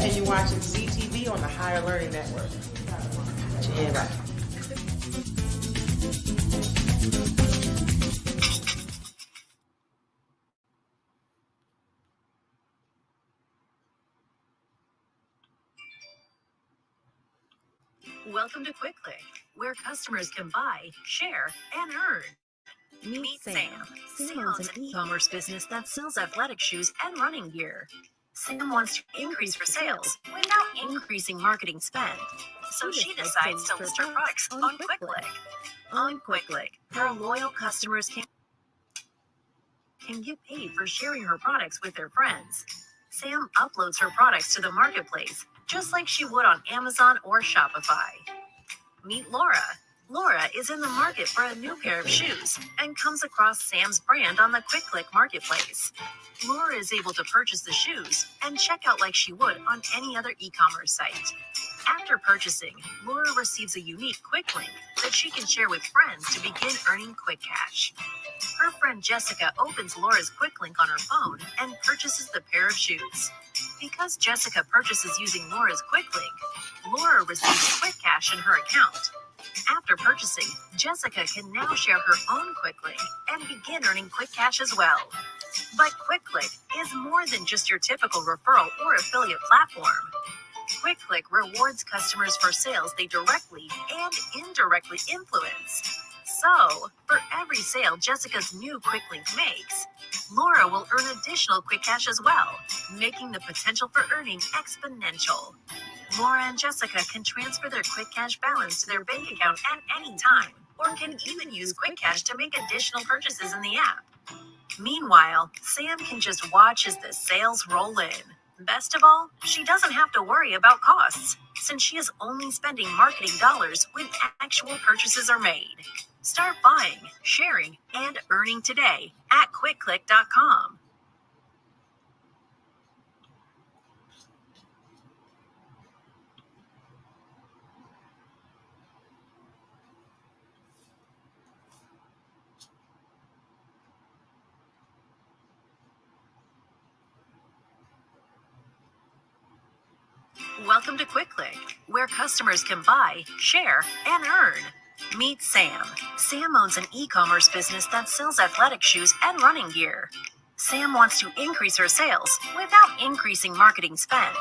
And you're watching ZTV on the Higher Learning Network. Yeah, right. Welcome to Quick Click, where customers can buy, share, and earn. Meet Sam. Sam owns an e-commerce business that sells athletic shoes and running gear. Sam wants to increase her sales without increasing marketing spend. So she decides to list her products on Quick Click. On Quick Click, her loyal customers can get paid for sharing her products with their friends. Sam uploads her products to the marketplace, just like she would on Amazon or Shopify. Meet Laura. Laura is in the market for a new pair of shoes and comes across Sam's brand on the Quick Click marketplace. Laura is able to purchase the shoes and check out like she would on any other e-commerce site. After purchasing, Laura receives a unique quick link that she can share with friends to begin earning quick cash. Her friend Jessica opens Laura's quick link on her phone and purchases the pair of shoes. Because Jessica purchases using Laura's quick link, Laura receives quick cash in her account. After purchasing, Jessica can now share her own quick link and begin earning quick cash as well. But Quick Click is more than just your typical referral or affiliate platform. Quick Click rewards customers for sales they directly and indirectly influence. So, for every sale Jessica's new Quick Link makes, Laura will earn additional quick cash as well, making the potential for earning exponential. Laura and Jessica can transfer their quick cash balance to their bank account at any time, or can even use quick cash to make additional purchases in the app. Meanwhile, Sam can just watch as the sales roll in. Best of all, she doesn't have to worry about costs, since she is only spending marketing dollars when actual purchases are made. Start buying, sharing, and earning today at QuickClick.com. Welcome to Quick Click, where customers can buy, share, and earn. Meet Sam. Sam owns an e-commerce business that sells athletic shoes and running gear. Sam wants to increase her sales without increasing marketing spend.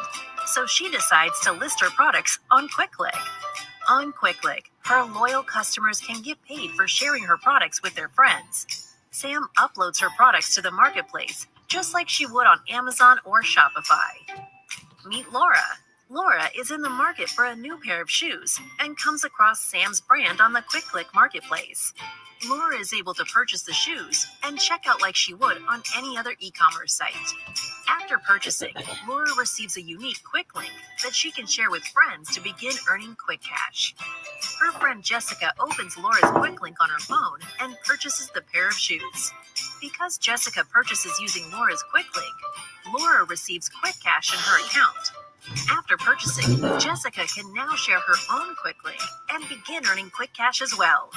So she decides to list her products on Quick Click. On Quick Click, her loyal customers can get paid for sharing her products with their friends. Sam uploads her products to the marketplace, just like she would on Amazon or Shopify. Meet Laura. Laura is in the market for a new pair of shoes and comes across Sam's brand on the Quick Click marketplace. Laura is able to purchase the shoes and check out like she would on any other e-commerce site. After purchasing, Laura receives a unique quick link that she can share with friends to begin earning quick cash. Her friend Jessica opens Laura's quick link on her phone and purchases the pair of shoes. Because Jessica purchases using Laura's quick link, Laura receives quick cash in her account. After purchasing, Jessica can now share her own Quick Link and begin earning quick cash as well.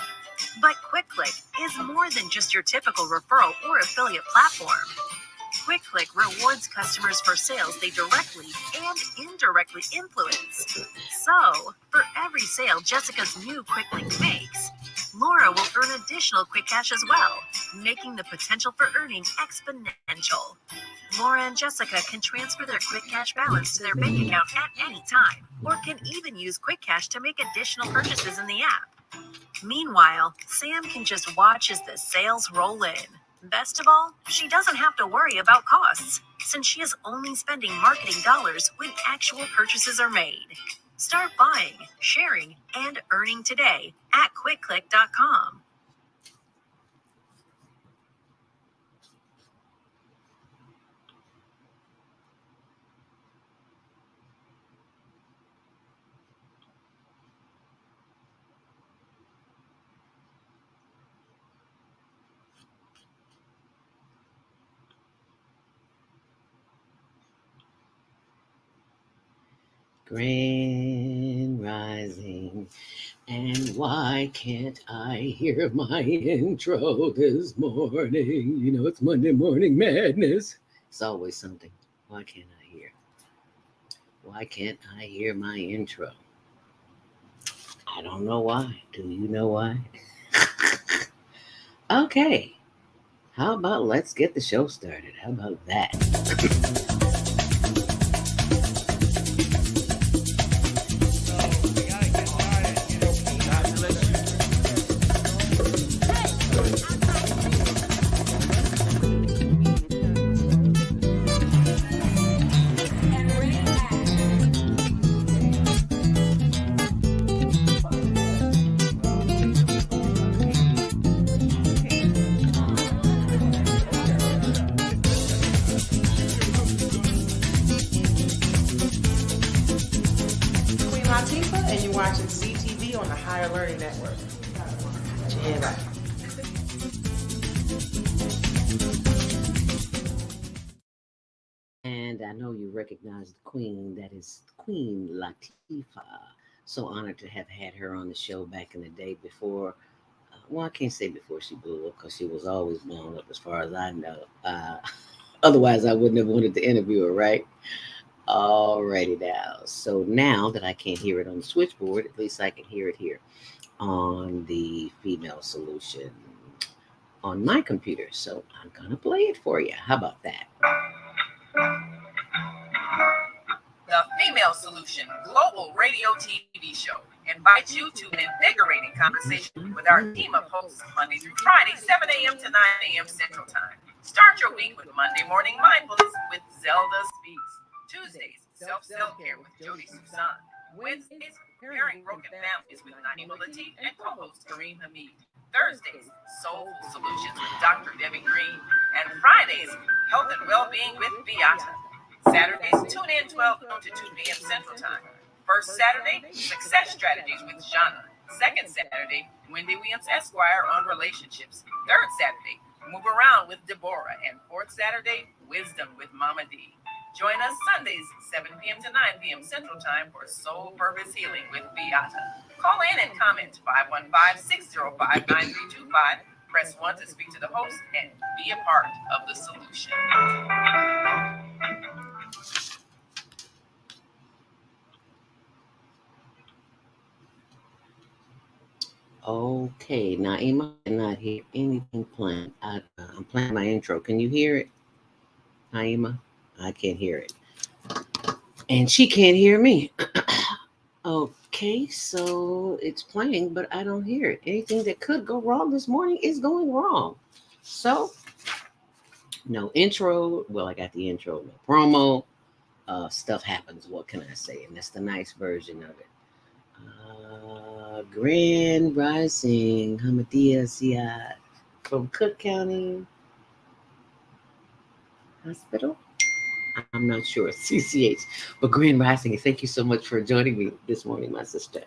But Quick Click is more than just your typical referral or affiliate platform. Quick Click rewards customers for sales they directly and indirectly influence. So, for every sale Jessica's new Quick Link makes, Laura will earn additional quick cash as well, making the potential for earning exponential. Laura and Jessica can transfer their quick cash balance to their bank account at any time, or can even use quick cash to make additional purchases in the app. Meanwhile, Sam can just watch as the sales roll in. Best of all, she doesn't have to worry about costs, since she is only spending marketing dollars when actual purchases are made. Start buying, sharing, and earning today at QuickClick.com. Grand Rising. And why can't I hear my intro this morning? You know, it's Monday Morning Madness. It's always something. Why can't I hear? Why can't I hear my intro? I don't know why. Do you know why? Okay. How about let's get the show started? How about that? And you're watching ZTV on the Higher Learning Network. Yeah. And I know you recognize the queen. That is Queen Latifah. So honored to have had her on the show back in the day before. Well, I can't say before she blew up because she was always blown up as far as I know. Otherwise, I wouldn't have wanted to interview her, right? Alrighty now. So now that I can't hear it on the switchboard, at least I can hear it here on the female solution on my computer. So I'm going to play it for you. How about that? The Female Solution Global Radio TV Show invites you to an invigorating conversation with our team of hosts Monday through Friday, 7 a.m. to 9 a.m. Central Time. Start your week with Monday Morning Mindfulness with ZeldaSpeaks. Tuesdays, Self-Care with Jody Susan. Wednesdays, Pairing Broken Families with Naima Latif and co-host Kareem Hamid. Thursdays, Soulful Solutions with Dr. Debbie Green. And Fridays, Health and Wellbeing with Beata. Saturdays, tune in 12 noon to 2 p.m. Central Time. First Saturday, Success Strategies with Jana. Second Saturday, Wendy Williams Esquire on relationships. Third Saturday, Move Around with Deborah. And fourth Saturday, Wisdom with Mama D. Join us Sundays, 7 p.m. to 9 p.m. Central Time for Soul Purpose Healing with Beata. Call in and comment 515-605-9325. Press 1 to speak to the host and be a part of the solution. Okay, Naima, I cannot hear anything playing. I'm playing my intro. Can you hear it, Naima? I can't hear it. And she can't hear me. Okay, so it's playing, but I don't hear it. Anything that could go wrong this morning is going wrong. So, no intro. Well, I got the intro, no promo. Stuff happens. What can I say? And that's the nice version of it. Grand Rising, Hamadia Ziad from Cook County Hospital. I'm not sure, CCH, but Grand Rising. Thank you so much for joining me this morning, my sister.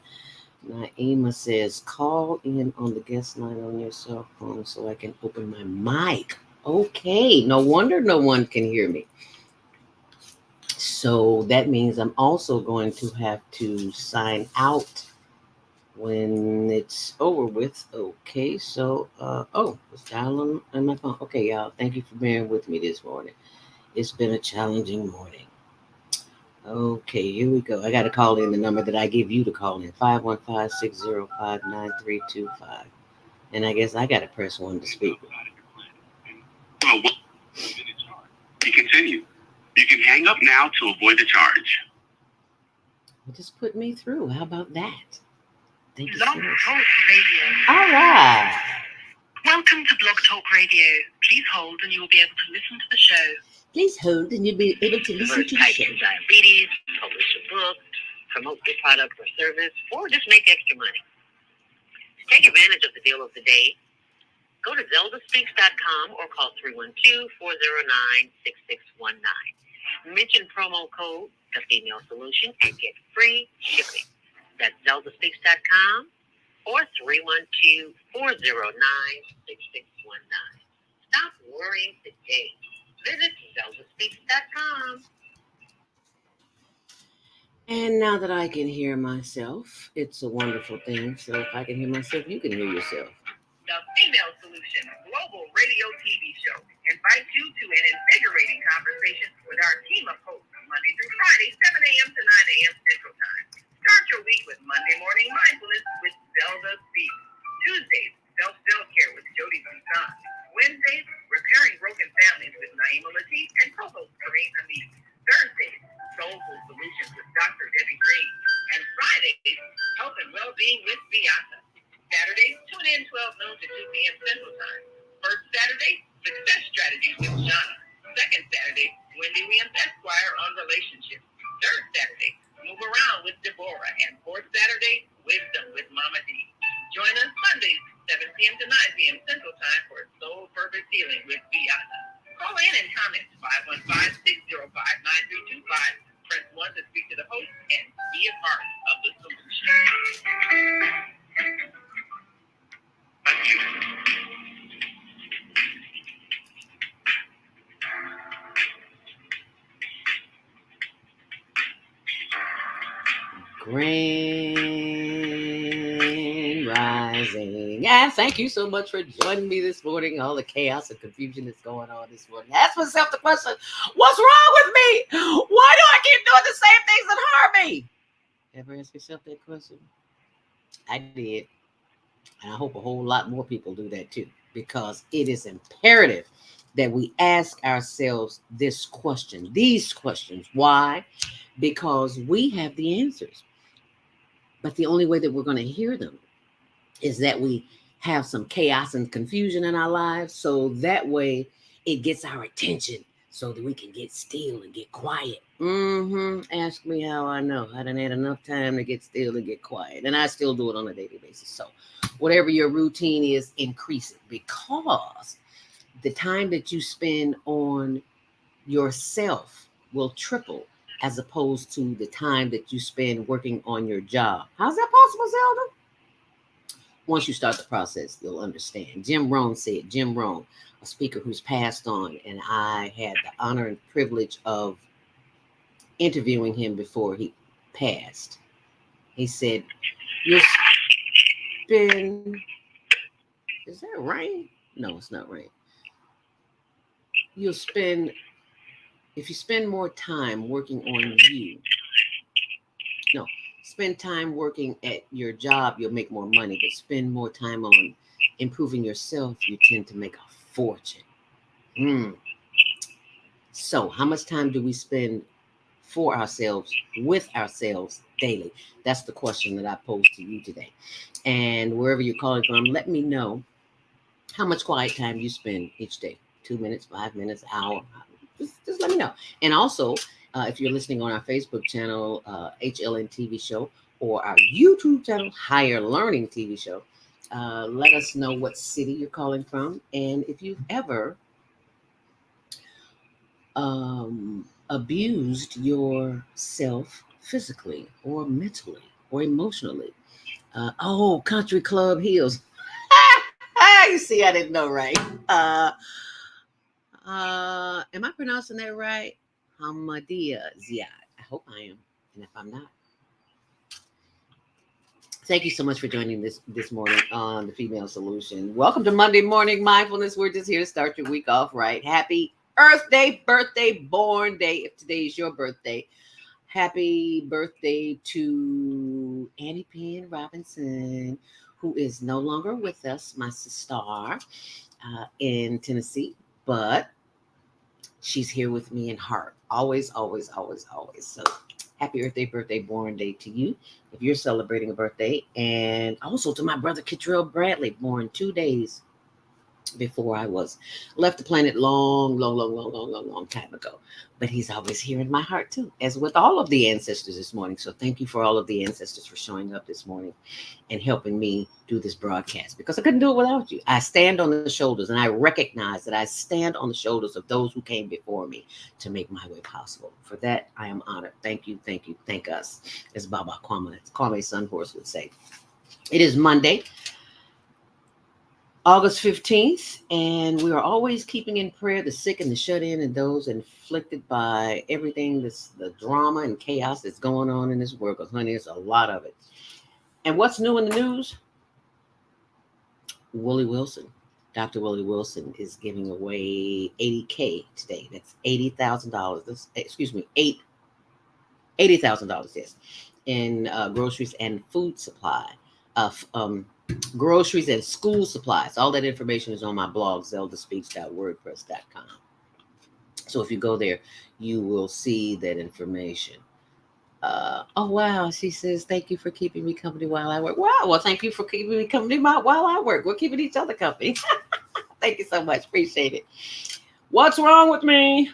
Naima says, call in on the guest line on your cell phone so I can open my mic. Okay, no wonder no one can hear me. So that means I'm also going to have to sign out when it's over with. Okay, so it's down on my phone. Okay, y'all, thank you for being with me this morning. It's been a challenging morning. Okay, here we go. I got to call in the number that I give you to call in, 515-605-9325. And I guess I got to press 1 to speak. You continue. You can hang up now to avoid the charge. Just put me through. How about that? Thank you so Blog much. Talk Radio. All right. Welcome to Blog Talk Radio. Please hold and you will be able to listen to the show. Please hold and you'll be able to listen to the Type show. in diabetes, publish a book, promote your product or service, or just make extra money. To take advantage of the deal of the day, go to ZeldaSpeaks.com or call 312-409-6619. Mention promo code The Female Solution and get free shipping. That's ZeldaSpeaks.com or 312-409-6619. Stop worrying today. Visit ZeldaSpeaks.com. And now that I can hear myself, it's a wonderful thing. So if I can hear myself, you can hear yourself. The Female Solution Global Radio TV Show invites you to an invigorating conversation with our team of hosts Monday through Friday, 7 a.m. to 9 a.m. Central Time. Start your week with Monday Morning Mindfulness with ZeldaSpeaks. Tuesdays, Self-Care with Jody Busan. Wednesdays, Repairing Broken Families with Naima Latif and co-host Kareem Hamid. Thursdays, Soulful Solutions with Dr. Debbie Green. And Fridays, Health and Wellbeing with Viata. Saturdays, tune in 12 noon to 2 p.m. Central Time. First Saturday, Success Strategies with Shauna. Second Saturday, Wendy Williams Esquire on relationships. Third Saturday, Move Around with Deborah. And fourth Saturday, Wisdom with Mama D. Join us Sundays, 7 p.m. to 9 p.m. Central Time for Soul Purpose Healing with Viata. Call in and comment 515-605-9325. Press 1 to speak to the host and be a part of the solution. Grand Rising. Yeah, thank you so much for joining me this morning. All the chaos and confusion that's going on this morning. Ask myself the question, what's wrong with me? Why do I keep doing the same things that harm me? Ever ask yourself that question? I did. And I hope a whole lot more people do that too, because it is imperative that we ask ourselves these questions. Why? Because we have the answers. But the only way that we're going to hear them is that we have some chaos and confusion in our lives. So that way it gets our attention so that we can get still and get quiet. Ask me how I know. I done had enough time to get still and get quiet. And I still do it on a daily basis. So whatever your routine is, increase it, because the time that you spend on yourself will triple as opposed to the time that you spend working on your job. How's that possible, Zelda? Once you start the process, you'll understand. Jim Rohn, a speaker who's passed on, and I had the honor and privilege of interviewing him before he passed. He said, you'll spend, is that rain? No, it's not rain. You'll spend, if you spend more time working on you, spend time working at your job, you'll make more money, but spend more time on improving yourself, you tend to make a fortune. So how much time do we spend for ourselves, with ourselves daily? That's the question that I posed to you today. And wherever you're calling from, let me know how much quiet time you spend each day. 2 minutes, 5 minutes, hour. Just let me know. And also, if you're listening on our Facebook channel, HLN TV show, or our YouTube channel, Higher Learning TV show, let us know what city you're calling from. And if you've ever abused yourself physically or mentally or emotionally. Country Club Hills. You see, I didn't know, right? Am I pronouncing that right? Hamadia Ziad. I hope I am. And if I'm not, thank you so much for joining this morning on the Female Solution. Welcome to Monday Morning Mindfulness. We're just here to start your week off right. Happy Earth Day, birthday, born day. If today is your birthday, happy birthday to Annie Penn Robinson, who is no longer with us, my sister in Tennessee, but she's here with me in heart. Always, always, always, always. So happy Earth Day, birthday, born day to you, if you're celebrating a birthday. And also to my brother, Kittrell Bradley, born 2 days before I left the planet long time ago. But he's always here in my heart too, as with all of the ancestors this morning. So thank you for all of the ancestors for showing up this morning and helping me do this broadcast, because I couldn't do it without you. I stand on the shoulders, and I recognize that I stand on the shoulders of those who came before me to make my way possible. For that, I am honored. Thank you, thank you, thank us, as Baba Kwame Sunhorse would say. It is Monday, August 15th, and we are always keeping in prayer the sick and the shut in and those inflicted by everything that's the drama and chaos that's going on in this world, because, honey, there's a lot of it. And what's new in the news? Willie Wilson. Dr. Willie Wilson is giving away $80K today. That's $80,000. Excuse me, $80,000, yes, in groceries and food supply. Groceries and school supplies. All that information is on my blog, ZeldaSpeaks.wordpress.com. So if you go there, you will see that information. Oh, wow. She says, thank you for keeping me company while I work. Wow. Well, thank you for keeping me company while I work. We're keeping each other company. Thank you so much. Appreciate it. What's wrong with me?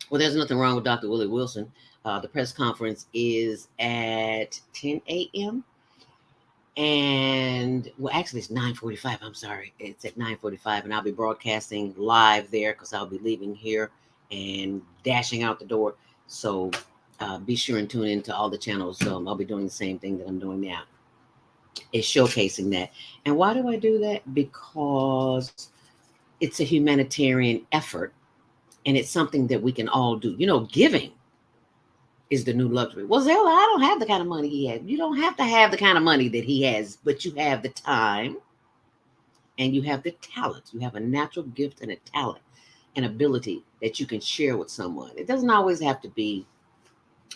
Well, there's nothing wrong with Dr. Willie Wilson. The press conference is at 10 a.m. And well, actually it's 9:45. I'm sorry. It's at 9:45, and I'll be broadcasting live there because I'll be leaving here and dashing out the door. So be sure and tune into all the channels. I'll be doing the same thing that I'm doing now. It's showcasing that. And why do I do that? Because it's a humanitarian effort, and it's something that we can all do. You know, giving is the new luxury. Well, Zelda, I don't have the kind of money he has. You don't have to have the kind of money that he has, but you have the time and you have the talent. You have a natural gift and a talent and ability that you can share with someone. It doesn't always have to be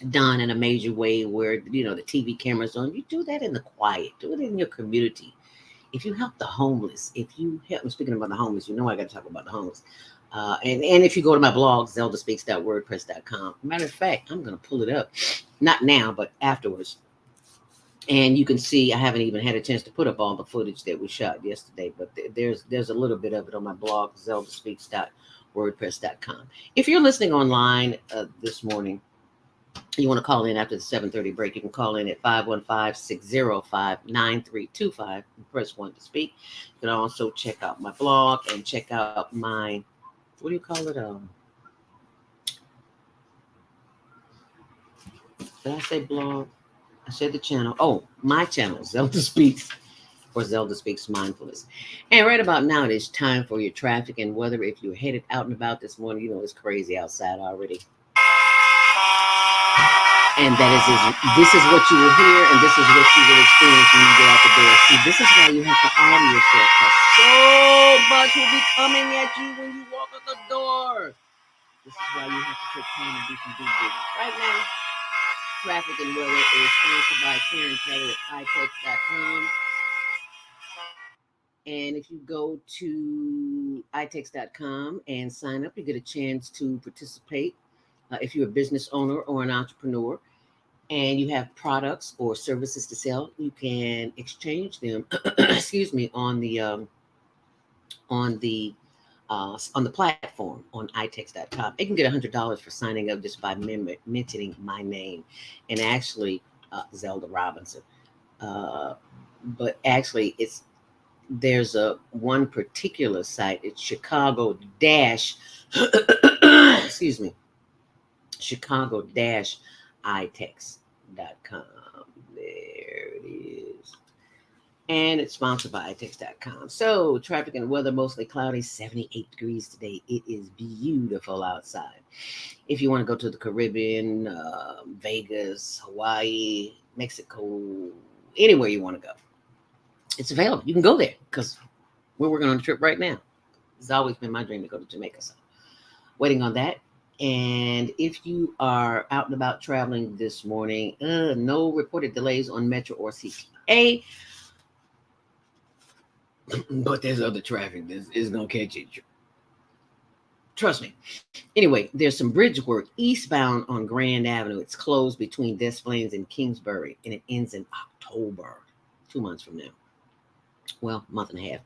done in a major way where, you know, the TV camera's on. You do that in the quiet. Do it in your community. If you help the homeless, if you help, I'm speaking about the homeless, you know I got to talk about the homeless. And if you go to my blog, ZeldaSpeaks.wordpress.com. Matter of fact, I'm going to pull it up. Not now, but afterwards. And you can see I haven't even had a chance to put up all the footage that we shot yesterday, but there's a little bit of it on my blog, ZeldaSpeaks.wordpress.com. If you're listening online this morning, you want to call in after the 7:30 break, you can call in at 515-605-9325 and press 1 to speak. You can also check out my blog and check out my, what do you call it? Did I say blog? I said the channel. Oh, my channel, Zelda Speaks, or Zelda Speaks Mindfulness. And right about now, it is time for your traffic and weather. If you're headed out and about this morning, you know it's crazy outside already. And this is what you will hear, and this is what you will experience when you get out the door. See, this is why you have to arm yourself, because so much will be coming at you when you walk out the door. This is why you have to take time and do some due diligence. Right now, traffic and weather is sponsored by Karen Kelly at itex.com. And if you go to itex.com and sign up, you get a chance to participate. If you're a business owner or an entrepreneur and you have products or services to sell, you can exchange them excuse me, on the platform on itex.com. You can get $100 for signing up just by mentioning my name, and actually Zelda Robinson. But actually there's one particular site. It's excuse me, Chicago-itex.com. There it is. And it's sponsored by itex.com. So traffic and weather, mostly cloudy, 78 degrees today. It is beautiful outside. If you want to go to the Caribbean, Vegas, Hawaii, Mexico, anywhere you want to go, it's available. You can go there because we're working on a trip right now. It's always been my dream to go to Jamaica. So waiting on that. And if you are out and about traveling this morning, no reported delays on Metro or CTA. But there's other traffic that is going to catch you. Trust me. Anyway, there's some bridge work eastbound on Grand Avenue. It's closed between Des Plaines and Kingsbury, and it ends in October, 2 months from now. Well, month and a half.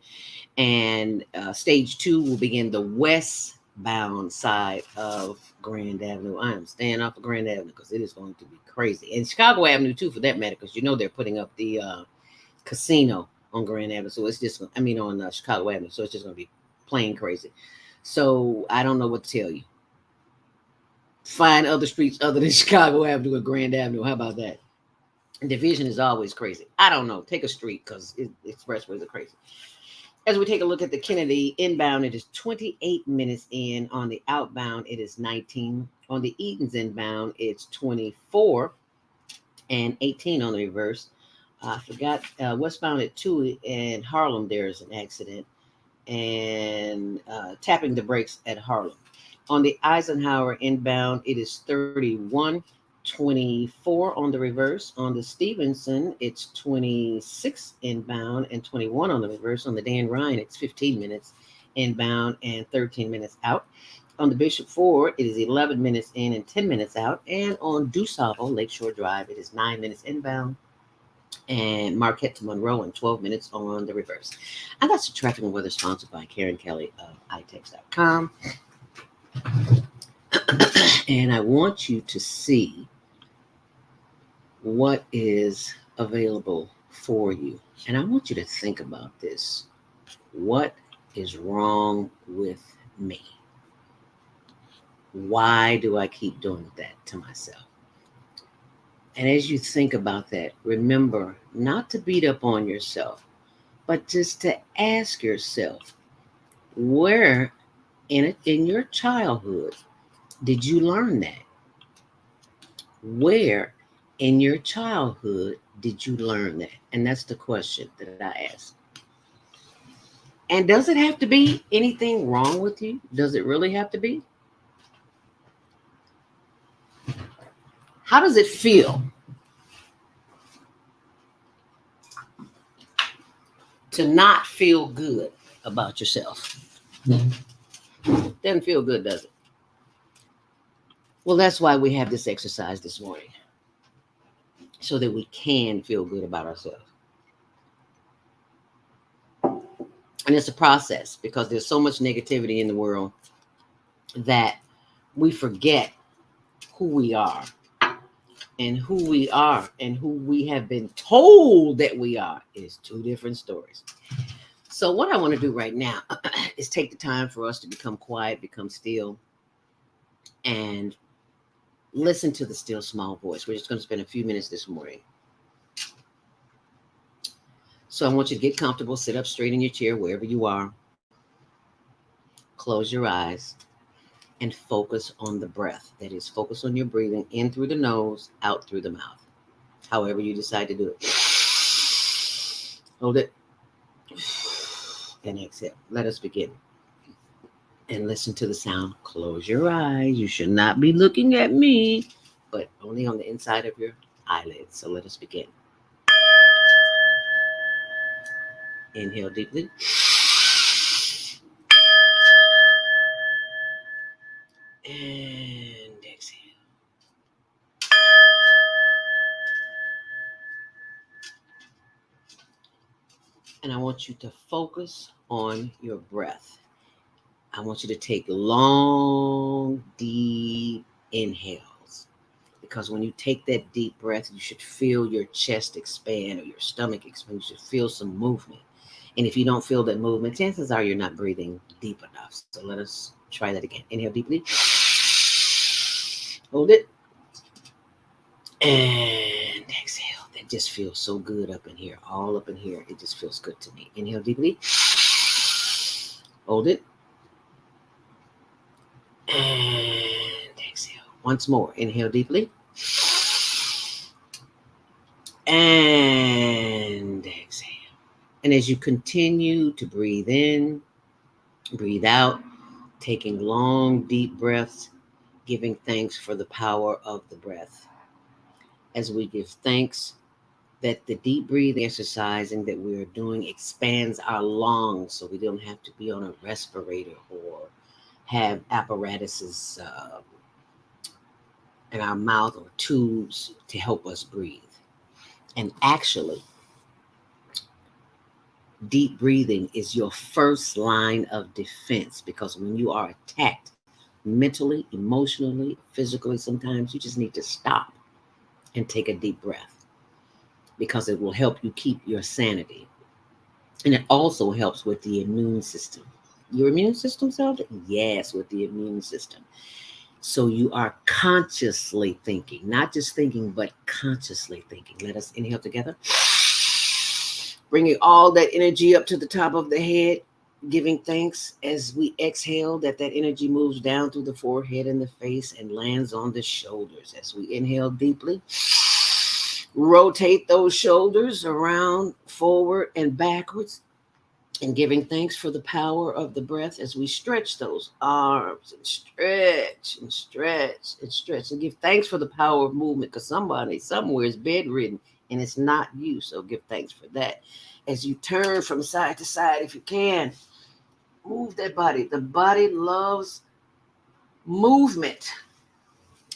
And stage 2 will begin the westbound side of Grand Avenue. I am staying off of Grand Avenue because it is going to be crazy. And Chicago Avenue too, for that matter, because you know they're putting up the casino on Grand Avenue. So it's just, on Chicago Avenue. So it's just going to be plain crazy. So I don't know what to tell you. Find other streets other than Chicago Avenue or Grand Avenue. How about that? Division is always crazy. I don't know. Take a street because expressways are crazy. As we take a look at the Kennedy inbound, it is 28 minutes in. On the outbound, it is 19. On the Edens inbound, it's 24 and 18 on the reverse. I forgot westbound at 2 in Harlem, there's an accident and tapping the brakes at Harlem. On the Eisenhower inbound, it is 31-24 on the reverse. On the Stevenson, it's 26 inbound and 21 on the reverse. On the Dan Ryan, it's 15 minutes inbound and 13 minutes out. On the Bishop Ford, it is 11 minutes in and 10 minutes out. And on DuSable, Lakeshore Drive, it is 9 minutes inbound and Marquette to Monroe in 12 minutes on the reverse. And that's the traffic and weather sponsored by Karen Kelly of iText.com. And I want you to see what is available for you. And I want you to think about this. What is wrong with me? Why do I keep doing that to myself? And as you think about that, remember not to beat up on yourself, but just to ask yourself, where in your childhood did you learn that? Where in your childhood did you learn that? And that's the question that I ask. And does it have to be anything wrong with you? Does it really have to be? How does it feel to not feel good about yourself? Doesn't feel good, does it? Well, that's why we have this exercise this morning, so that we can feel good about ourselves. And it's a process because there's so much negativity in the world that we forget who we are and who we are and who we have been told that we are is two different stories. So what I want to do right now is take the time for us to become quiet, become still, and listen to the still small voice. We're just going to spend a few minutes this morning. So I want you to get comfortable, sit up straight in your chair, wherever you are. Close your eyes and focus on the breath. That is, focus on your breathing in through the nose, out through the mouth. However you decide to do it. Hold it. And exhale. Let us begin. And listen to the sound. Close your eyes. You should not be looking at me, but only on the inside of your eyelids. So let us begin. Inhale deeply. And exhale. And I want you to focus on your breath. I want you to take long, deep inhales. Because when you take that deep breath, you should feel your chest expand or your stomach expand. You should feel some movement. And if you don't feel that movement, chances are you're not breathing deep enough. So let us try that again. Inhale deeply. Hold it. And exhale. That just feels so good up in here. All up in here. It just feels good to me. Inhale deeply. Hold it. And exhale. Once more. Inhale deeply. And exhale. And as you continue to breathe in, breathe out, taking long, deep breaths, giving thanks for the power of the breath. As we give thanks that the deep breathing exercising that we are doing expands our lungs so we don't have to be on a respirator or have apparatuses in our mouth or tubes to help us breathe. And actually, deep breathing is your first line of defense, because when you are attacked mentally, emotionally, physically, sometimes you just need to stop and take a deep breath, because it will help you keep your sanity. And it also helps with the immune system. Your immune system, Zelda? Yes, with the immune system. So you are consciously thinking, not just thinking, but consciously thinking. Let us inhale together. Bringing all that energy up to the top of the head, giving thanks as we exhale that energy moves down through the forehead and the face and lands on the shoulders. As we inhale deeply, rotate those shoulders around, forward, and backwards, and giving thanks for the power of the breath as we stretch those arms and stretch and stretch and stretch, and give thanks for the power of movement, because somebody somewhere is bedridden and it's not you. So give thanks for that. As you turn from side to side, if you can, move that body. The body loves movement.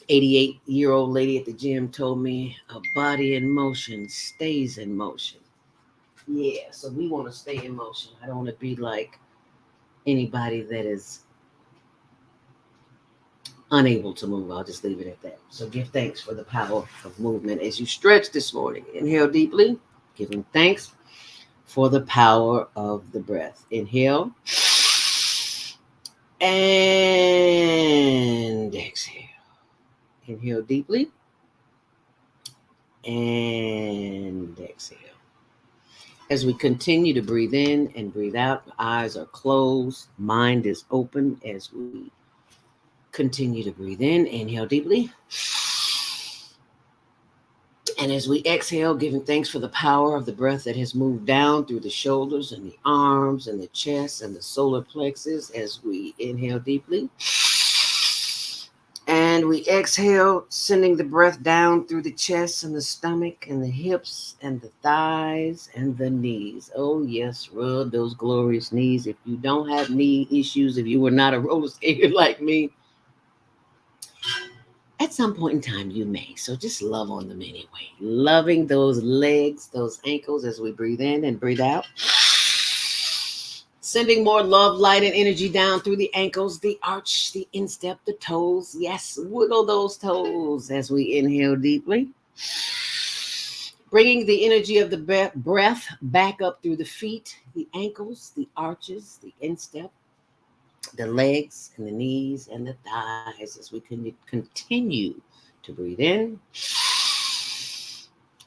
88-year-old lady at the gym told me a body in motion stays in motion. Yeah, so we want to stay in motion. I don't want to be like anybody that is unable to move. I'll just leave it at that. So give thanks for the power of movement as you stretch this morning. Inhale deeply, giving thanks for the power of the breath. Inhale and exhale. Inhale deeply and exhale. As we continue to breathe in and breathe out, eyes are closed, mind is open. As we continue to breathe in, inhale deeply. And as we exhale, giving thanks for the power of the breath that has moved down through the shoulders and the arms and the chest and the solar plexus, as we inhale deeply. And we exhale, sending the breath down through the chest and the stomach and the hips and the thighs and the knees. Oh, yes, rub those glorious knees. If you don't have knee issues, if you were not a roller skater like me, at some point in time, you may. So just love on them anyway. Loving those legs, those ankles as we breathe in and breathe out. Sending more love, light, and energy down through the ankles, the arch, the instep, the toes. Yes, wiggle those toes as we inhale deeply. Bringing the energy of the breath back up through the feet, the ankles, the arches, the instep, the legs and the knees and the thighs as we continue to breathe in.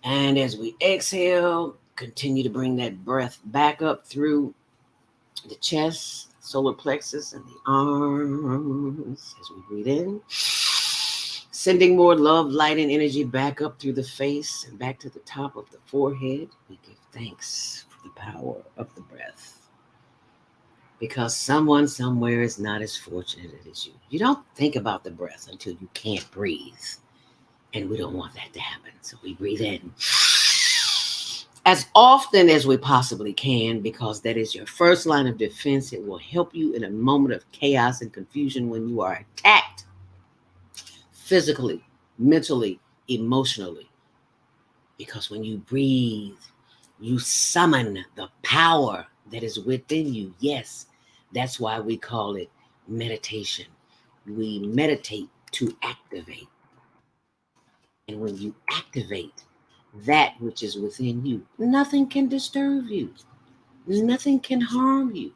And as we exhale, continue to bring that breath back up through the chest, solar plexus, and the arms as we breathe in. Sending more love, light, and energy back up through the face and back to the top of the forehead. We give thanks for the power of the breath. Because someone somewhere is not as fortunate as you. You don't think about the breath until you can't breathe. And we don't want that to happen. So we breathe in as often as we possibly can, because that is your first line of defense. It will help you in a moment of chaos and confusion when you are attacked physically, mentally, emotionally. Because when you breathe, you summon the power that is within you. Yes, that's why we call it meditation. We meditate to activate. And when you activate that which is within you, nothing can disturb you. Nothing can harm you,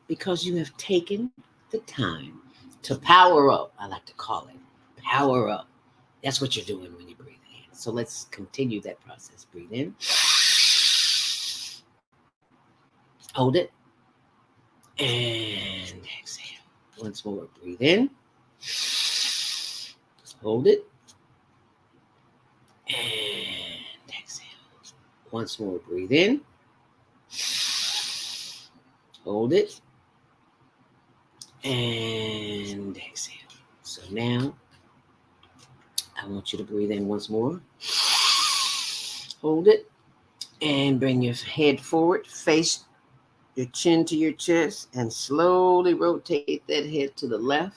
because you have taken the time to power up. I like to call it power up. That's what you're doing when you breathe in. So let's continue that process. Breathe in. Hold it. And exhale. Once more. Breathe in. Hold it. And exhale. Once more. Breathe in. Hold it. And exhale. So now, I want you to breathe in once more. Hold it. And bring your head forward. Face your chin to your chest. And slowly rotate that head to the left.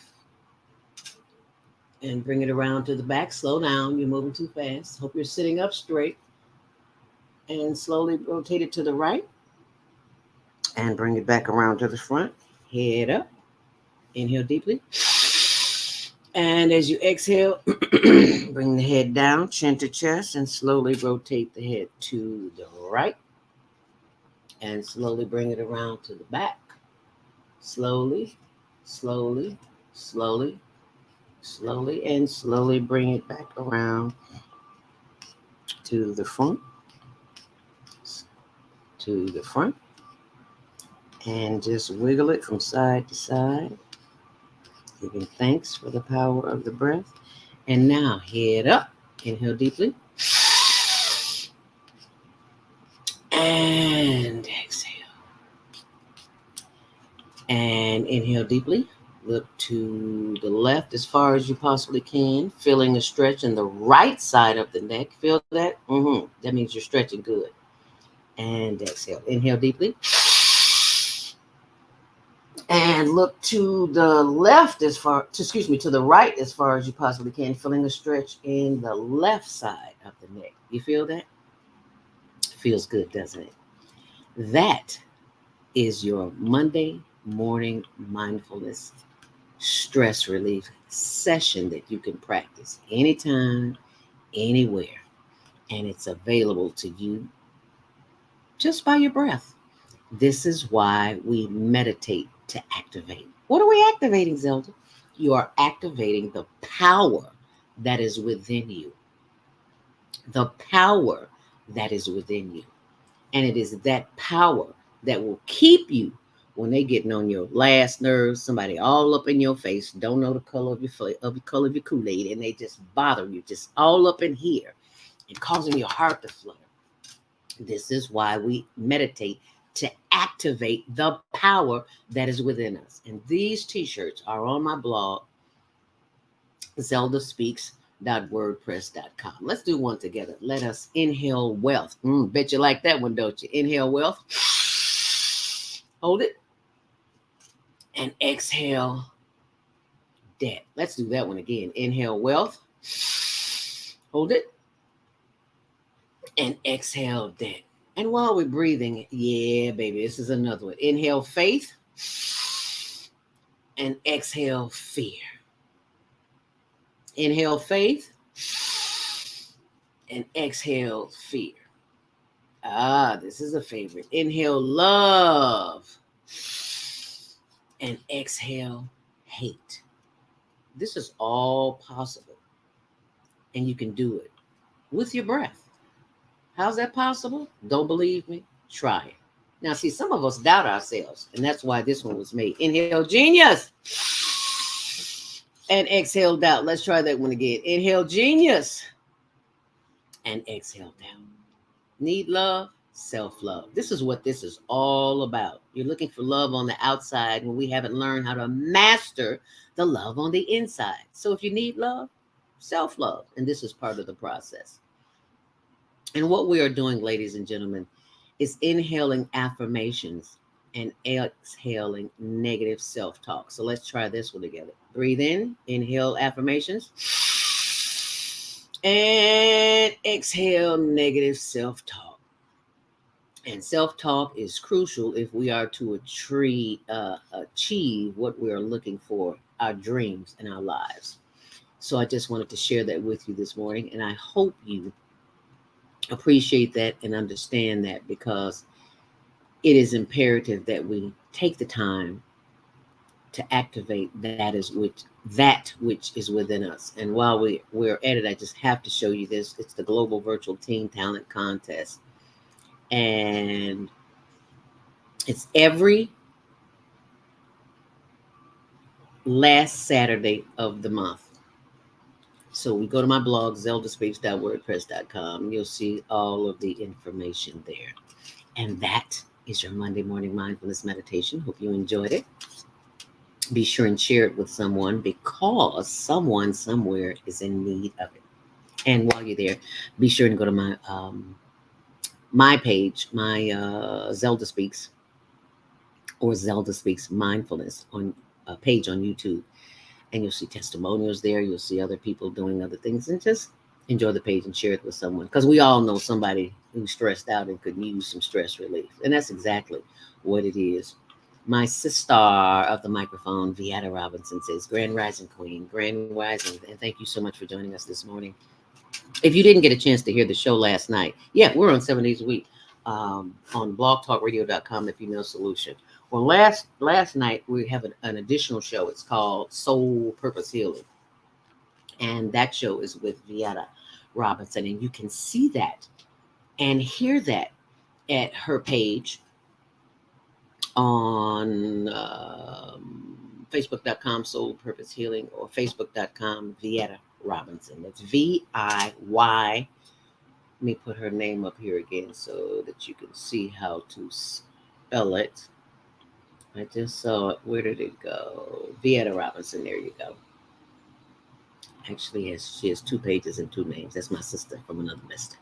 And bring it around to the back. Slow down. You're moving too fast. Hope you're sitting up straight. And slowly rotate it to the right. And bring it back around to the front. Head up. Inhale deeply. And as you exhale, bring the head down, chin to chest, and slowly rotate the head to the right. And slowly bring it around to the back. Slowly, slowly, slowly, slowly, and slowly bring it back around to the front, to the front and just wiggle it from side to side, giving thanks for the power of the breath. And now head up, inhale deeply, and exhale. And inhale deeply. Look to the left as far as you possibly can, feeling a stretch in the right side of the neck. Feel that? That means you're stretching good. And exhale. Inhale deeply. And look to the left to the right as far as you possibly can, feeling a stretch in the left side of the neck. You feel that? Feels good, doesn't it? That is your Monday morning mindfulness stress relief session that you can practice anytime, anywhere. And it's available to you just by your breath. This is why we meditate to activate. What are we activating, Zelda? You are activating the power that is within you. The power that is within you. And it is that power that will keep you when they getting on your last nerves, somebody all up in your face, don't know the color of your Kool-Aid, and they just bother you, just all up in here and causing your heart to flutter. This is why we meditate to activate the power that is within us. And these t-shirts are on my blog, ZeldaSpeaks.wordpress.com. Let's do one together. Let us inhale wealth. Bet you like that one, don't you? Inhale wealth. Hold it. And exhale debt. Let's do that one again. Inhale wealth. Hold it. And exhale debt. And while we're breathing, yeah, baby, this is another one. Inhale faith. And exhale fear. Inhale faith. And exhale fear. This is a favorite. Inhale love. And exhale hate. This is all possible. And you can do it with your breath. How's that possible? Don't believe me? Try it. Now, see, some of us doubt ourselves, and that's why this one was made. Inhale genius. And exhale doubt. Let's try that one again. Inhale genius. And exhale doubt. Need love? Self-love. This is what this is all about. You're looking for love on the outside when we haven't learned how to master the love on the inside. So if you need love, self-love. And this is part of the process. And what we are doing, ladies and gentlemen, is inhaling affirmations and exhaling negative self-talk. So let's try this one together. Breathe in, inhale affirmations. And exhale negative self-talk. And self-talk is crucial if we are to achieve what we are looking for, our dreams and our lives. So I just wanted to share that with you this morning. And I hope you appreciate that and understand that, because it is imperative that we take the time to activate that which is within us. And while we're at it, I just have to show you this. It's the Global Virtual Teen Talent Contest. And it's every last Saturday of the month. So we go to my blog, ZeldaSpeaks.wordpress.com. You'll see all of the information there. And that is your Monday morning mindfulness meditation. Hope you enjoyed it. Be sure and share it with someone, because someone somewhere is in need of it. And while you're there, be sure and go to my page, my Zelda Speaks, or Zelda Speaks Mindfulness on a page on YouTube. And you'll see testimonials there. You'll see other people doing other things, and just enjoy the page and share it with someone, because we all know somebody who's stressed out and could use some stress relief. And that's exactly what it is. My sister of the microphone, Viata Robinson, says, Grand Rising Queen, Grand Rising. And thank you so much for joining us this morning. If you didn't get a chance to hear the show last night, we're on 7 days a week on blogtalkradio.com, The Female Solution. Well, last night we have an additional show. It's called Soul Purpose Healing. And that show is with Viata Robinson. And you can see that and hear that at her page on Facebook.com Soul Purpose Healing or Facebook.com Vieta Robinson. That's VIY. Let me put her name up here again so that you can see how to spell it. I just saw it. Where did it go? Vieta Robinson. There you go. Actually, she has 2 pages and 2 names. That's my sister from another mister.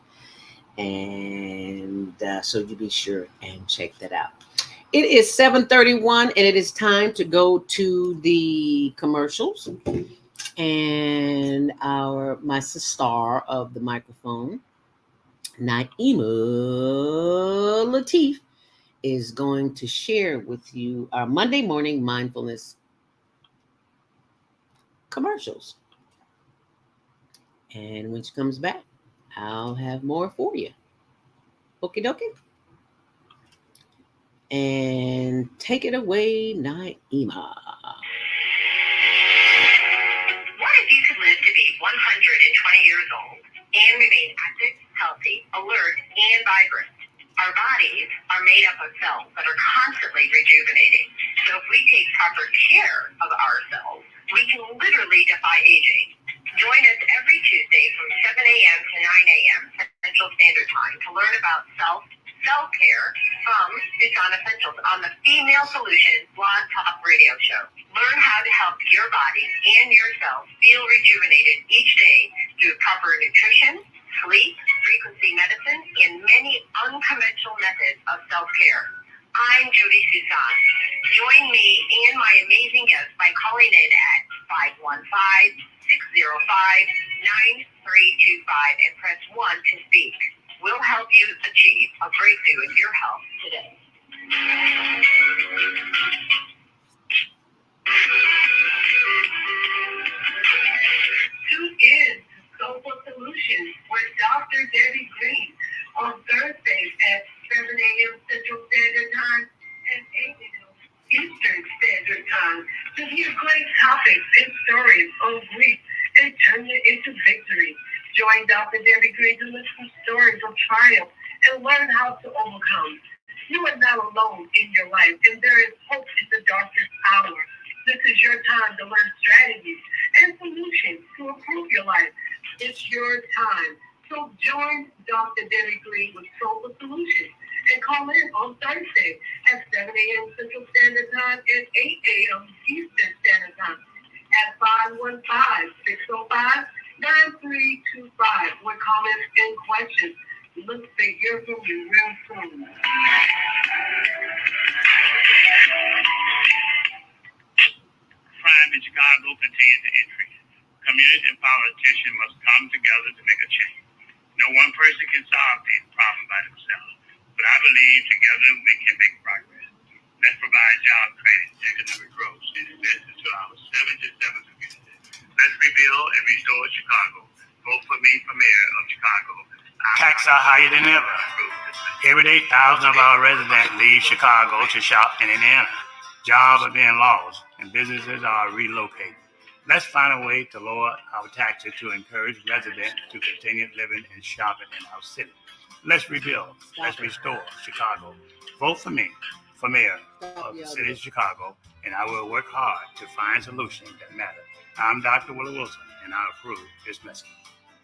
And so you be sure and check that out. It is 7:31, and it is time to go to the commercials. And my sister of the microphone, Naima Latif, is going to share with you our Monday Morning Mindfulness commercials. And when she comes back, I'll have more for you. Okie dokie. And take it away, Naima. What if you could live to be 120 years old and remain active, healthy, alert, and vibrant? Our bodies are made up of cells that are constantly rejuvenating. So if we take proper care of ourselves, we can literally defy aging. Join us every Tuesday from 7 a.m. to 9 a.m. Central Standard Time to learn about self-care from Tucson Essentials on the Female Solution Blog Talk Radio Show. Learn how to help your body and yourself feel rejuvenated each day through proper nutrition, sleep, frequency medicine, and many unconventional methods of self-care. I'm Jody Susan. Join me and my amazing guests by calling in at 515-605-9325 and press 1 to speak. We'll help you achieve a breakthrough in your health today. Tune in to Soulful Solutions with Dr. Debbie Green on Thursdays at 7 a.m. Central Standard Time and 8 a.m. Eastern Standard Time to hear great topics and stories on grief and turn it into victory. Join Dr. Debbie Green to listen to stories of triumph and learn how to overcome. You are not alone in your life, and there is hope in the darkest hour. This is your time to learn strategies and solutions to improve your life. It's your time. So join Dr. Debbie Green with Soulful Solutions and call in on Thursday at 7 a.m. Central Standard Time and 8 a.m. Eastern Standard Time at 515-605-9325 with comments and questions. Look to hear from you real soon. Crime in Chicago continues to increase. Community and politicians must come together to make a change. No one person can solve these problems by themselves, but I believe together we can make progress. Let's provide job training, economic growth, and invest into our 77 communities. Let's rebuild and restore Chicago. Vote for me for mayor of Chicago. Taxes are higher than ever. Every day, thousands of our residents leave Chicago to shop in Indiana. Jobs are being lost, and businesses are relocated. Let's find a way to lower our taxes to encourage residents to continue living and shopping in our city. Let's rebuild. Let's restore Chicago. Vote for me for mayor of the city of Chicago, and I will work hard to find solutions that matter. I'm Dr. Willie Wilson, and I approve this message.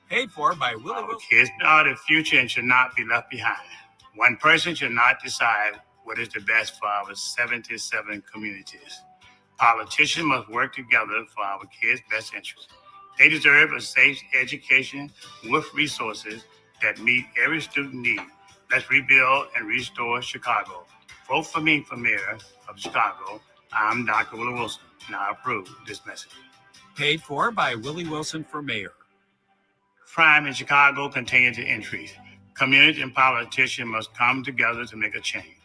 Paid for by Willie Our Wilson. kids are the future and should not be left behind. One person should not decide what is the best for our 77 communities. Politicians must work together for our kids' best interest. They deserve a safe education with resources that meet every student need. Let's rebuild and restore Chicago. Vote for me for mayor of Chicago. I'm Dr. Willie Wilson, and I approve this message. Paid for by Willie Wilson for mayor. Crime in Chicago continues to increase. Communities and politicians must come together to make a change.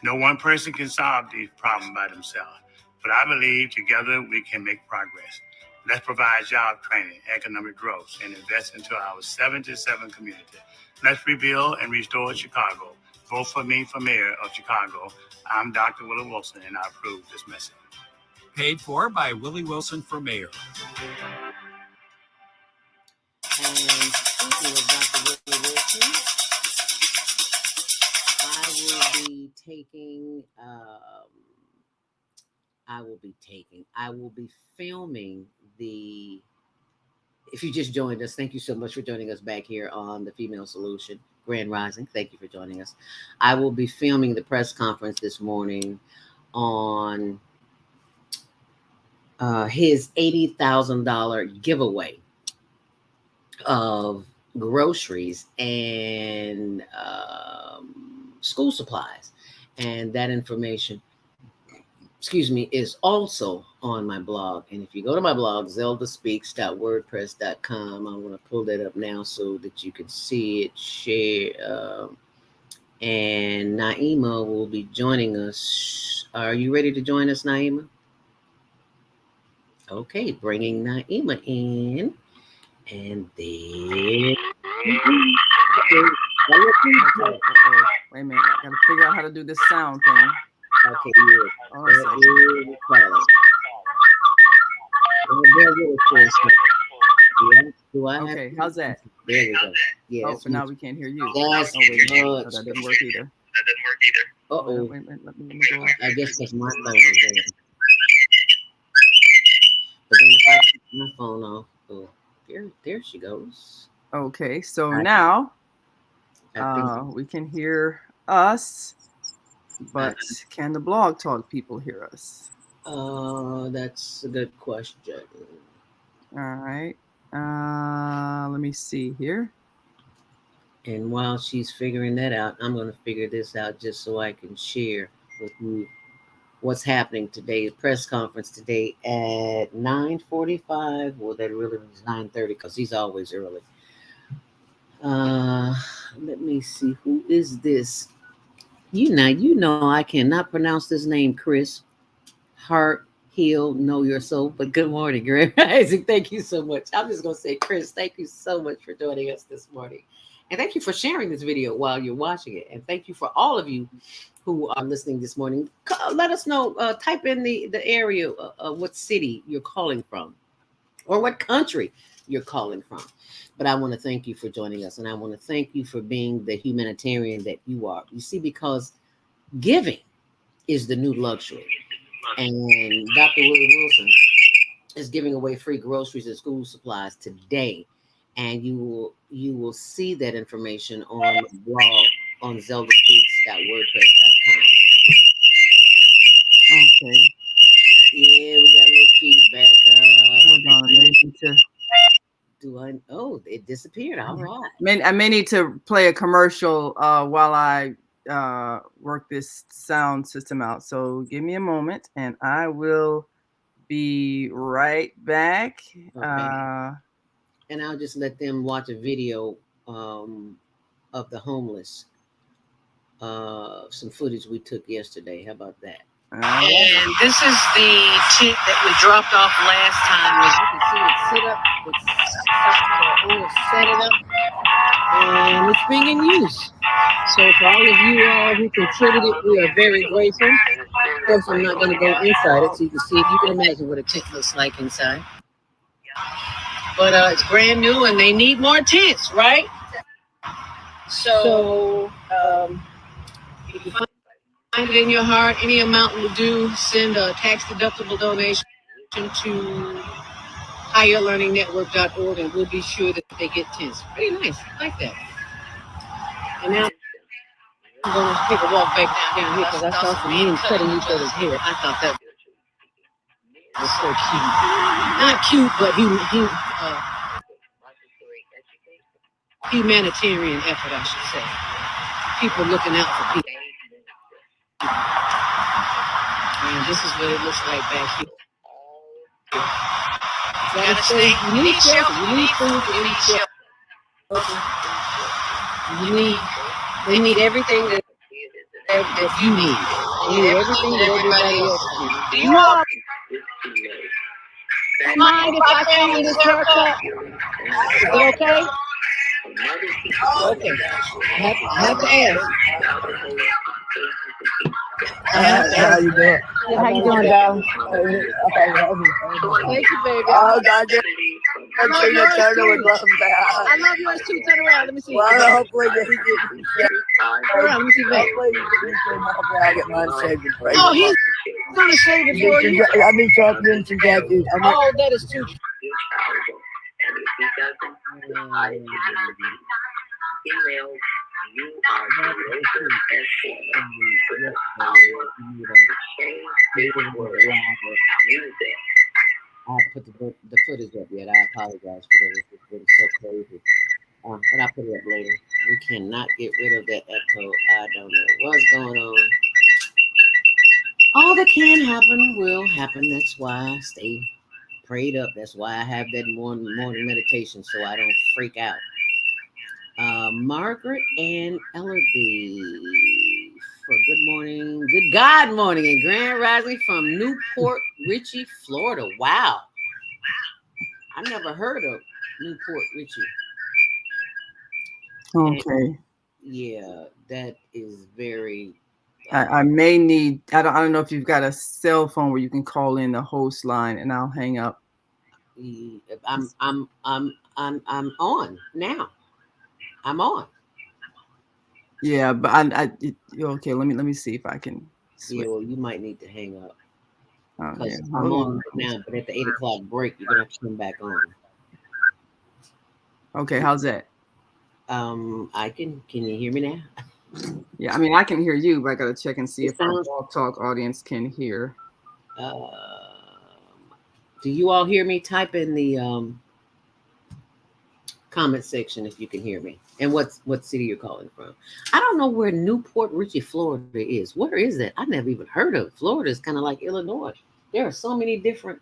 No one person can solve these problems by themselves, but I believe together we can make progress. Let's provide job training, economic growth, and invest into our 77 communities. Let's rebuild and restore Chicago. Vote for me for mayor of Chicago. I'm Dr. Willie Wilson, and I approve this message. Paid for by Willie Wilson for mayor. And speaking of Dr. Willie Wilson, I will be filming the, if you just joined us, thank you so much for joining us back here on the Female Solution Grand Rising. Thank you for joining us. I will be filming the press conference this morning on his $80,000 giveaway of groceries and school supplies. And that information, is also on my blog. And if you go to my blog, ZeldaSpeaks.wordpress.com, I'm going to pull that up now so that you can see it, share. And Naima will be joining us. Are you ready to join us, Naima? Okay, bringing Naima in. And then... Wait a minute, I gotta figure out how to do this sound thing. Okay, yeah. Oh, okay, how's that? There we go. Yeah. Oh, but now we can't hear you. That's wait, much. that didn't work either. Uh-oh. Wait, let me go. I guess that's my phone is there. But then if I keep my phone off, there she goes. Okay, so now we can hear us, but can the Blog Talk people hear us? That's a good question. All right. Let me see here. And while she's figuring that out, I'm going to figure this out just so I can share with you what's happening today. The press conference today at 9:45. Well, that really was 9:30 because he's always early. Let me see. Who is this? You know I cannot pronounce this name, Chris. Heart, heal, know your soul. But good morning, Grand Rising. Thank you so much. I'm just going to say, Chris, thank you so much for joining us this morning. And thank you for sharing this video while you're watching it. And thank you for all of you who are listening this morning. Let us know. Type in the area of what city you're calling from or what country you're calling from. But I want to thank you for joining us. And I want to thank you for being the humanitarian that you are. You see, because giving is the new luxury. And Dr. Willie Wilson is giving away free groceries and school supplies today. And you will see that information on the blog on ZeldaSpeaks.wordpress.com. Okay. Yeah, we got a little feedback. Hold on, it disappeared. All right. I may need to play a commercial while I work this sound system out. So give me a moment and I will be right back. Okay. And I'll just let them watch a video of the homeless. Some footage we took yesterday. How about that? And this is the tent that we dropped off last time. As you can see, it's set up. It's set it up, and it's being in use. So for all of you all who contributed, we are very grateful. Of course, I'm not going to go inside it, so you can see if you can imagine what a tent looks like inside. But it's brand new, and they need more tents, right? So if you find it in your heart, any amount will do. Send a tax-deductible donation to higherlearningnetwork.org, and we'll be sure that they get tents. Pretty nice. I like that. And now I'm going to take a walk back down here because I saw some men cutting each other's hair. I thought that was so cute. Not cute, but humanitarian effort, I should say. People looking out for people. And this is what it looks like back here. You need shelter. You need food. You need shelter. They need everything that you need. They need everything that everybody else needs. Do you all mind if I film this haircut? Is it okay? Okay. I have to ask. How you doing? How you doing, darling? Okay. Thank you, baby. Oh, God, I love yours too. I love yours too. Turn around. Let me see. Well, hopefully he gets. Turn around. Let me see that. Hopefully I get mine shaved and prayed. Oh, he's gonna shave it for you. I need something to get you. Oh, that is too. I put the footage up yet. I apologize for that. It's been so crazy. But I'll put it up later. We cannot get rid of that echo. I don't know what's going on. All that can happen will happen. That's why I stay prayed up. That's why I have that morning meditation so I don't freak out. Margaret and Ellerby for good morning, good God morning, and grand rising from Newport Richey, Florida. Wow, I never heard of Newport Richey. Okay. And yeah, that is very. I may need. I don't know if you've got a cell phone where you can call in the host line, and I'll hang up. I'm on now. I'm on. Yeah, but okay. Let me see if I can. Yeah, well, you might need to hang up. Because Yeah. I'm on right now, but at the 8 o'clock break, you're gonna have to come back on. Okay, how's that? Can you hear me now? Yeah, I mean I can hear you, but I gotta check and see if our Blog Talk audience can hear. Do you all hear me? Type in the comment section if you can hear me, and what city you're calling from. I don't know where Newport Richey, Florida is. Where is that? I never even heard of. Florida is kind of like Illinois. There are so many different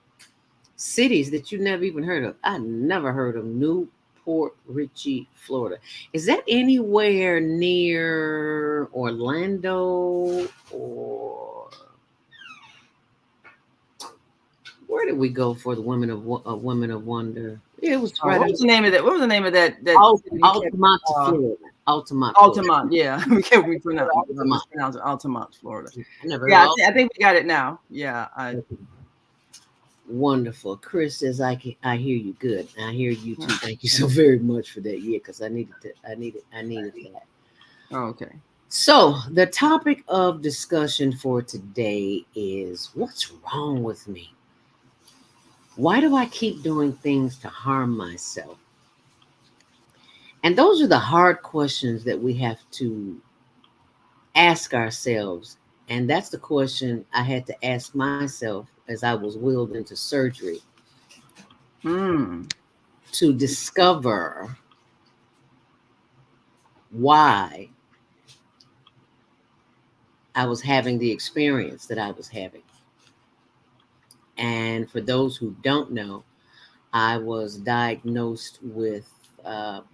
cities that you never even heard of. I never heard of Newport Richey, Florida. Is that anywhere near Orlando, or where did we go for the Women of Wonder? It was right. What was the name of that? What was the name of that? Altamont, Florida. Altamont. Altamont. Yeah, we pronounce it Altamont, Florida. I think we got it now. Yeah. Wonderful. Chris says I hear you good. I hear you too. Thank you so very much for that. Yeah, because I needed that. Oh, okay. So the topic of discussion for today is what's wrong with me? Why do I keep doing things to harm myself? And those are the hard questions that we have to ask ourselves. And that's the question I had to ask myself as I was wheeled into surgery to discover why I was having the experience that I was having. And for those who don't know, I was diagnosed with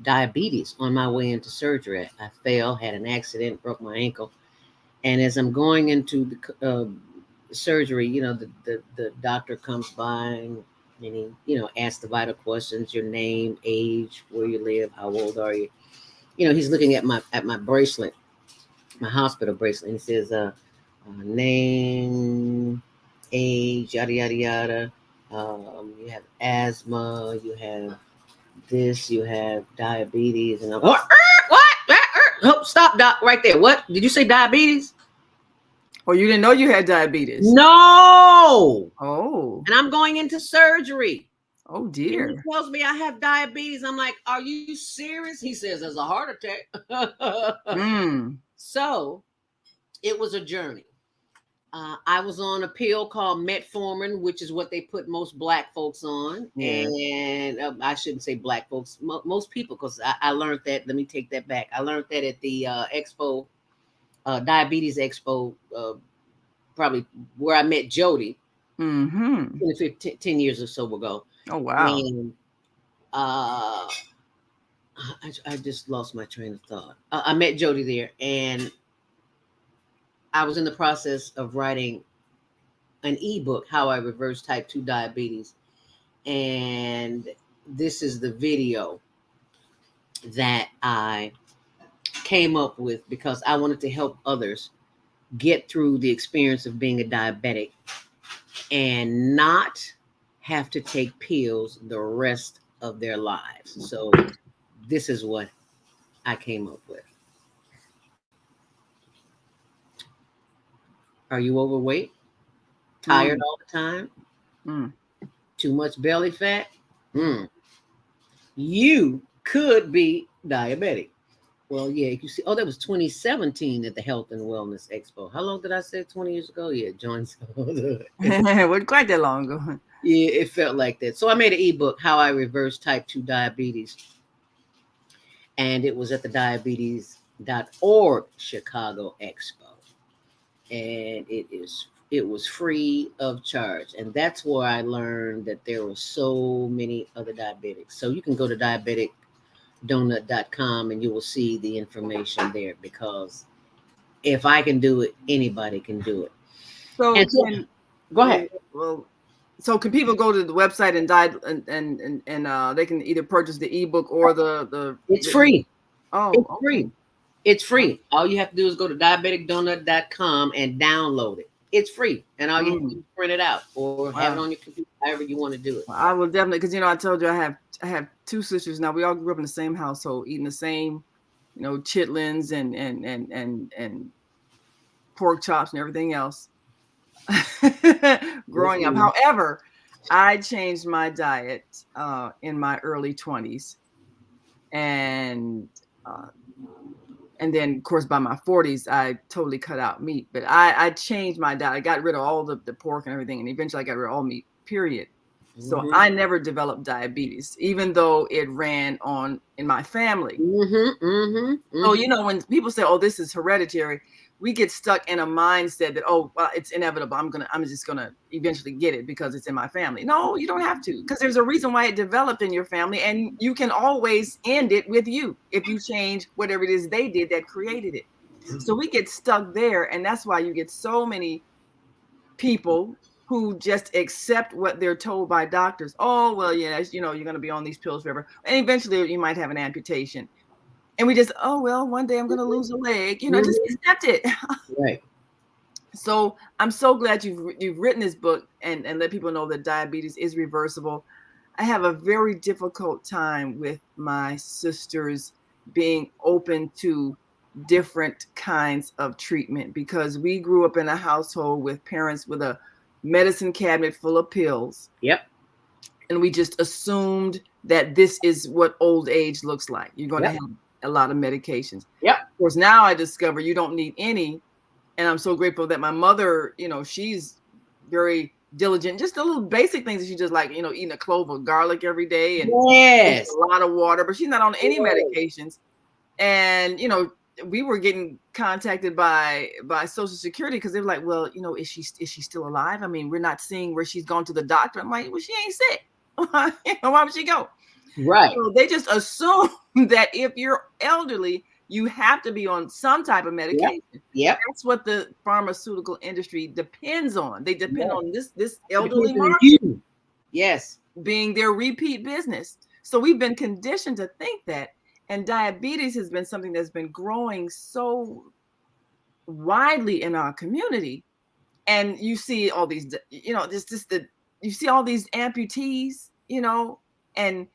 diabetes on my way into surgery. I fell, had an accident, broke my ankle. And as I'm going into the surgery, the doctor comes by and he, asks the vital questions, your name, age, where you live, how old are you? He's looking at my bracelet, my hospital bracelet, and he says, name, age, yada, yada, yada. You have asthma, you have this, you have diabetes, and I'm what? Oh, stop, doc, right there. What? Did you say diabetes? Oh, you didn't know you had diabetes? No. Oh. And I'm going into surgery. Oh, dear. And he tells me I have diabetes. I'm like, are you serious? He says, there's a heart attack. So it was a journey. I was on a pill called metformin, which is what they put most Black folks on. Yeah. And I shouldn't say Black folks, most people, because I learned that. Let me take that back. I learned that at the expo, diabetes expo, probably where I met Jody 10 years or so ago. Oh, wow. And I just lost my train of thought. I met Jody there, and I was in the process of writing an ebook, How I Reversed Type 2 Diabetes. And this is the video that I came up with because I wanted to help others get through the experience of being a diabetic and not have to take pills the rest of their lives. So this is what I came up with. Are you overweight? Tired all the time? Too much belly fat? You could be diabetic. Well, yeah, you see, that was 2017 at the Health and Wellness Expo. How long did I say? 20 years ago? Yeah, John. Wasn't quite that long ago. Yeah, it felt like that. So I made an ebook, How I Reversed Type 2 Diabetes. And it was at the diabetes.org Chicago Expo. And it was free of charge. And that's where I learned that there were so many other diabetics. So you can go to diabeticdonut.com and you will see the information there, because if I can do it, anybody can do it. So go ahead. Well, so can people go to the website and they can either purchase the ebook or the It's free. Oh, it's free. It's free. All you have to do is go to diabeticdonut.com and download it. It's free. And all you have to do is print it out or have it on your computer, however you want to do it. Well, I will definitely, because I told you I have two sisters now. We all grew up in the same household, eating the same, chitlins and pork chops and everything else. Growing up. However, I changed my diet in my early 20s. And then, of course, by my 40s, I totally cut out meat. But I changed my diet. I got rid of all the pork and everything. And eventually I got rid of all meat, period. So I never developed diabetes, even though it ran on in my family. So, when people say, oh, this is hereditary, we get stuck in a mindset that, oh, well, it's inevitable. I'm just gonna eventually get it because it's in my family. No, you don't have to, because there's a reason why it developed in your family, and you can always end it with you if you change whatever it is they did that created it. So we get stuck there, and that's why you get so many people who just accept what they're told by doctors. Oh, well, yeah, you're going to be on these pills forever, and eventually you might have an amputation. And we just, oh, well, one day I'm going to lose a leg, just accept it. Right. So I'm so glad you've written this book and let people know that diabetes is reversible. I have a very difficult time with my sisters being open to different kinds of treatment, because we grew up in a household with parents with a medicine cabinet full of pills. Yep. And we just assumed that this is what old age looks like. You're going to have a lot of medications. Yep. Of course, now I discover you don't need any. And I'm so grateful that my mother, she's very diligent. Just the little basic things that she just like, eating a clove of garlic every day and a lot of water, but she's not on any medications. And, we were getting contacted by Social Security because they were like, well, is she still alive? I mean, we're not seeing where she's gone to the doctor. I'm like, well, she ain't sick. Why would she go? Right. So they just assume that if you're elderly, you have to be on some type of medication. Yep. That's what the pharmaceutical industry depends on. They depend on this elderly market. Yes. Being their repeat business. So we've been conditioned to think that. And diabetes has been something that's been growing so widely in our community. And you see all these, you see all these amputees, and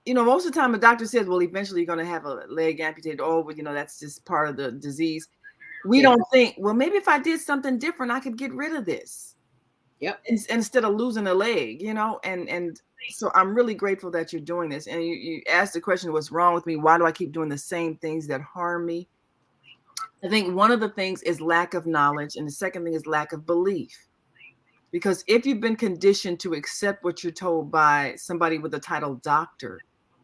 most of the time a doctor says, well, eventually you're going to have a leg amputated. Oh, but that's just part of the disease. We don't think, well, maybe if I did something different, I could get rid of this. Yep. Instead of losing a leg, and so I'm really grateful that you're doing this. And you asked the question, what's wrong with me? Why do I keep doing the same things that harm me? I think one of the things is lack of knowledge. And the second thing is lack of belief. Because if you've been conditioned to accept what you're told by somebody with the title doctor,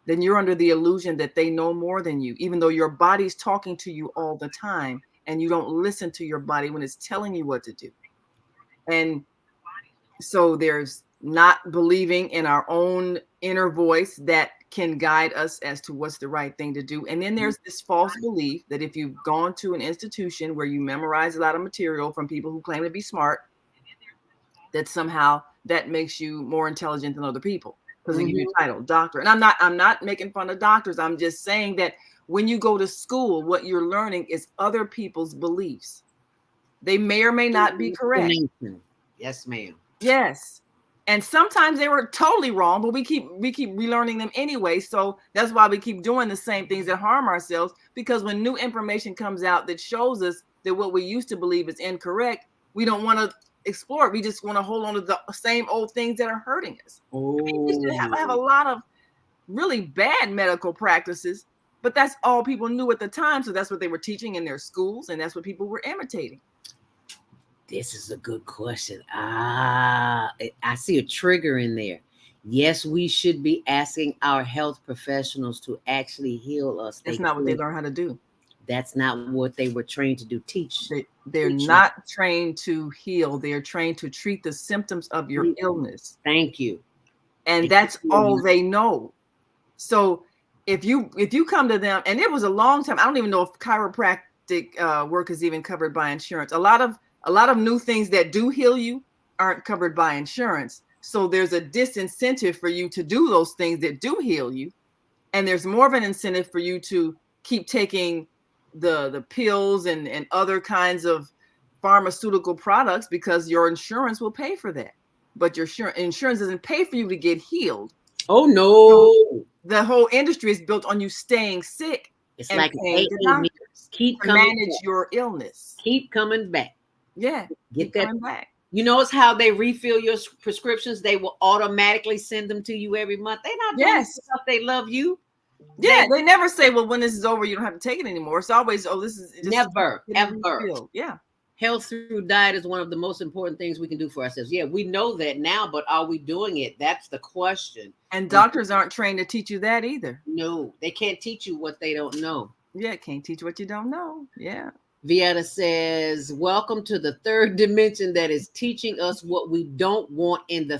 then you're under the illusion that they know more than you, even though your body's talking to you all the time and you don't listen to your body when it's telling you what to do. And so there's not believing in our own inner voice that can guide us as to what's the right thing to do. And then there's this false belief that if you've gone to an institution where you memorize a lot of material from people who claim to be smart, that somehow that makes you more intelligent than other people because they give you a title, doctor. And I'm not making fun of doctors. I'm just saying that when you go to school, what you're learning is other people's beliefs. They may or may not be correct. Yes, ma'am. Yes. And sometimes they were totally wrong, but we keep relearning them anyway. So that's why we keep doing the same things that harm ourselves, because when new information comes out that shows us that what we used to believe is incorrect, we don't want to explore it. We just want to hold on to the same old things that are hurting us. I mean, we used to have a lot of really bad medical practices, but that's all people knew at the time. So that's what they were teaching in their schools, and that's what people were imitating. This is a good question. I see a trigger in there. Yes, we should be asking our health professionals to actually heal us. That's not what they learn how to do. That's not what they were trained to do. They're not trained to heal. They're trained to treat the symptoms of your illness. Thank you. And that's all they know. So if you come to them, and it was a long time, I don't even know if chiropractic work is even covered by insurance. A lot of new things that do heal you aren't covered by insurance. So there's a disincentive for you to do those things that do heal you. And there's more of an incentive for you to keep taking the pills and other kinds of pharmaceutical products, because your insurance will pay for that. But your insurance doesn't pay for you to get healed. Oh, no. So the whole industry is built on you staying sick. It's and like paying the doctors keep to coming manage back. your illness. Keep coming back. Yeah. Get that coming back. You notice how they refill your prescriptions? They will automatically send them to you every month. They're not doing stuff. They love you. Yeah, they never say, well, when this is over, you don't have to take it anymore. It's always, oh, this is just never, ever. Refilled. Yeah. Health through diet is one of the most important things we can do for ourselves. Yeah, we know that now, but are we doing it? That's the question. And doctors aren't trained to teach you that either. No, they can't teach you what they don't know. Yeah, can't teach what you don't know. Yeah. Vieta says, welcome to the third dimension that is teaching us what we don't want in the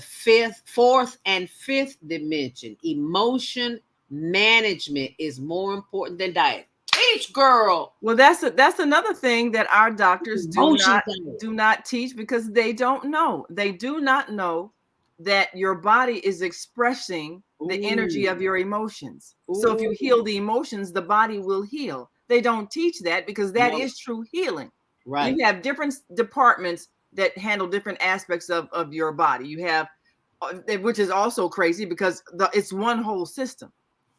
fourth and fifth dimension. Emotion management is more important than diet. Teach, girl. Well, that's another thing that our doctors do not teach, because they don't know. They do not know that your body is expressing the energy of your emotions. So if you heal the emotions, the body will heal. They don't teach that, because that is true healing. Right. You have different departments that handle different aspects of your body. You have, which is also crazy, because it's one whole system.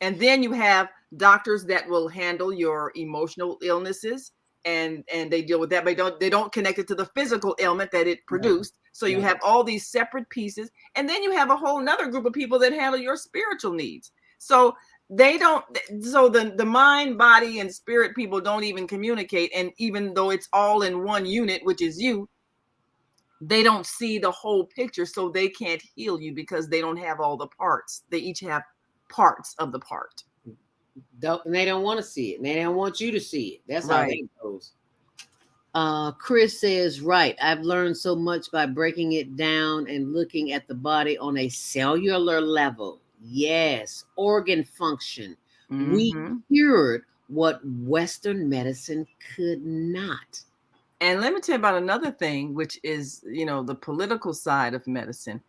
And then you have doctors that will handle your emotional illnesses, and they deal with that, but they don't connect it to the physical ailment that it produced. So you have all these separate pieces, and then you have a whole nother group of people that handle your spiritual needs. So they don't. So the mind, body, and spirit people don't even communicate. And even though it's all in one unit, which is you, they don't see the whole picture. So they can't heal you, because they don't have all the parts. They each have parts of the part. And they don't want to see it. And they don't want you to see it. That's Right. how it goes. Chris says, right. I've learned so much by breaking it down and looking at the body on a cellular level. Yes. Organ function. We cured what Western medicine could not. And let me tell you about another thing, which is, the political side of medicine.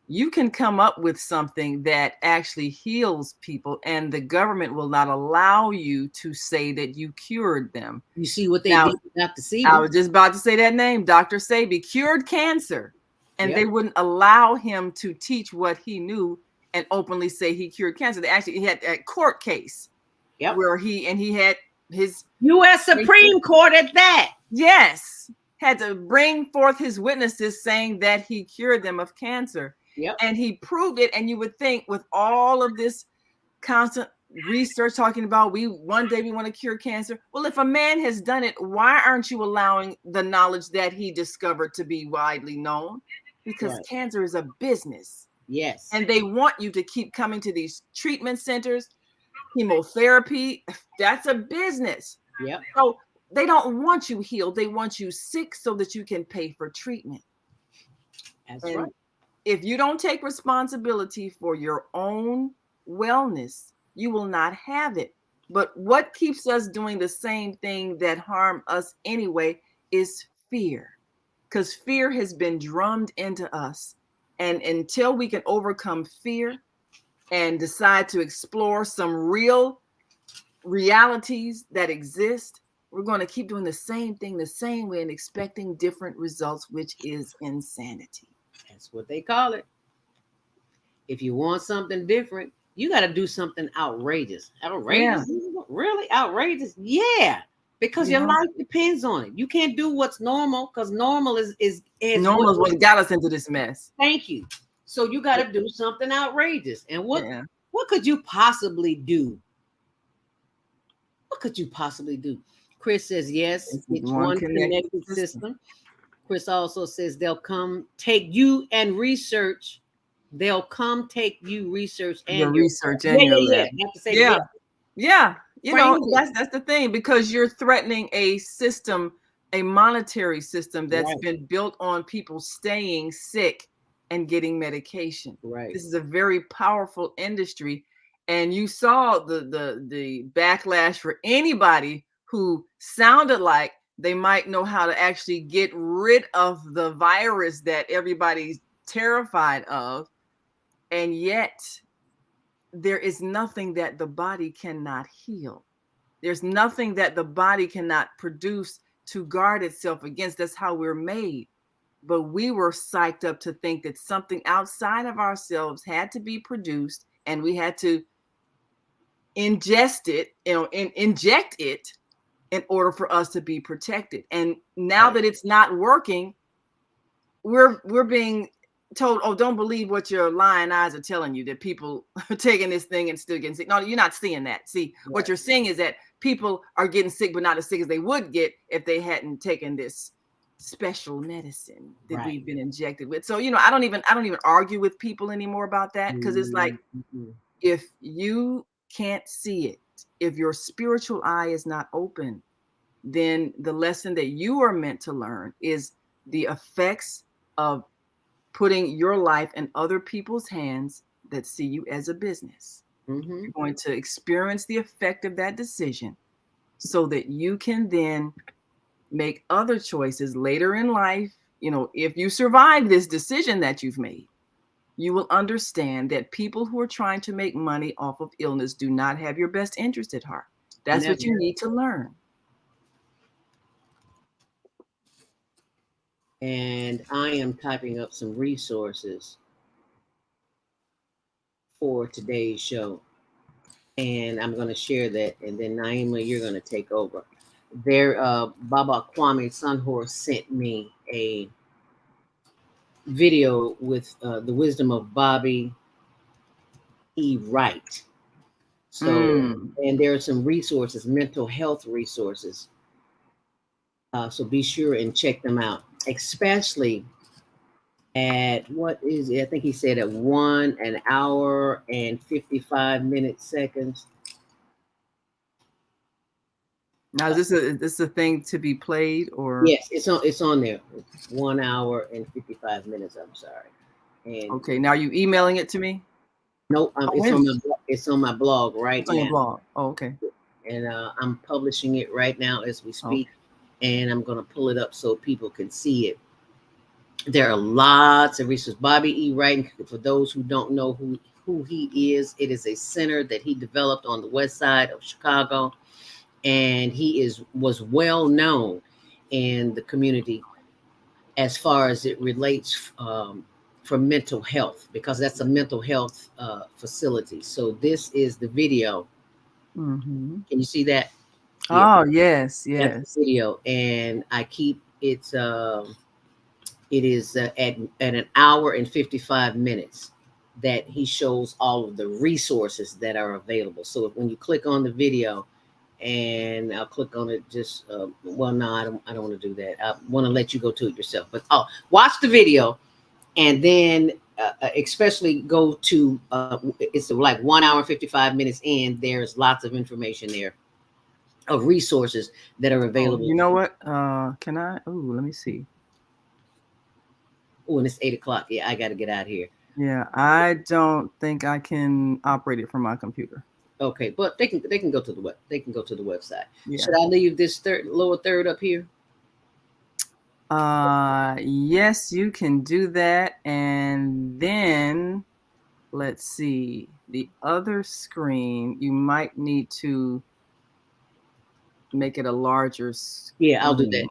You can come up with something that actually heals people, and the government will not allow you to say that you cured them. You see what they did with Dr. Sebi? I was just about to say that name. Dr. Sebi cured cancer, and they wouldn't allow him to teach what he knew and openly say he cured cancer. He had a court case where he had his U.S. Supreme Court at that. Yes, had to bring forth his witnesses saying that he cured them of cancer. And he proved it. And you would think, with all of this constant research talking about one day we want to cure cancer. Well, if a man has done it, why aren't you allowing the knowledge that he discovered to be widely known? Because cancer is a business. Yes. And they want you to keep coming to these treatment centers, chemotherapy. That's a business. Yep. So they don't want you healed. They want you sick so that you can pay for treatment. That's right. If you don't take responsibility for your own wellness, you will not have it. But what keeps us doing the same thing that harm us anyway is fear, because fear has been drummed into us. And until we can overcome fear and decide to explore some real realities that exist, we're going to keep doing the same thing the same way and expecting different results, which is insanity. That's what they call it. If you want something different, you got to do something outrageous. Yeah. Outrageous? Really outrageous? Yeah, because your Yeah. life depends on it. You can't do what's normal because normal is Normal is what got us into this mess. Thank you. So you got to do something outrageous. And Yeah. what could you possibly do? What could you possibly do? Chris says yes. It's It's one one connected connected system. system. Chris also says they'll come take you and research. They'll come take you research Your and your research and your lab. You have to say Yeah. Yeah. You know, Framed it. that's the thing, because you're threatening a system, a monetary system that's Right. been built on people staying sick and getting medication. Right. This is a very powerful industry. And you saw the backlash for anybody who sounded like they might know how to actually get rid of the virus that everybody's terrified of. And yet there is nothing that the body cannot heal. There's nothing that the body cannot produce to guard itself against. That's how we're made. But we were psyched up to think that something outside of ourselves had to be produced, and we had to ingest it, inject it in order for us to be protected. And now that it's not working, we're being told, oh, don't believe what your lying eyes are telling you, that people are taking this thing and still getting sick. No, you're not seeing that. See, what you're seeing is that people are getting sick, but not as sick as they would get if they hadn't taken this special medicine that we've been injected with. So, I don't even argue with people anymore about that, because it's like, if you can't see it, if your spiritual eye is not open, then the lesson that you are meant to learn is the effects of putting your life in other people's hands that see you as a business. You're going to experience the effect of that decision so that you can then make other choices later in life. If you survive this decision that you've made, you will understand that people who are trying to make money off of illness do not have your best interest at heart. That's what you need to learn. And I am typing up some resources for today's show. And I'm going to share that. And then Naima, you're going to take over. Baba Kwame Sunhor sent me a video with the wisdom of Bobby E. Wright. So, and there are some resources, mental health resources. So be sure and check them out, especially at I think he said at 1 hour and 55 seconds. Now, is this a thing to be played, or? Yes, it's on there. 1 hour and 55 minutes. I'm sorry. And okay, now you emailing it to me? Nope, it's on my blog right now. On your blog. Oh, okay. And I'm publishing it right now as we speak, and I'm going to pull it up so people can see it. There are lots of resources. Bobby E. Wright, for those who don't know who he is, it is a center that he developed on the west side of Chicago, and he was well known in the community as far as it relates for mental health, because that's a mental health facility. So this is the video. Can you see that? Oh, yes. That's the video, and I keep it is at 1 hour and 55 minutes that he shows all of the resources that are available. So when you click on the video, and I'll click on it, just well, no, I don't want to do that. I want to let you go to it yourself. But watch the video, and then especially go to it's like 1 hour and 55 minutes in. There's lots of information there of resources that are available. You know what? Can I? Oh, let me see. Oh, and it's 8 o'clock. Yeah, I got to get out of here. Yeah, I don't think I can operate it from my computer. Okay, but they can go to the website. Yeah. Should I leave this lower third up here? Yes, you can do that. And then let's see, the other screen, you might need to make it a larger screen. Yeah, I'll do that.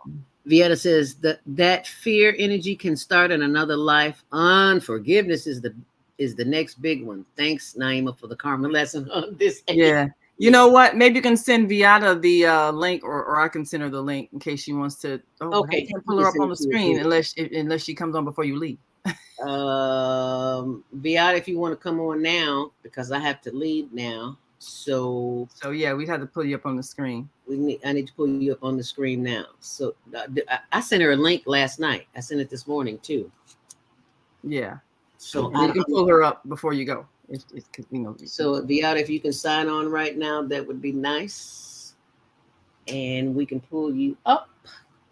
Vieta says that fear energy can start in another life. Unforgiveness is the is the next big one. Thanks, Naima, for the karma lesson on this. Yeah. You know what? Maybe you can send Viata the link, or I can send her the link in case she wants to. Oh, but I Okay. can't pull her up on the screen unless she comes on before you leave. Viata, if you want to come on now, because I have to leave now. So yeah, we'd have to pull you up on the screen. I need to pull you up on the screen now. So I sent her a link last night. I sent it this morning too. Yeah. So you can pull her up before you go. So Viata, if you can sign on right now, that would be nice. And we can pull you up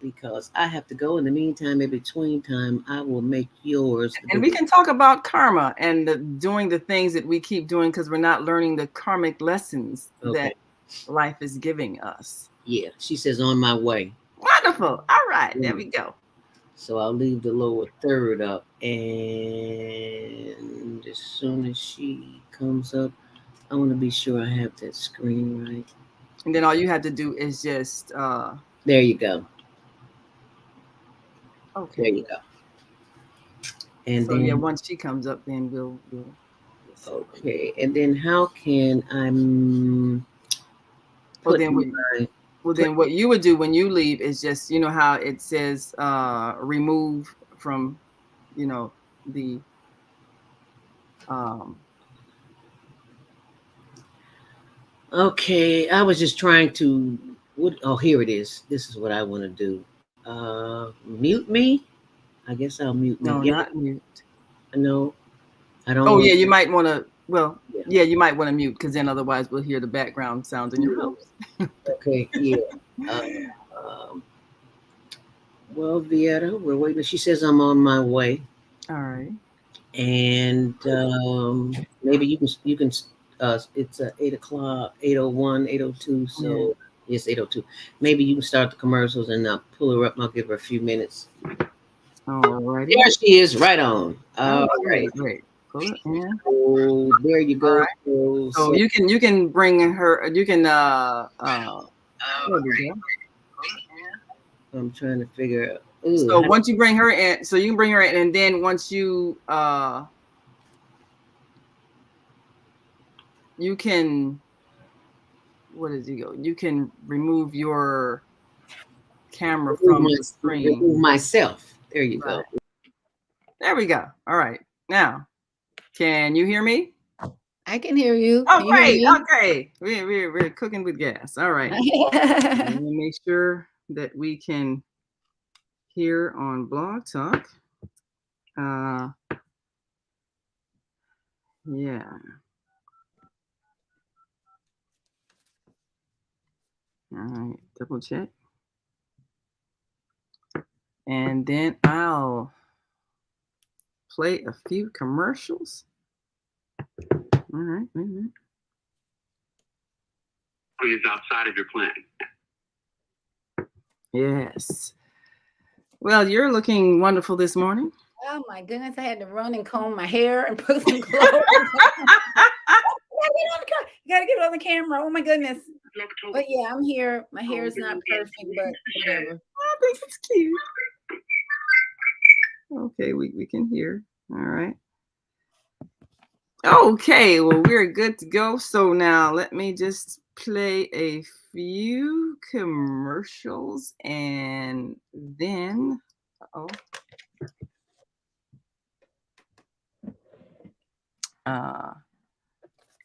because I have to go. In the meantime, in between time, I will make yours. And we can talk about karma and doing the things that we keep doing because we're not learning the karmic lessons that life is giving us. Yeah, she says on my way. Wonderful. All right, there we go. So I'll leave the lower third up, and as soon as she comes up, I want to be sure I have that screen right. And then all you have to do is just there you go. Okay. There you go. And so then yeah, once she comes up, then we'll okay. And then how can I then what you would do when you leave is just, you know how it says remove from, the okay, I was just trying to here it is. This is what I want to do. Mute me. I guess I'll mute me. No, not mute. No, I don't. Oh yeah, you might want to. Well, yeah, you might want to mute because then otherwise we'll hear the background sounds in your house. Okay, yeah. Well, Vieta, we're waiting. She says I'm on my way. All right. And maybe you can. It's 8 o'clock, 8:01, 8:02. So yes, 8:02. Maybe you can start the commercials and I'll pull her up. And I'll give her a few minutes. All right. There she is, right on. Great. Pull it in. Oh, there you go. Right. So you can bring her. You can. There we go. I'm trying to figure out. So once you bring her in, so you can bring her in, and then once you you can. Where does he go? You can remove your camera from the screen. Remove myself. There you go. There we go. All right. Now, can you hear me? I can hear you. Oh, great. Okay. We're cooking with gas. All right. Let me make sure that we can hear on Blog Talk. Yeah. All right. Double check. And then I'll play a few commercials. All right. Wait a minute. Is outside of your plan. Yes. Well, you're looking wonderful this morning. Oh my goodness, I had to run and comb my hair and put some clothes. You gotta get it on the camera. Oh my goodness. But yeah, I'm here. My hair is not perfect, but whatever. I think it's cute. Okay, we can hear. All right. Okay, well, we're good to go. So now let me just play a few commercials and then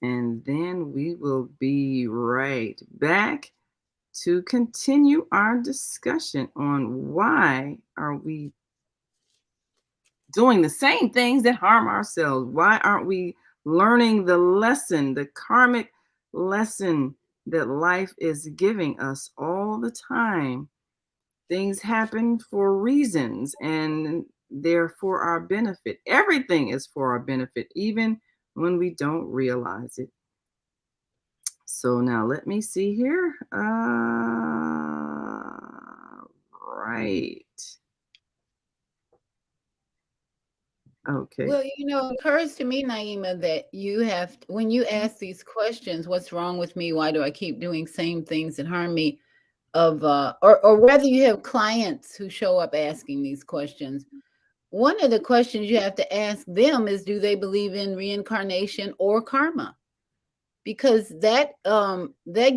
and then we will be right back to continue our discussion on why are we doing the same things that harm ourselves. Why aren't we learning the lesson, the karmic lesson that life is giving us all the time? Things happen for reasons and they're for our benefit. Everything is for our benefit, even when we don't realize it. So now let me see here. Right. Okay. Well, it occurs to me, Naima, that you have, when you ask these questions, what's wrong with me? Why do I keep doing same things that harm me? Or whether you have clients who show up asking these questions, one of the questions you have to ask them is, do they believe in reincarnation or karma? Because that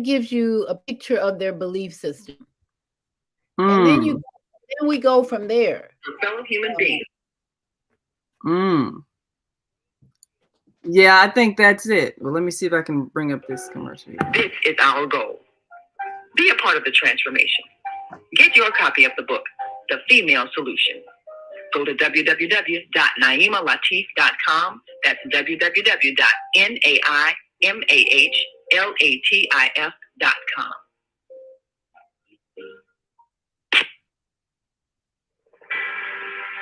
gives you a picture of their belief system. And then we go from there. Fellow human beings. Yeah, I think that's it. Well, let me see if I can bring up this commercial here. This is our goal. Be a part of the transformation. Get your copy of the book, The Female Solution. Go to www.naimalatif.com. That's www.naimalatif.com.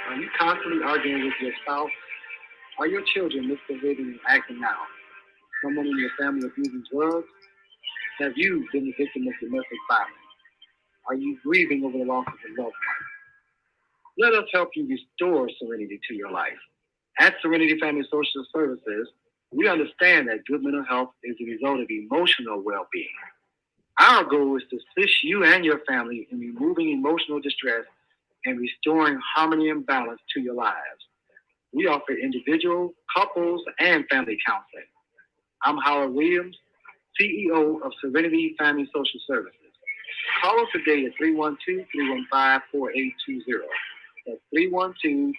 Are you constantly arguing with your spouse? Are your children misbehaving and acting out? Someone in your family abusing drugs? Have you been the victim of domestic violence? Are you grieving over the loss of a loved one? Let us help you restore serenity to your life. At Serenity Family Social Services, we understand that good mental health is a result of emotional well-being. Our goal is to assist you and your family in removing emotional distress and restoring harmony and balance to your lives. We offer individual, couples, and family counseling. I'm Howard Williams, CEO of Serenity Family Social Services. Call us today at 312-315-4820. That's 312-315-4820.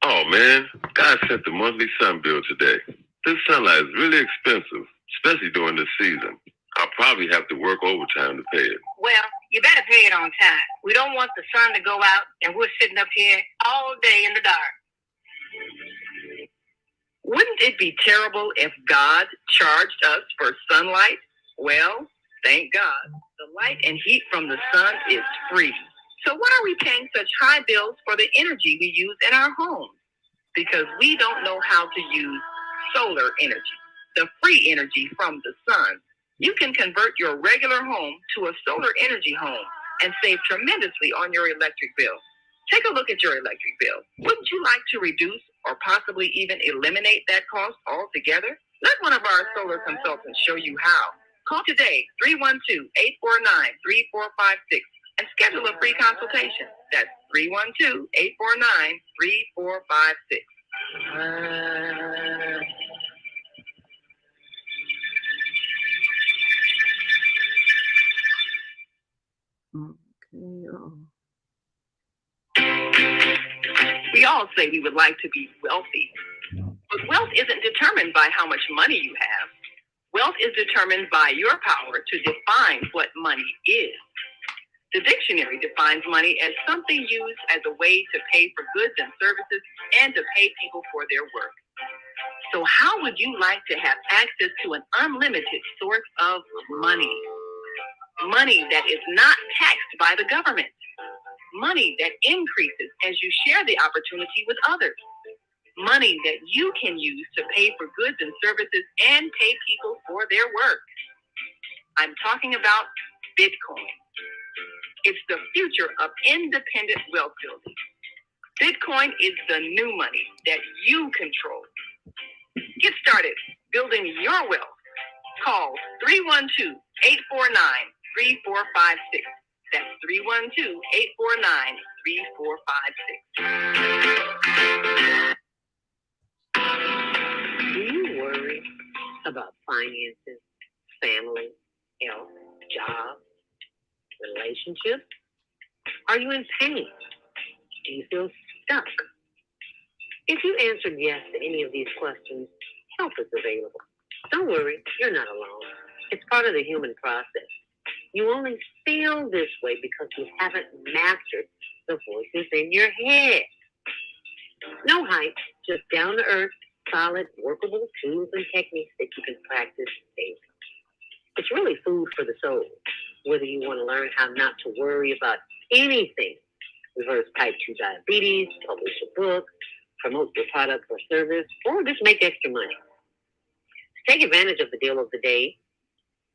Oh man, God sent the monthly sun bill today. This sunlight is really expensive, especially during this season. I'll probably have to work overtime to pay it. Well, you better pay it on time. We don't want the sun to go out and we're sitting up here all day in the dark. Wouldn't it be terrible if God charged us for sunlight? Well, thank God. The light and heat from the sun is free. So why are we paying such high bills for the energy we use in our homes? Because we don't know how to use solar energy, the free energy from the sun. You can convert your regular home to a solar energy home and save tremendously on your electric bill. Take a look at your electric bill. Wouldn't you like to reduce or possibly even eliminate that cost altogether? Let one of our solar consultants show you how. Call today, 312-849-3456, and schedule a free consultation. That's 312-849-3456. We all say we would like to be wealthy, but wealth isn't determined by how much money you have. Wealth is determined by your power to define what money is. The dictionary defines money as something used as a way to pay for goods and services and to pay people for their work. So how would you like to have access to an unlimited source of money? Money that is not taxed by the government. Money that increases as you share the opportunity with others. Money that you can use to pay for goods and services and pay people for their work. I'm talking about Bitcoin. It's the future of independent wealth building. Bitcoin is the new money that you control. Get started building your wealth. Call 312-849-3456. That's 312-849-3456. Do you worry about finances, family, health, job, relationships? Are you in pain? Do you feel stuck? If you answered yes to any of these questions, help is available. Don't worry, you're not alone. It's part of the human process. You only feel this way because you haven't mastered the voices in your head. No hype, just down-to-earth, solid, workable tools and techniques that you can practice daily. It's really food for the soul. Whether you want to learn how not to worry about anything, reverse type 2 diabetes, publish a book, promote your product or service, or just make extra money. To take advantage of the deal of the day,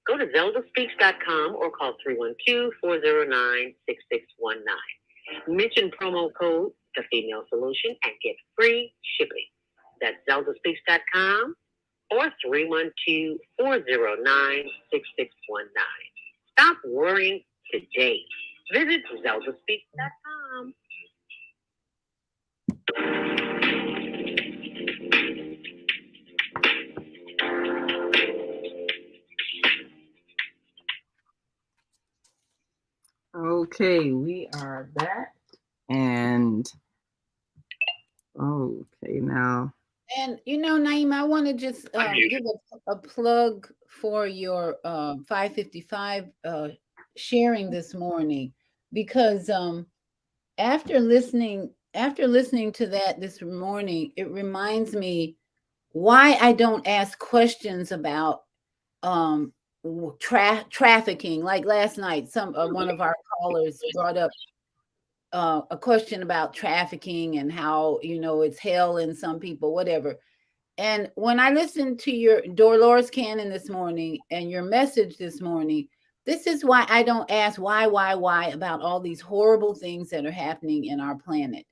go to ZeldaSpeaks.com or call 312-409-6619. Mention promo code The Female Solution and get free shipping. That's ZeldaSpeaks.com or 312-409-6619. Stop worrying, today. Visit ZeldaSpeaks.com. Okay, we are back. And okay, now. And Naeem, I want to just give a plug for your 555 sharing this morning, because after listening to that this morning, it reminds me why I don't ask questions about trafficking. Like last night, one of our callers brought up a question about trafficking and how it's hell in some people, whatever. And when I listened to your Dolores Cannon this morning and your message this morning, this is why I don't ask why about all these horrible things that are happening in our planet.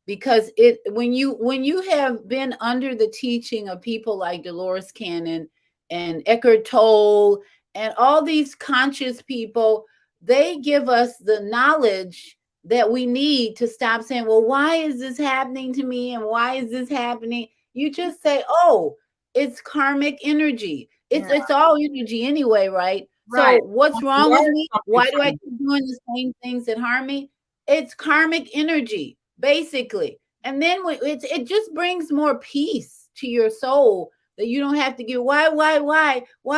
Because when you have been under the teaching of people like Dolores Cannon and Eckhart Tolle and all these conscious people, they give us the knowledge that we need to stop saying, well, why is this happening to me? And why is this happening? You just say, oh, it's karmic energy. It's all energy anyway, right? Right. So what's wrong with me? Why do I keep doing the same things that harm me? It's karmic energy, basically. And then it just brings more peace to your soul, that you don't have to get why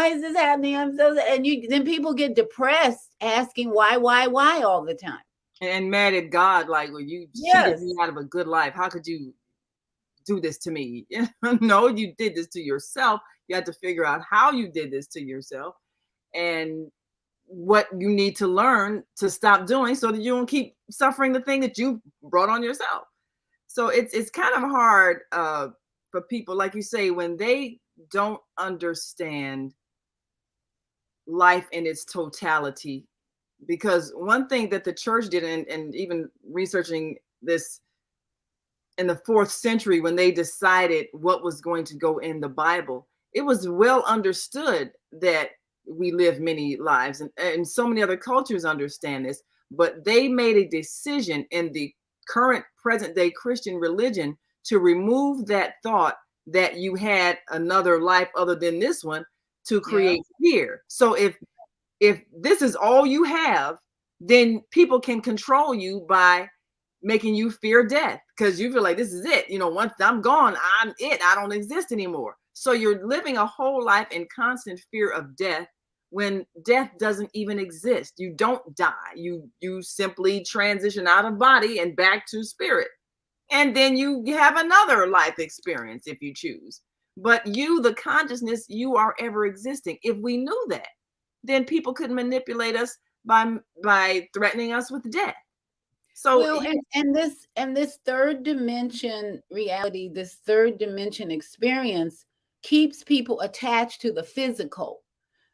is this happening? I'm so sad. And then people get depressed asking why all the time. And mad at God, like, well, you cheated me out of a good life. How could you do this to me? No, you did this to yourself. You had to figure out how you did this to yourself and what you need to learn to stop doing so that you don't keep suffering the thing that you brought on yourself. So it's kind of hard for people, like you say, when they don't understand life in its totality. Because one thing that the church did, and even researching this in the 4th century, when they decided what was going to go in the Bible, it was well understood that we live many lives, and so many other cultures understand this, but they made a decision in the current present day Christian religion to remove that thought that you had another life other than this one to create fear. So if this is all you have, then people can control you by making you fear death, because you feel like this is it. Once I'm gone, I'm it. I don't exist anymore. So you're living a whole life in constant fear of death, when death doesn't even exist. You don't die. You simply transition out of body and back to spirit. And then you have another life experience if you choose. But you, the consciousness, you are ever existing. If we knew that, then people could manipulate us by threatening us with death. So and this third dimension reality, this third dimension experience keeps people attached to the physical.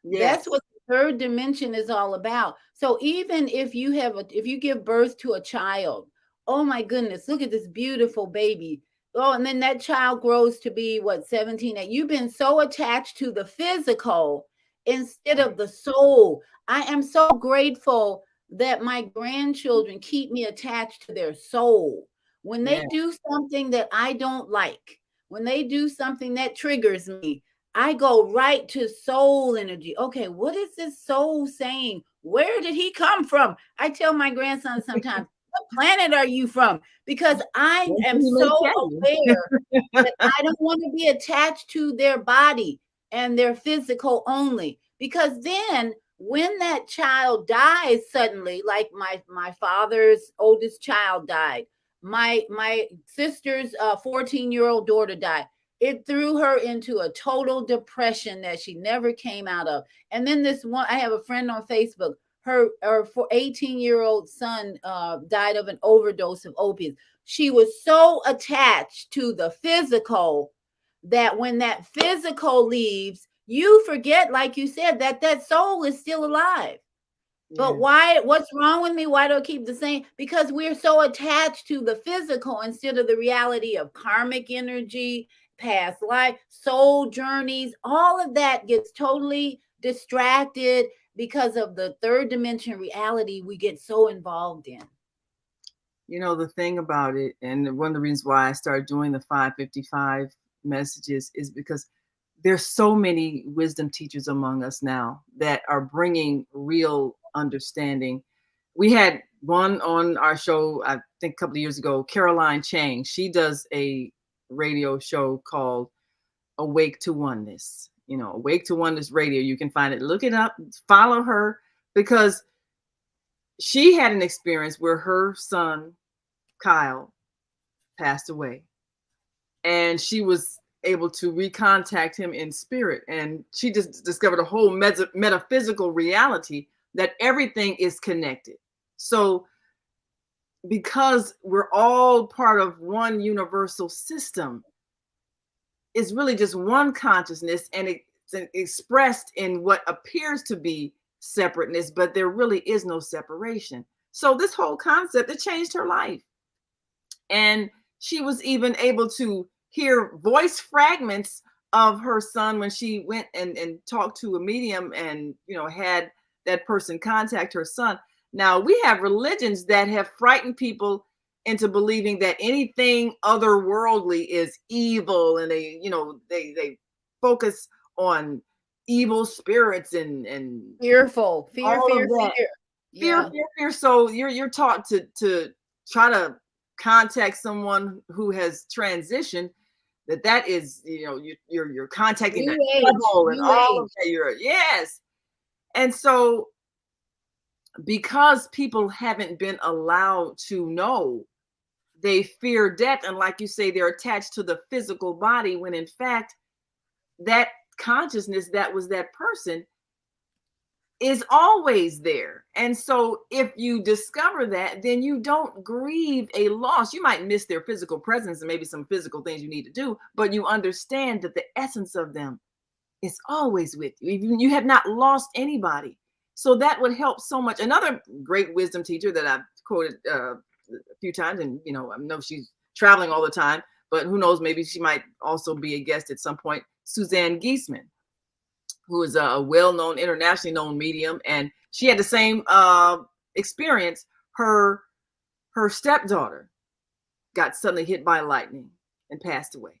That's what the third dimension is all about. So even if you give birth to a child, oh my goodness, look at this beautiful baby. Oh, and then that child grows to be 17, 8. You've been so attached to the physical instead of the soul. I am so grateful that my grandchildren keep me attached to their soul. When they do something that I don't like, when they do something that triggers me, I go right to soul energy. Okay, what is this soul saying? Where did he come from? I tell my grandson sometimes, what planet are you from? Because I am so aware that I don't want to be attached to their body and their physical only. Because then when that child dies suddenly, like my father's oldest child died, my sister's 14-year-old daughter died, it threw her into a total depression that she never came out of. And then I have a friend on Facebook, her 18-year-old son died of an overdose of opiates. She was so attached to the physical that when that physical leaves, you forget, like you said, that soul is still alive. But what's wrong with me? Why do I keep the same? Because we're so attached to the physical instead of the reality of karmic energy, past life, soul journeys. All of that gets totally distracted. because of the third dimension reality we get so involved in. You know, the thing about it, and one of the reasons why I started doing the 555 messages is because there's so many wisdom teachers among us now that are bringing real understanding. We had one on our show, I think a couple of years ago, Caroline Chang. She does a radio show called Awake to Oneness. You know, Awake to Oneness Radio. You can find it. Look it up. Follow her, because she had an experience where her son, Kyle, passed away. And she was able to recontact him in spirit. And she just discovered a whole metaphysical reality that everything is connected. So because we're all part of one universal system, it's really just one consciousness, and it's expressed in what appears to be separateness, but there really is no separation. So this whole concept, it changed her life. And she was even able to hear voice fragments of her son when she went and talked to a medium and, you know, had that person contact her son. Now, we have religions that have frightened people into believing that anything otherworldly is evil, and they, you know, they focus on evil spirits and fearful, fear. Fear. So you're taught to try to contact someone who has transitioned, that is, you know, you're contacting the devil and all of that. Yes. And so because people haven't been allowed to know, they fear death. And like you say, they're attached to the physical body, when in fact, that consciousness that was that person is always there. And so if you discover that, then you don't grieve a loss. You might miss their physical presence and maybe some physical things you need to do, but you understand that the essence of them is always with you. You have not lost anybody. So that would help so much. Another great wisdom teacher that I've quoted a few times, and you know, I know she's traveling all the time, but who knows, maybe she might also be a guest at some point, Suzanne Giesemann, who is a well-known, internationally known medium. And she had the same experience. Her stepdaughter got suddenly hit by lightning and passed away.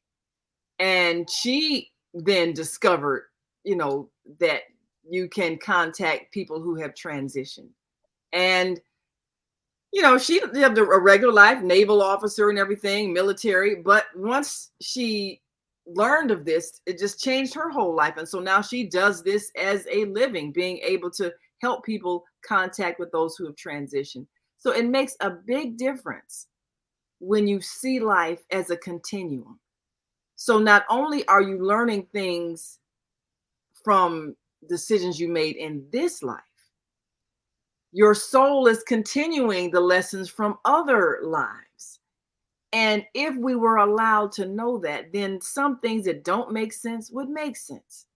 And she then discovered, you know, that you can contact people who have transitioned. And, you know, she lived a regular life, naval officer and everything, military. But once she learned of this, it just changed her whole life. And so now she does this as a living, being able to help people contact with those who have transitioned. So it makes a big difference when you see life as a continuum. So not only are you learning things from decisions you made in this life, your soul is continuing the lessons from other lives. And if we were allowed to know that, then some things that don't make sense would make sense.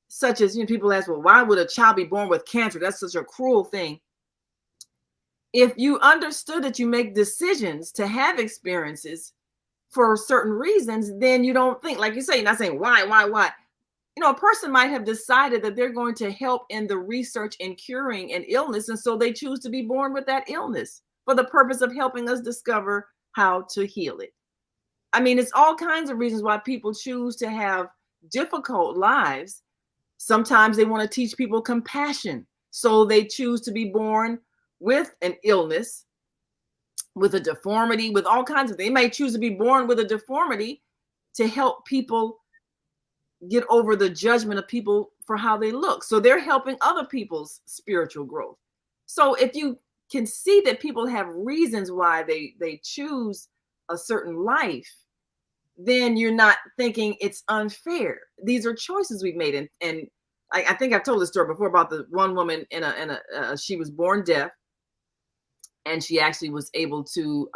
Such as, you know, people ask, well, why would a child be born with cancer? That's such a cruel thing. If you understood that you make decisions to have experiences for certain reasons, then you don't think, like you say, you're not saying why. You know, a person might have decided that they're going to help in the research in curing an illness, and so they choose to be born with that illness for the purpose of helping us discover how to heal it. I mean, it's all kinds of reasons why people choose to have difficult lives. Sometimes they want to teach people compassion, so they choose to be born with an illness, with a deformity, with all kinds of things. They may choose to be born with a deformity to help people get over the judgment of people for how they look. So they're helping other people's spiritual growth. So if you can see that people have reasons why they choose a certain life, then you're not thinking it's unfair. These are choices we've made. And I think I've told this story before about the one woman she was born deaf, and she actually was able to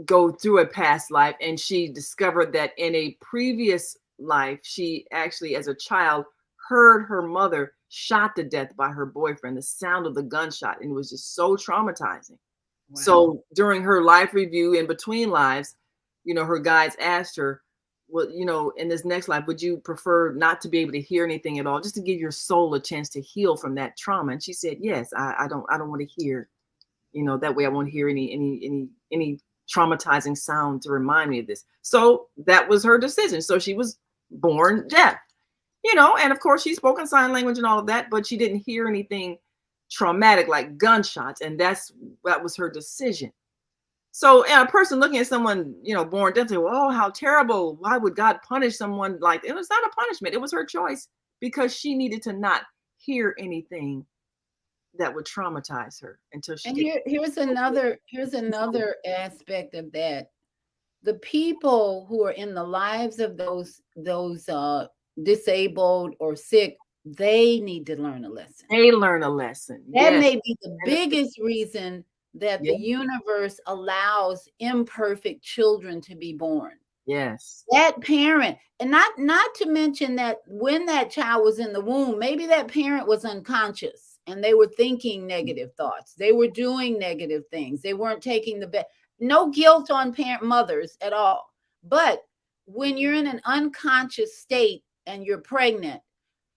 go through a past life, and she discovered that in a previous life, she actually, as a child, heard her mother shot to death by her boyfriend, the sound of the gunshot, and it was just so traumatizing. Wow. So during her life review in between lives, you know, her guides asked her, well, in this next life, would you prefer not to be able to hear anything at all, just to give your soul a chance to heal from that trauma? And she said, yes, I don't want to hear, that way I won't hear any traumatizing sound to remind me of this. So that was her decision. So she was born deaf, and of course she spoke in sign language and all of that, but she didn't hear anything traumatic like gunshots. And that was her decision. So a person looking at someone, born deaf, say, well, oh, how terrible. Why would God punish someone like that? It was not a punishment. It was her choice because she needed to not hear anything that would traumatize her until she. And here's another aspect of that. The people who are in the lives of those disabled or sick, they need to learn a lesson. They learn a lesson. That may be the biggest reason that the universe allows imperfect children to be born. Yes. That parent, and not to mention that when that child was in the womb, maybe that parent was unconscious and they were thinking negative thoughts. They were doing negative things. They weren't taking the best. No guilt on mothers at all. But when you're in an unconscious state and you're pregnant,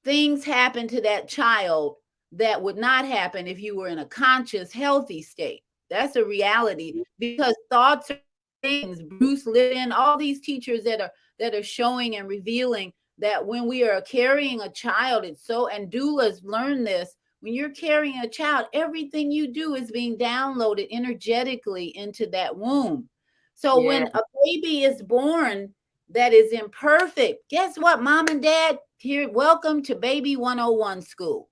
things happen to that child that would not happen if you were in a conscious, healthy state. That's a reality, because thoughts are things. Bruce Lipton, all these teachers that are showing and revealing that when we are carrying a child, and doulas learn this, when you're carrying a child, everything you do is being downloaded energetically into that womb. So when a baby is born that is imperfect, guess what, mom and dad? Here, welcome to Baby 101 school.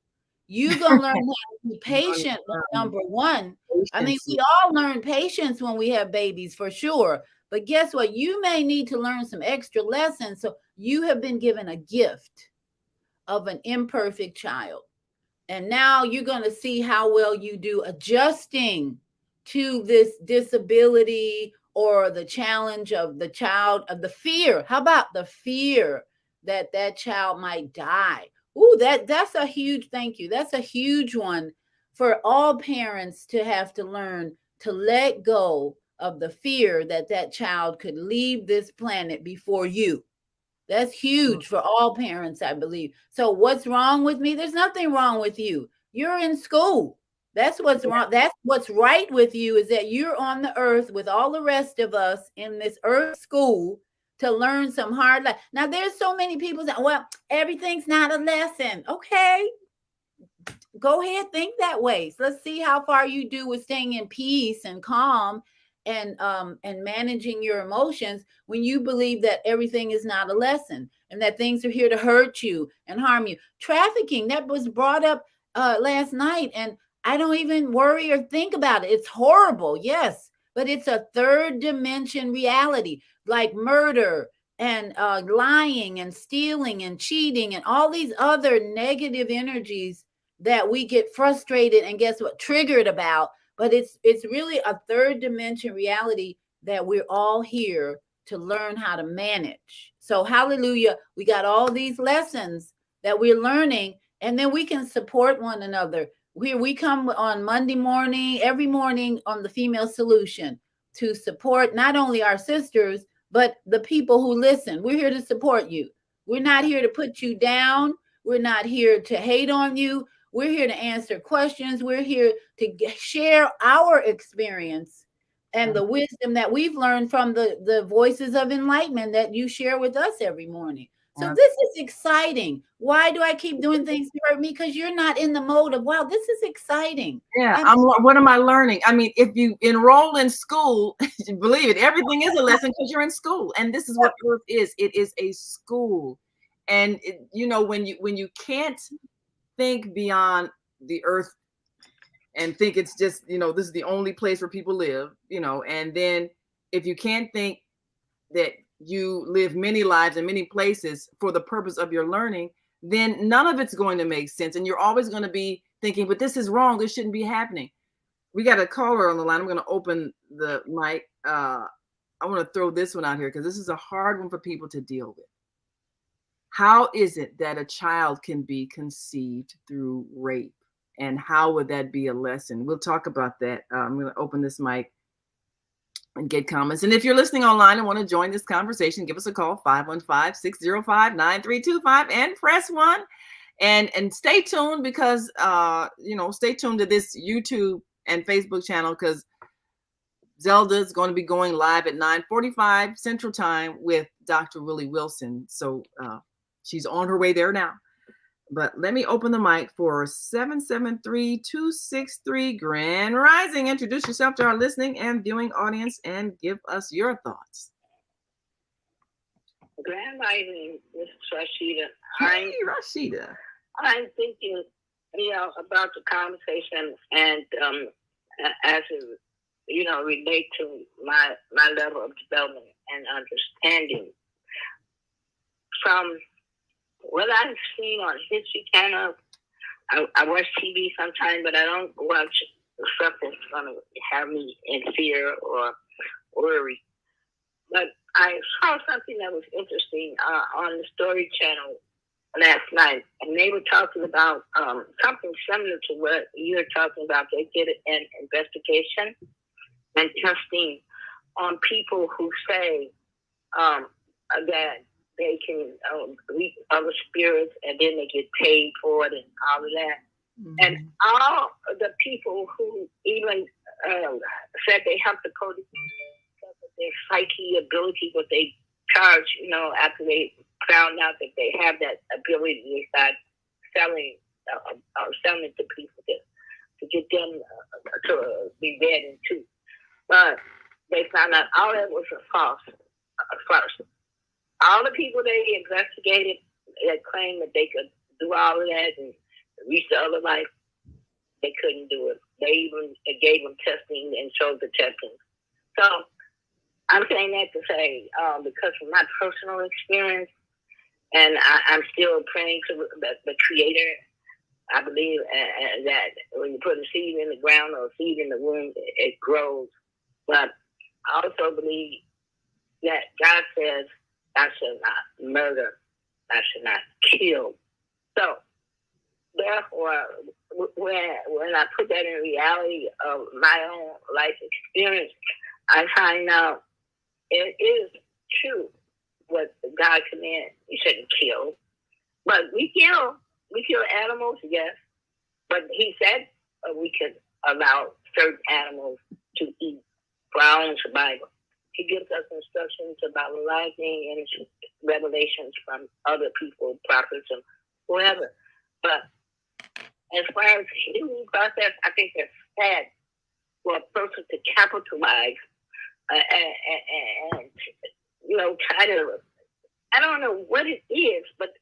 You're going to learn how to be patient, number one. I mean, we all learn patience when we have babies, for sure. But guess what? You may need to learn some extra lessons. So you have been given a gift of an imperfect child. And now you're going to see how well you do adjusting to this disability or the challenge of the child, of the fear. How about the fear that that child might die? Ooh, that's a huge, thank you. That's a huge one for all parents to have to learn to let go of the fear that that child could leave this planet before you. That's huge for all parents, I believe. So what's wrong with me? There's nothing wrong with you. You're in school. That's what's wrong. That's what's right with you, is that you're on the earth with all the rest of us in this earth school to learn some hard life. Now, there's so many people that, well, everything's not a lesson. Okay. Go ahead, think that way. So let's see how far you do with staying in peace and calm and managing your emotions when you believe that everything is not a lesson and that things are here to hurt you and harm you. Trafficking, that was brought up last night, and I don't even worry or think about it. It's horrible, yes, but it's a third dimension reality, like murder and lying and stealing and cheating and all these other negative energies that we get frustrated and guess what, triggered about. But it's really a third dimension reality that we're all here to learn how to manage. So hallelujah, we got all these lessons that we're learning, and then we can support one another. Here we come on Monday morning, every morning on the Female Solution, to support not only our sisters, but the people who listen. We're here to support you. We're not here to put you down. We're not here to hate on you. We're here to answer questions. We're here to share our experience and the wisdom that we've learned from the voices of enlightenment that you share with us every morning. So this is exciting. Why do I keep doing things to hurt me? Because you're not in the mode of, wow, this is exciting. Yeah, what am I learning? I mean, if you enroll in school, believe it, everything is a lesson because you're in school. And this is what Earth is. It is a school. And when you can't think beyond the Earth and think it's just, this is the only place where people live, and then if you can't think that you live many lives in many places for the purpose of your learning, then none of it's going to make sense. And you're always going to be thinking, but this is wrong. This shouldn't be happening. We got a caller on the line. I'm going to open the mic. I want to throw this one out here because this is a hard one for people to deal with. How is it that a child can be conceived through rape? And how would that be a lesson? We'll talk about that. I'm going to open this mic. and get comments. And if you're listening online and want to join this conversation, give us a call, 515-605-9325, and press 1. And stay tuned because, stay tuned to this YouTube and Facebook channel because Zelda is going to be going live at 9:45 Central Time with Dr. Willie Wilson. So she's on her way there now. But let me open the mic for 773-263 Grand Rising. Introduce yourself to our listening and viewing audience and give us your thoughts. Grand Rising, Miss Rashida. Hey, Rashida. I'm thinking, about the conversation and as it, relate to my level of development and understanding. From what I've seen on History Channel, I watch TV sometimes, but I don't watch stuff that's going to have me in fear or worry. But I saw something that was interesting on the Story Channel last night, and they were talking about something similar to what you're talking about. They did an investigation and testing on people who say that they can reach other spirits and then they get paid for it and all of that. Mm-hmm. And all of the people who even said they helped the police because of their psyche ability, what they charge, after they found out that they have that ability, they start selling it to people to get them to be read into. But they found out all that was a false. All the people they investigated that claimed that they could do all of that and reach the other life, they couldn't do it. They even gave them testing and showed the testing. So I'm saying that to say, because of my personal experience, and I'm still praying to the Creator, I believe that when you put a seed in the ground or a seed in the womb, it grows. But I also believe that God says, I shall not murder, I shall not kill. So, therefore, when I put that in reality of my own life experience, I find out it is true what God commanded. You shouldn't kill. But we kill animals, yes. But he said we could allow certain animals to eat for our own survival. He gives us instructions about a lot of things and revelations from other people, prophets, and whoever. But as far as the healing process, I think it's sad for a person to capitalize and try to, I don't know what it is, but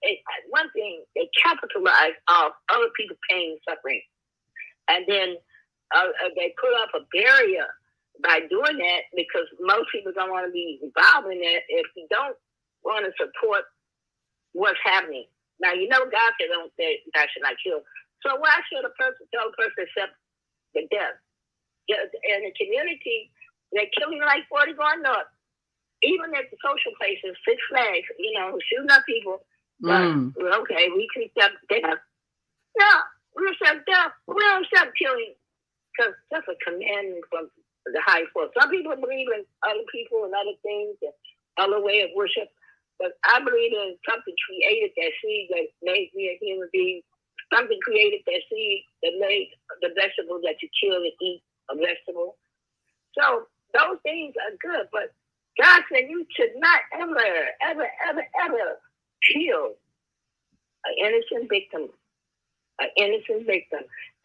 one thing, they capitalize off other people pain and suffering. And then they put up a barrier by doing that because most people don't want to be involved in that if you don't want to support what's happening. Now, God said that should not kill. So why should a person tell a person accept the death? In the community, they're killing like 40 going north. Even at the social places, Six Flags, shooting up people. But, okay, we can accept death. No, we accept death. We don't accept killing because that's a commandment from the high force. Some people believe in other people and other things, and other way of worship. But I believe in something created that seed that made me a human being. Something created that seed that made the vegetable that you kill and eat a vegetable. So those things are good, but God said you should not ever kill an innocent victim.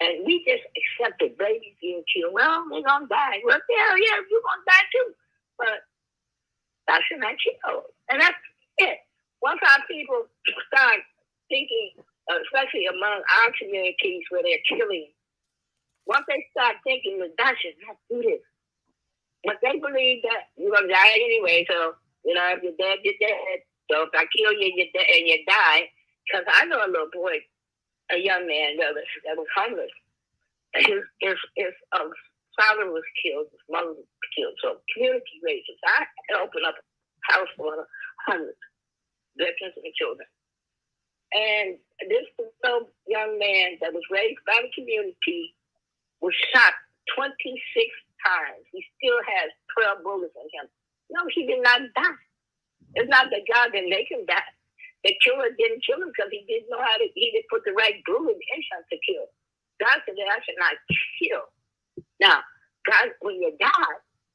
And we just accepted babies being killed. Well, they're going to die. Well, yeah, you're going to die too. But that should not kill. And that's it. Once our people start thinking, especially among our communities where they're killing, once they start thinking that should not do this. But they believe that you're going to die anyway. So, if you're dead, you're dead. So if I kill you, you're dead and you die. Because I know a little boy, a young man that was homeless. His father was killed, his mother was killed. So community races. I opened up a house for hundreds, veterans and children. And this little young man that was raised by the community was shot 26 times. He still has 12 bullets in him. No, he did not die. It's not that God didn't make him die. The killer didn't kill him because he didn't know he didn't put the right bullet in him to kill. God said that I should not kill. Now, God, when you die,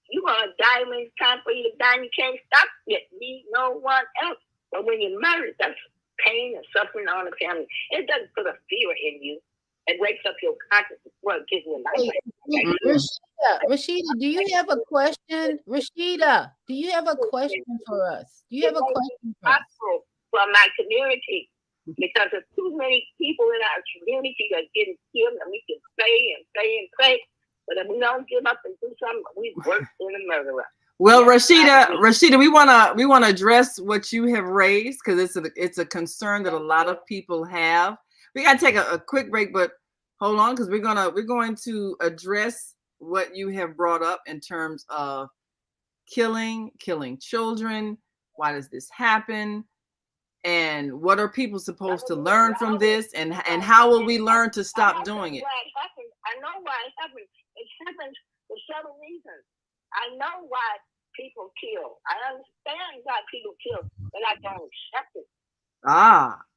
you're going to die when it's time for you to die and you can't stop it. Need no one else. But when you're married, that's pain and suffering on the family. It doesn't put a fear in you. It wakes up your consciousness. Well, it gives you a life. Rashida, do you have a question? Rashida, do you have a question for us? Do you have a question for us? For my community, because there's too many people in our community that are getting killed, and we can pray and pray and pray, but if we don't give up and do something, we worse than a murderer. Well, Rashida, we wanna address what you have raised because it's a concern that a lot of people have. We gotta take a quick break, but hold on, because we're going to address what you have brought up in terms of killing children. Why does this happen? And what are people supposed to learn from this? And how will we learn to stop doing it? I know why it happens. It happens for several reasons. I know why people kill. I understand why people kill, but I don't accept it.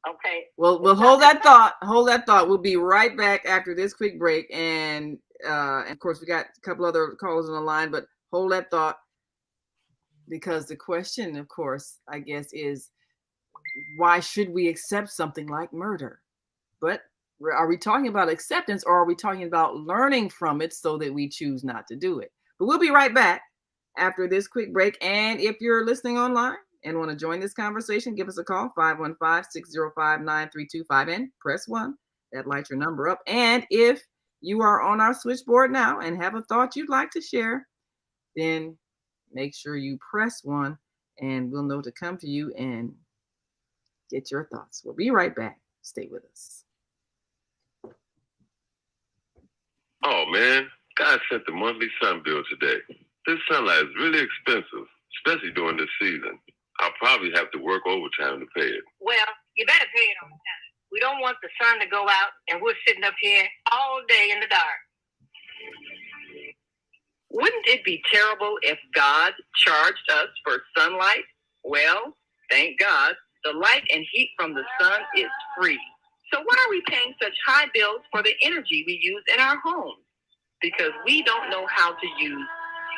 Okay. Well, hold that thought. Hold that thought. We'll be right back after this quick break. And of course, we got a couple other callers on the line, but hold that thought, because the question, of course, I guess, is why should we accept something like murder? But are we talking about acceptance, or are we talking about learning from it so that we choose not to do it? But we'll be right back after this quick break. And if you're listening online and want to join this conversation, give us a call, 515-605-9325, and press 1. That lights your number up. And if you are on our switchboard now and have a thought you'd like to share, then make sure you press 1 and we'll know to come to you and get your thoughts. We'll be right back. Stay with us. Oh man, God sent the monthly sun bill today. This sunlight is really expensive, especially during this season. I'll probably have to work overtime to pay it. Well, you better pay it on time. We don't want the sun to go out and we're sitting up here all day in the dark. Wouldn't it be terrible if God charged us for sunlight? Well, thank God, the light and heat from the sun is free. So why are we paying such high bills for the energy we use in our homes? Because we don't know how to use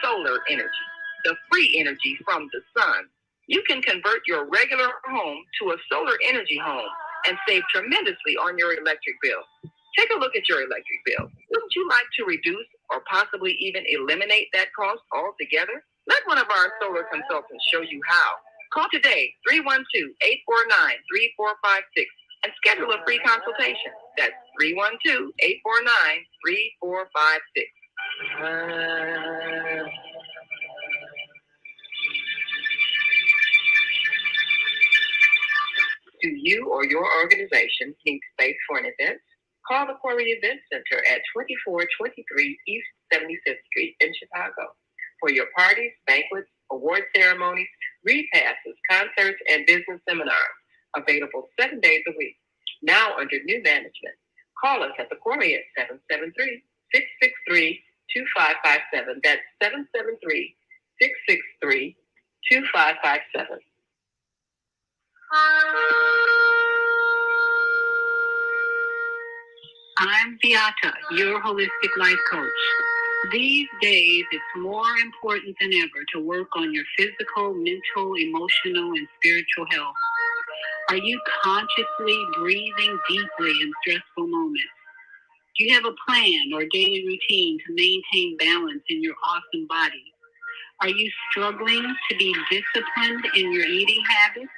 solar energy, the free energy from the sun. You can convert your regular home to a solar energy home and save tremendously on your electric bill. Take a look at your electric bill. Wouldn't you like to reduce or possibly even eliminate that cost altogether? Let one of our solar consultants show you how. Call today, 312-849-3456, and schedule a free consultation. That's 312-849-3456. Do you or your organization need space for an event? Call the Quarry Event Center at 2423 East 75th Street in Chicago for your parties, banquets, award ceremonies, repasses, concerts, and business seminars. Available 7 days a week. Now under new management. Call us at the Quarry at 773-663-2557. That's 773-663-2557. I'm Beata, your holistic life coach. These days, it's more important than ever to work on your physical, mental, emotional, and spiritual health. Are you consciously breathing deeply in stressful moments? Do you have a plan or daily routine to maintain balance in your awesome body? Are you struggling to be disciplined in your eating habits?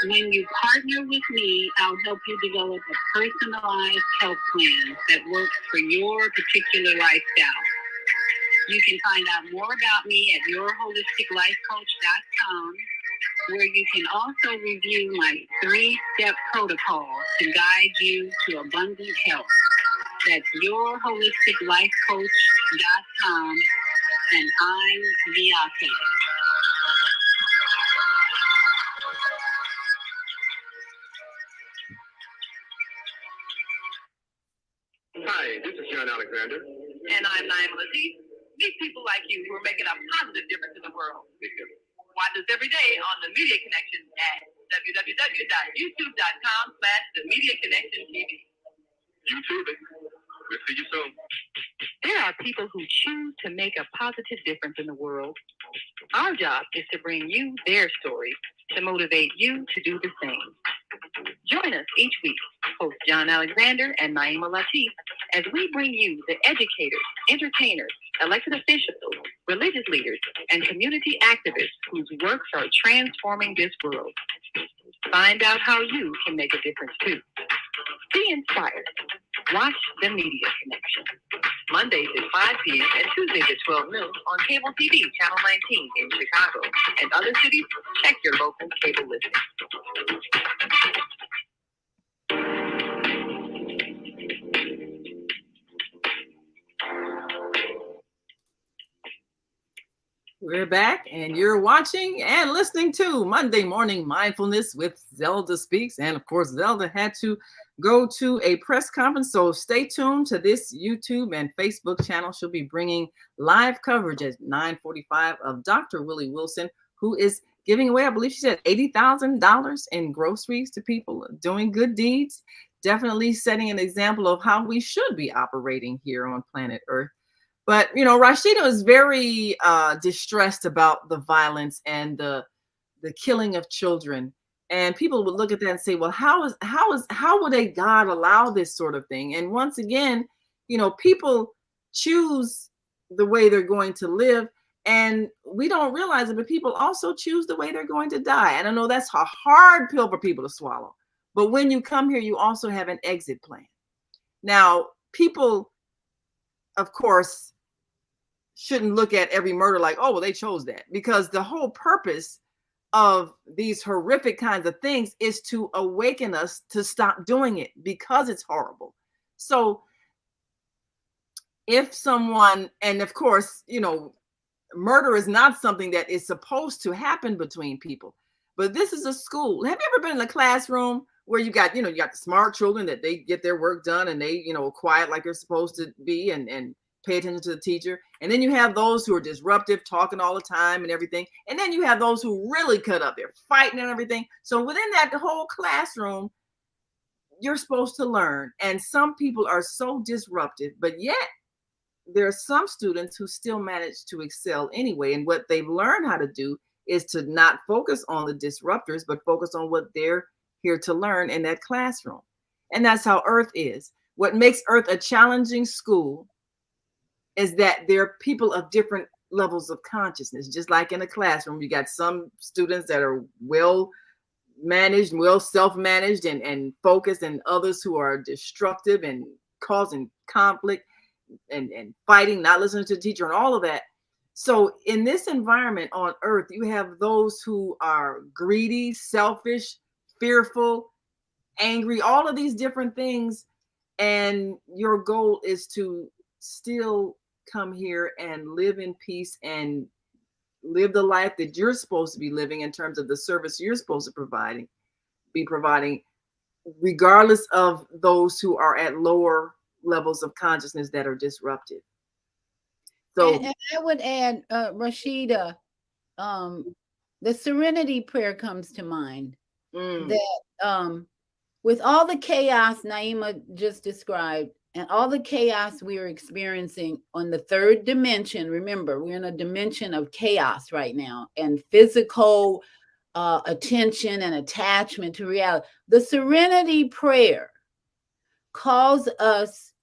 When you partner with me, I'll help you develop a personalized health plan that works for your particular lifestyle. You can find out more about me at yourholisticlifecoach.com, where you can also review my 3-step protocol to guide you to abundant health. That's yourholisticlifecoach.com, and I'm Beata. Hi, this is John Alexander. And I'm Naima Latif. Meet people like you who are making a positive difference in the world. Watch us every day on The Media Connection at www.youtube.com/TheMediaConnectionTV. YouTube it. We'll see you soon. There are people who choose to make a positive difference in the world. Our job is to bring you their stories to motivate you to do the same. Join us each week, host John Alexander and Naima Latif, as we bring you the educators, entertainers, elected officials, religious leaders, and community activists whose works are transforming this world. Find out how you can make a difference too. Be inspired. Watch The Media Connection. Mondays at 5 p.m. and Tuesdays at 12 noon on cable TV, Channel 19 in Chicago. And other cities, check your local cable listing. We're back, and you're watching and listening to Monday Morning Mindfulness with ZeldaSpeaks. And of course, Zelda had to go to a press conference, so stay tuned to this YouTube and Facebook channel. She'll be bringing live coverage at 9:45 of Dr. Willie Wilson, who is giving away, I believe she said, $80,000 in groceries to people doing good deeds. Definitely setting an example of how we should be operating here on planet Earth. But, you know, Rashida is very distressed about the violence and the killing of children. And people would look at that and say, well, how would a God allow this sort of thing? And once again, you know, people choose the way they're going to live, and we don't realize it, but people also choose the way they're going to die. And I know that's a hard pill for people to swallow. But when you come here, you also have an exit plan. Now, people, of course, shouldn't look at every murder like, oh, well, they chose that, because the whole purpose of these horrific kinds of things is to awaken us to stop doing it because it's horrible. So if someone, and of course, you know, murder is not something that is supposed to happen between people, but this is a school. Have you ever been in a classroom where you got the smart children that they get their work done and they, quiet like they're supposed to be and pay attention to the teacher. And then you have those who are disruptive, talking all the time and everything. And then you have those who really cut up, they're fighting and everything. So within that whole classroom, you're supposed to learn. And some people are so disruptive, but yet there are some students who still manage to excel anyway. And what they've learned how to do is to not focus on the disruptors, but focus on what they're here to learn in that classroom. And that's how Earth is. What makes Earth a challenging school is that there are people of different levels of consciousness. Just like in a classroom, you got some students that are well managed, well self-managed and focused, and others who are destructive and causing conflict and fighting, not listening to the teacher and all of that. So in this environment on Earth, you have those who are greedy, selfish, fearful, angry, all of these different things. And your goal is to still come here and live in peace and live the life that you're supposed to be living in terms of the service you're supposed to be providing, regardless of those who are at lower levels of consciousness that are disrupted. So and I would add, Rashida, the serenity prayer comes to mind. That with all the chaos Naima just described and all the chaos we are experiencing on the third dimension, remember, we're in a dimension of chaos right now, and physical attention and attachment to reality. The serenity prayer calls us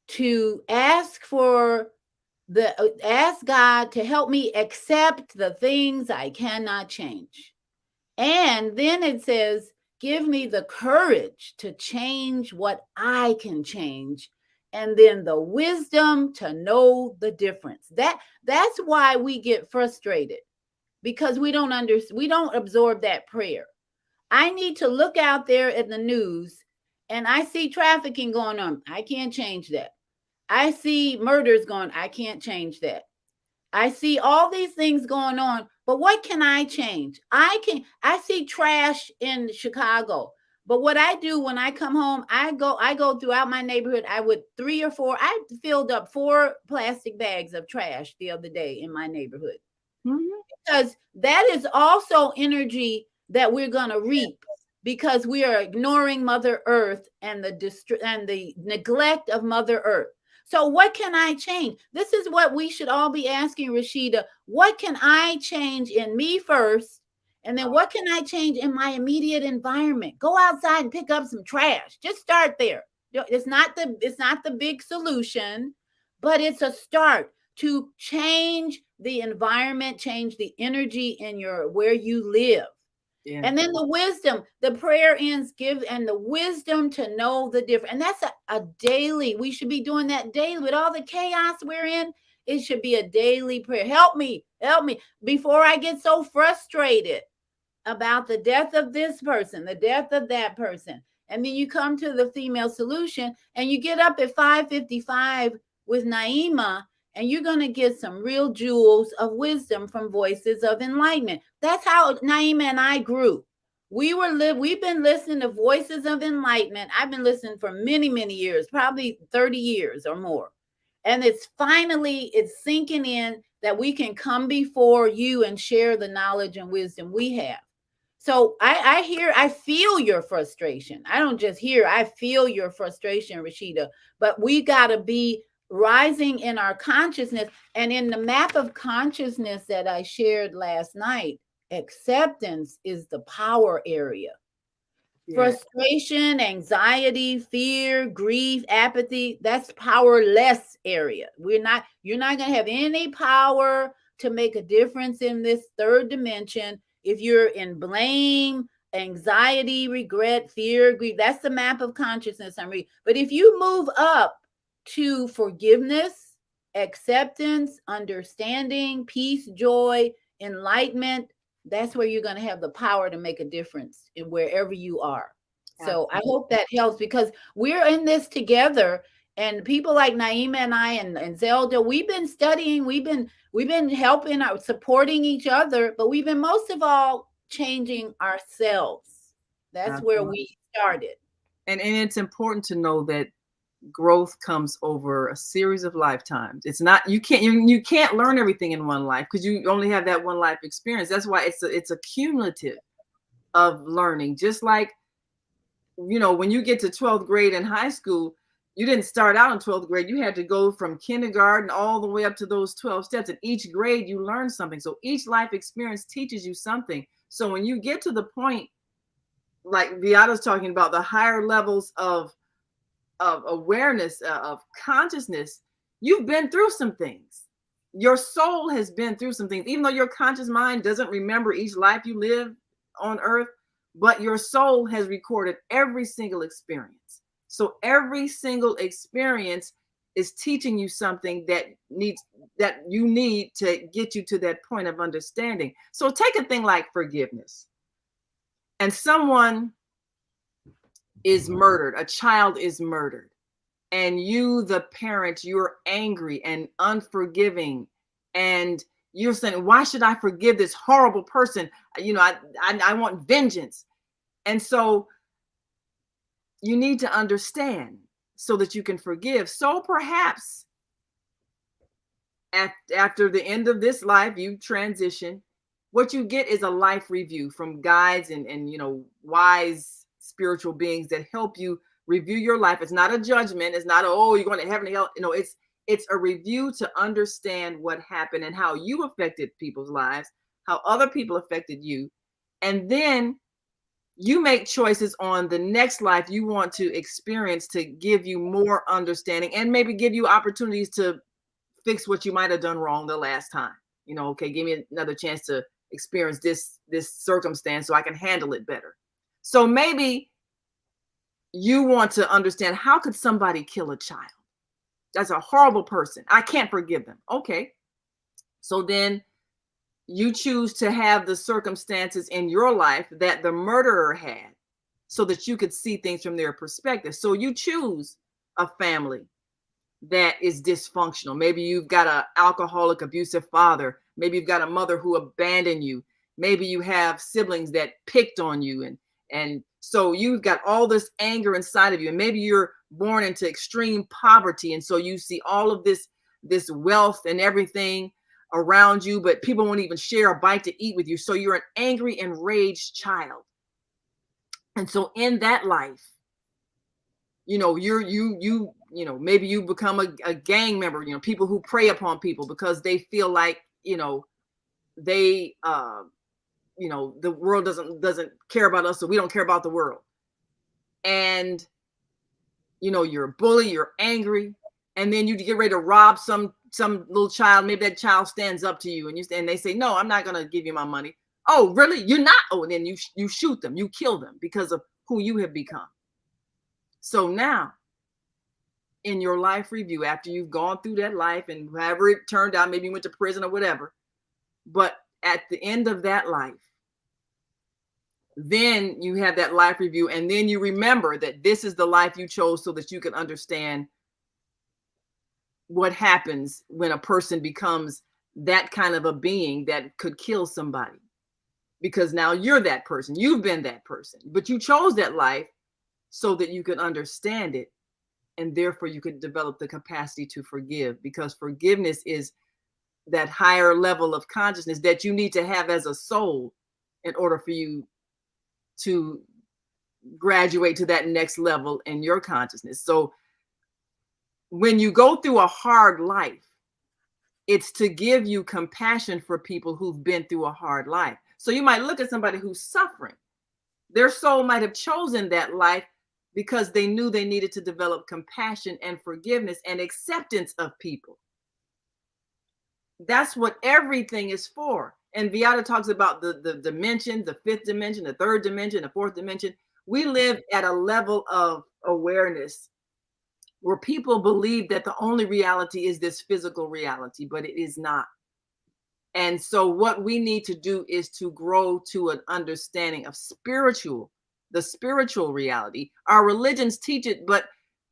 to ask God to help me accept the things I cannot change. And then it says, give me the courage to change what I can change. And then the wisdom to know the difference. That's why we get frustrated, because we don't absorb that prayer. I need to look out there at the news and I see trafficking going on. I can't change that. I see murders going, I can't change that. I see all these things going on, but what can I change? I see trash in Chicago. But what I do when I come home, I go throughout my neighborhood. I filled up 4 plastic bags of trash the other day in my neighborhood. Because that is also energy that we're going to reap, because we are ignoring Mother Earth and the neglect of Mother Earth. So what can I change? This is what we should all be asking, Rashida. What can I change in me first? And then what can I change in my immediate environment? Go outside and pick up some trash. Just start there. It's not the big solution, but it's a start to change the environment, change the energy in where you live. Yeah. And then the wisdom, the prayer ends and the wisdom to know the difference. And that's a daily, we should be doing that daily with all the chaos we're in. It should be a daily prayer. Help me before I get so frustrated about the death of this person, the death of that person. And then you come to the female solution and you get up at 5:55 with Naima, and you're going to get some real jewels of wisdom from Voices of Enlightenment. That's how Naima and I grew. We've been listening to Voices of Enlightenment. I've been listening for many, many years, probably 30 years or more. And it's sinking in that we can come before you and share the knowledge and wisdom we have. So I feel your frustration. I don't just hear, I feel your frustration, Rashida. But we got to be rising in our consciousness. And in the map of consciousness that I shared last night, acceptance is the power area. Yeah. Frustration, anxiety, fear, grief, apathy, that's powerless area. You're not going to have any power to make a difference in this third dimension if you're in blame, anxiety, regret, fear, grief. That's the map of consciousness I'm reading. But if you move up to forgiveness, acceptance, understanding, peace, joy, enlightenment, that's where you're going to have the power to make a difference in wherever you are. So I hope that helps, because we're in this together, and people like Naima and I and Zelda, we've been studying, we've been helping out, supporting each other, but we've been most of all changing ourselves. That's where we started. And it's important to know that growth comes over a series of lifetimes. It's not, you can't learn everything in one life, because you only have that one life experience. That's why it's a cumulative of learning. Just like, when you get to 12th grade in high school, you didn't start out in 12th grade. You had to go from kindergarten all the way up to those 12 steps. In each grade, you learn something. So each life experience teaches you something. So when you get to the point, like Beata's talking about, the higher levels of awareness, of consciousness, you've been through some things. Your soul has been through some things, even though your conscious mind doesn't remember each life you live on earth, but your soul has recorded every single experience. So every single experience is teaching you something that you need to get you to that point of understanding. So take a thing like forgiveness. And someone is murdered, a child is murdered, and you, the parent, you're angry and unforgiving, and you're saying, why should I forgive this horrible person? I want vengeance. And so you need to understand so that you can forgive. So perhaps after the end of this life, you transition. What you get is a life review from guides and wise spiritual beings that help you review your life. It's not a judgment. It's not, you're going to heaven and hell. It's a review to understand what happened and how you affected people's lives, how other people affected you. And then you make choices on the next life you want to experience to give you more understanding and maybe give you opportunities to fix what you might have done wrong the last time. Okay, give me another chance to experience this circumstance so I can handle it better. So maybe you want to understand, how could somebody kill a child? That's a horrible person. I can't forgive them. Okay. So then you choose to have the circumstances in your life that the murderer had so that you could see things from their perspective. So you choose a family that is dysfunctional. Maybe you've got an alcoholic, abusive father. Maybe you've got a mother who abandoned you. Maybe you have siblings that picked on you and So you've got all this anger inside of you, and maybe you're born into extreme poverty, and so you see all of this wealth and everything around you, but people won't even share a bite to eat with you. So you're an angry, enraged child. And so in that life, you know, maybe you become a gang member, you know, people who prey upon people because they feel like, you know, they you know, the world doesn't care about us, so we don't care about the world. And you know, you're a bully, you're angry, and then you get ready to rob some little child. Maybe that child stands up to you, and they say, "No, I'm not gonna give you my money." Oh, really? You're not? Oh, and then you shoot them, you kill them because of who you have become. So now, in your life review, after you've gone through that life and however it turned out, maybe you went to prison or whatever, but at the end of that life, then you have that life review, and then you remember that this is the life you chose so that you can understand what happens when a person becomes that kind of a being that could kill somebody. Because now you're that person, you've been that person, but you chose that life so that you could understand it, and therefore you could develop the capacity to forgive, because forgiveness is that higher level of consciousness that you need to have as a soul in order for you to graduate to that next level in your consciousness. So when you go through a hard life, it's to give you compassion for people who've been through a hard life. So you might look at somebody who's suffering. Their soul might have chosen that life because they knew they needed to develop compassion and forgiveness and acceptance of people. That's what everything is for. And Viata talks about the dimension, the fifth dimension, the third dimension, the fourth dimension. We live at a level of awareness where people believe that the only reality is this physical reality, but it is not. And so what we need to do is to grow to an understanding of the spiritual reality. Our religions teach it, but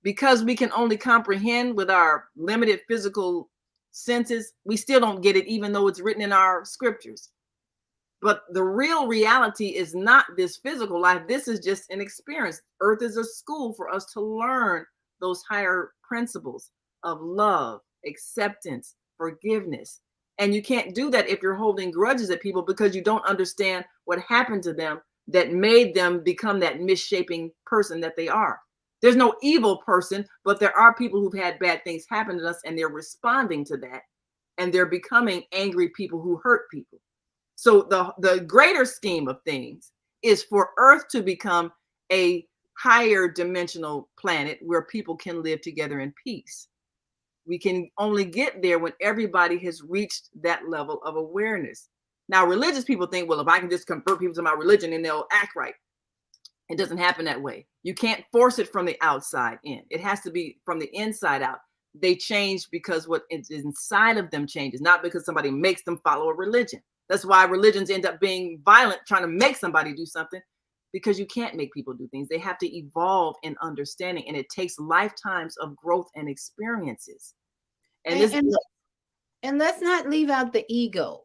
because we can only comprehend with our limited physical senses, we still don't get it, even though it's written in our scriptures. But the real reality is not this physical life. This is just an experience. Earth is a school for us to learn those higher principles of love, acceptance, forgiveness. And you can't do that if you're holding grudges at people because you don't understand what happened to them that made them become that misshaping person that they are. There's no evil person, but there are people who've had bad things happen to us and they're responding to that. And they're becoming angry people who hurt people. So the greater scheme of things is for Earth to become a higher dimensional planet where people can live together in peace. We can only get there when everybody has reached that level of awareness. Now, religious people think, well, if I can just convert people to my religion, then they'll act right. It doesn't happen that way. You can't force it from the outside in. It has to be from the inside out. They change because what is inside of them changes, not because somebody makes them follow a religion. That's why religions end up being violent, trying to make somebody do something, because you can't make people do things. They have to evolve in understanding, and it takes lifetimes of growth and experiences. And let's not leave out the ego,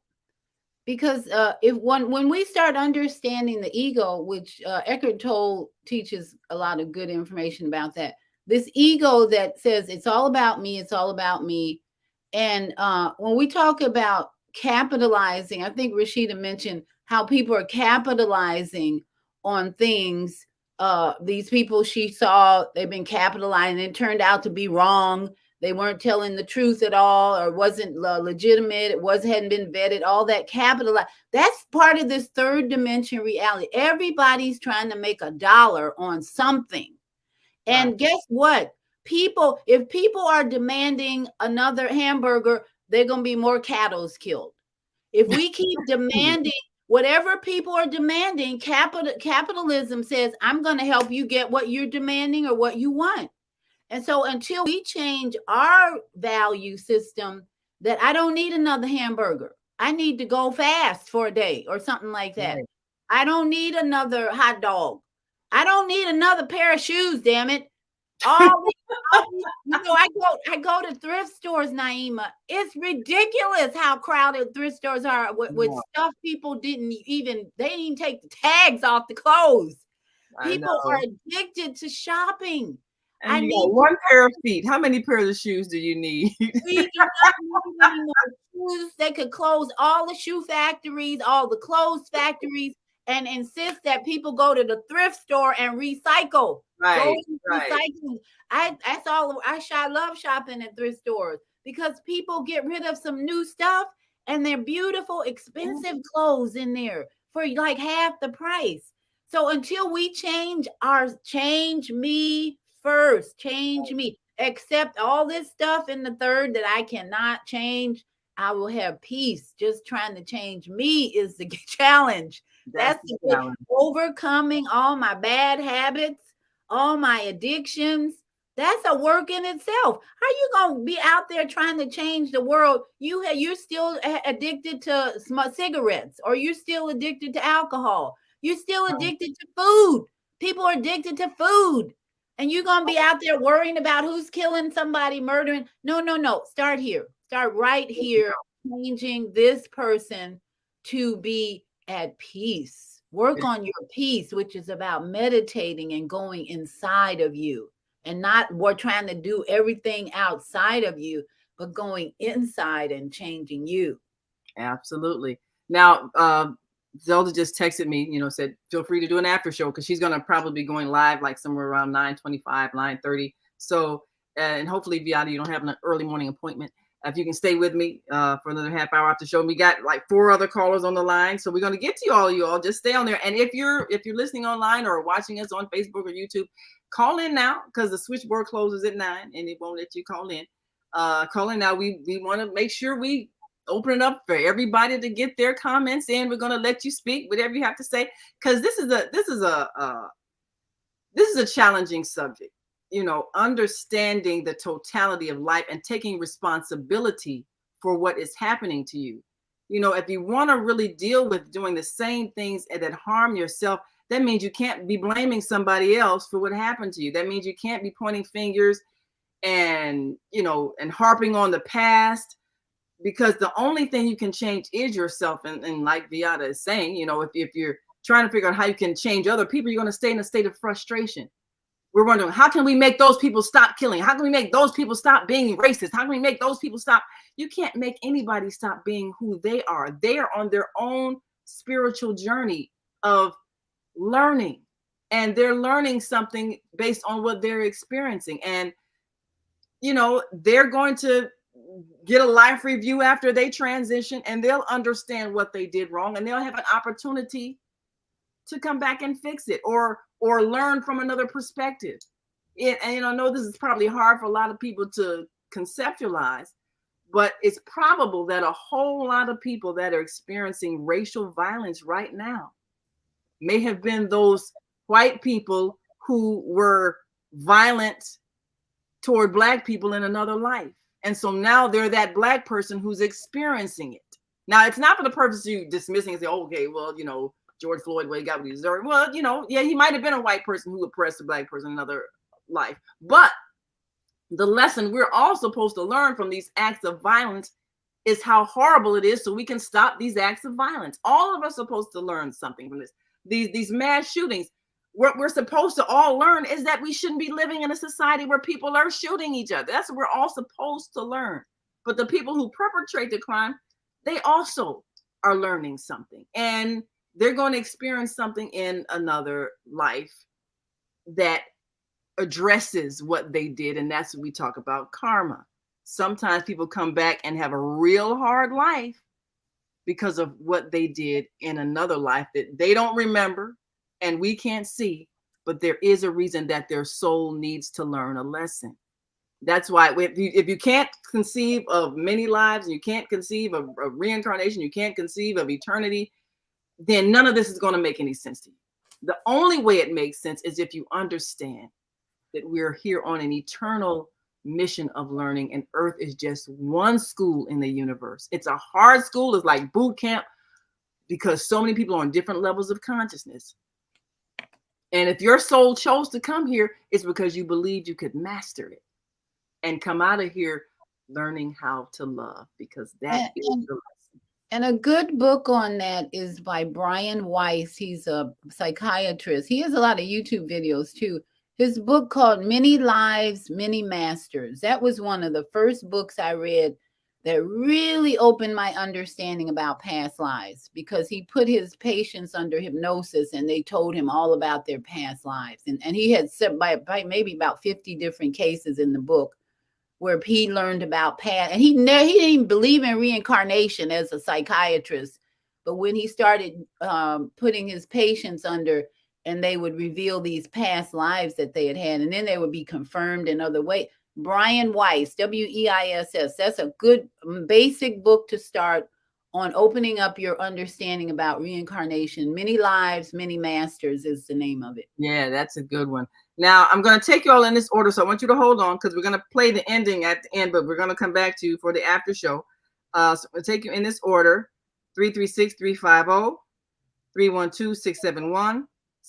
because when we start understanding the ego, which Eckhart Tolle teaches a lot of good information about that, this ego that says it's all about me, it's all about me. And when we talk about capitalizing, I think Rashida mentioned how people are capitalizing on things. These people she saw, they've been capitalizing, and it turned out to be wrong. They weren't telling the truth at all, or wasn't legitimate. It hadn't been vetted. All that capitalized. That's part of this third dimension reality. Everybody's trying to make a dollar on something. And guess what? If people are demanding another hamburger, they're going to be more cattle killed. If we keep demanding whatever people are demanding, capitalism says, I'm going to help you get what you're demanding or what you want. And so until we change our value system that I don't need another hamburger, I need to go fast for a day or something like that. Right. I don't need another hot dog. I don't need another pair of shoes, damn it. I go to thrift stores, Naima. It's ridiculous how crowded thrift stores are with stuff people didn't even take the tags off the clothes. People are addicted to shopping. And I you need got one pair of feet. How many pairs of shoes do you need? We do not need any more shoes. They could close all the shoe factories, all the clothes factories, and insist that people go to the thrift store and recycle. Go to recycling. That's all. I love shopping at thrift stores because people get rid of some new stuff and they're beautiful, expensive clothes in there for like half the price. So until we change me first, change me. Accept all this stuff in the third that I cannot change, I will have peace. Just trying to change me is the challenge. That's the challenge. Overcoming all my bad habits, all my addictions. That's a work in itself. How you gonna be out there trying to change the world? You're still addicted to cigarettes, or you're still addicted to alcohol. You're still addicted to food. People are addicted to food. And you're going to be out there worrying about who's killing somebody, murdering. No. Start here. Start right here, changing this person to be at peace. Work on your peace, which is about meditating and going inside of you, and not we're trying to do everything outside of you, but going inside and changing you. Absolutely. Now, Zelda just texted me, said, feel free to do an after show because she's going to probably be going live like somewhere around 9:25, 9:30. So, and hopefully, Viata, you don't have an early morning appointment. If you can stay with me for another half hour after the show, we got like 4 other callers on the line. So we're going to get to you all. Just stay on there. And if you're listening online or watching us on Facebook or YouTube, call in now because the switchboard closes at 9 and it won't let you call in. Call in now. We want to make sure we open it up for everybody to get their comments in. We're going to let you speak, whatever you have to say, because this is a challenging subject. Understanding the totality of life and taking responsibility for what is happening to you. If you want to really deal with doing the same things that harm yourself, that means you can't be blaming somebody else for what happened to you. That means you can't be pointing fingers and harping on the past. Because the only thing you can change is yourself. And like Viata is saying, if you're trying to figure out how you can change other people, you're going to stay in a state of frustration. We're wondering, how can we make those people stop killing? How can we make those people stop being racist? How can we make those people stop? You can't make anybody stop being who they are. They are on their own spiritual journey of learning. And they're learning something based on what they're experiencing. And, they're going to get a life review after they transition, and they'll understand what they did wrong, and they'll have an opportunity to come back and fix it or learn from another perspective. And I know this is probably hard for a lot of people to conceptualize, but it's probable that a whole lot of people that are experiencing racial violence right now may have been those white people who were violent toward Black people in another life. And so now they're that Black person who's experiencing it. Now, it's not for the purpose of you dismissing and say, oh, okay, well, George Floyd, well, he got what he deserved. Well, yeah, he might have been a white person who oppressed a Black person in another life. But the lesson we're all supposed to learn from these acts of violence is how horrible it is so we can stop these acts of violence. All of us are supposed to learn something from this. These mass shootings, what we're supposed to all learn is that we shouldn't be living in a society where people are shooting each other. That's what we're all supposed to learn. But the people who perpetrate the crime, they also are learning something. And they're going to experience something in another life that addresses what they did. And that's what we talk about, karma. Sometimes people come back and have a real hard life because of what they did in another life that they don't remember and we can't see, but there is a reason that their soul needs to learn a lesson. That's why if you can't conceive of many lives, and you can't conceive of reincarnation, you can't conceive of eternity, then none of this is going to make any sense to you. The only way it makes sense is if you understand that we're here on an eternal mission of learning, and Earth is just one school in the universe. It's a hard school. It's like boot camp because so many people are on different levels of consciousness. And if your soul chose to come here, it's because you believed you could master it and come out of here learning how to love, because that is the lesson. And a good book on that is by Brian Weiss. He's a psychiatrist. He has a lot of YouTube videos too. His book called Many Lives, Many Masters. That was one of the first books I read that really opened my understanding about past lives, because he put his patients under hypnosis and they told him all about their past lives. And he had said by maybe about 50 different cases in the book where he learned about past, and he didn't even believe in reincarnation as a psychiatrist. But when he started putting his patients under, and they would reveal these past lives that they had had, and then they would be confirmed in other ways. Brian Weiss, Weiss. That's a good basic book to start on opening up your understanding about reincarnation. Many Lives, Many Masters is the name of it. Yeah, that's a good one. Now, I'm going to take you all in this order, so I want you to hold on because we're going to play the ending at the end, but we're going to come back to you for the after show. So I'm going to take you in this order: 336-350, 312-671,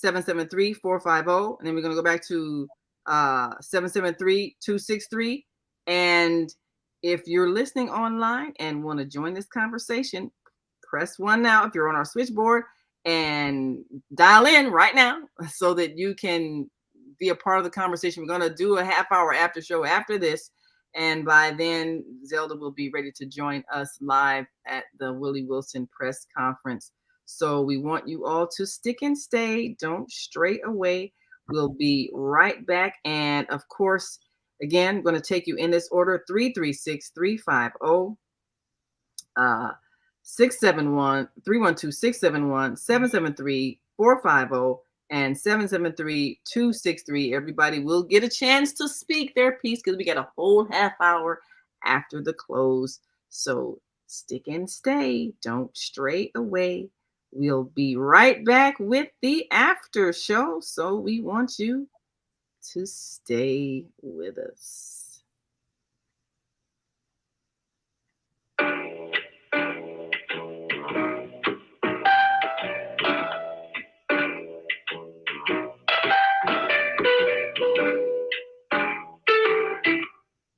773-450, and then we're going to go back to 773-263. And if you're listening online and want to join this conversation, press 1 now if you're on our switchboard, and dial in right now so that you can be a part of the conversation. We're going to do a half-hour after show after this, and by then Zelda will be ready to join us live at the Willie Wilson press conference. So we want you all to stick and stay. Don't stray away. We'll be right back. And of course, again, I'm going to take you in this order: 336-350, 671, 312-671, 773-450, and 773-263. Everybody will get a chance to speak their piece because we got a whole half hour after the close. So stick and stay. Don't stray away. We'll be right back with the after show. So we want you to stay with us.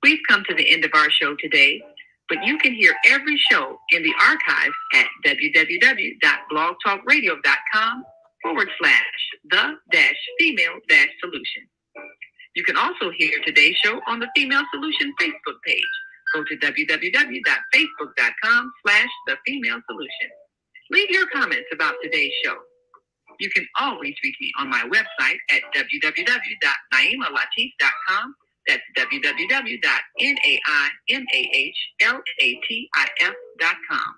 We've come to the end of our show today, but you can hear every show in the archive at www.blogtalkradio.com/the-female-solution. You can also hear today's show on the Female Solution Facebook page. Go to www.facebook.com/the-female-solution. Leave your comments about today's show. You can always reach me on my website at www.naimalatif.com. That's www.naimalatif.com.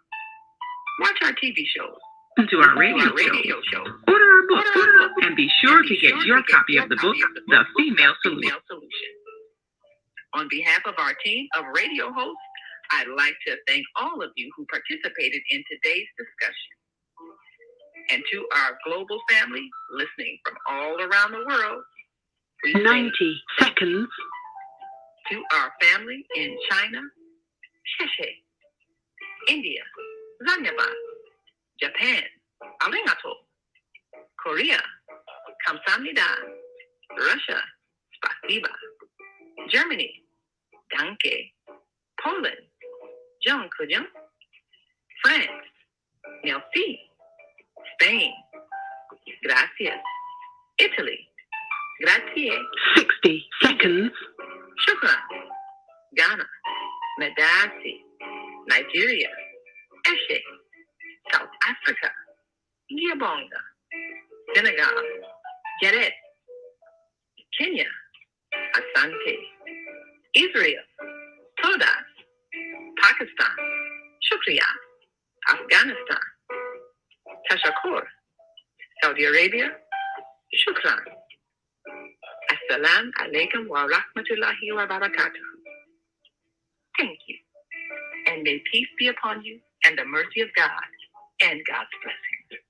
Watch our TV shows. Listen to our radio show. Order our book. And be sure to get your copy of the book, The Female Solution. On behalf of our team of radio hosts, I'd like to thank all of you who participated in today's discussion. And to our global family listening from all around the world, 90 seconds. To our family in China, Sheshe, India, Zanyaba, Japan, Arigato, Korea, Kamsamnida, Russia, Spasiba, Germany, Danke, Poland, Jean-Kujun, France, Merci, Spain, Gracias, Italy, Grazie, 60 seconds. Shukran, Ghana, Medasi, Nigeria, Eshe, South Africa, Gabonga, Senegal, Geret, Kenya, Asante, Israel, Todas, Pakistan, Shukriya, Afghanistan, Tashakur, Saudi Arabia, Shukran. Assalamu alaikum wa rahmatullahi wa barakatuh. Thank you. And may peace be upon you and the mercy of God and God's blessings.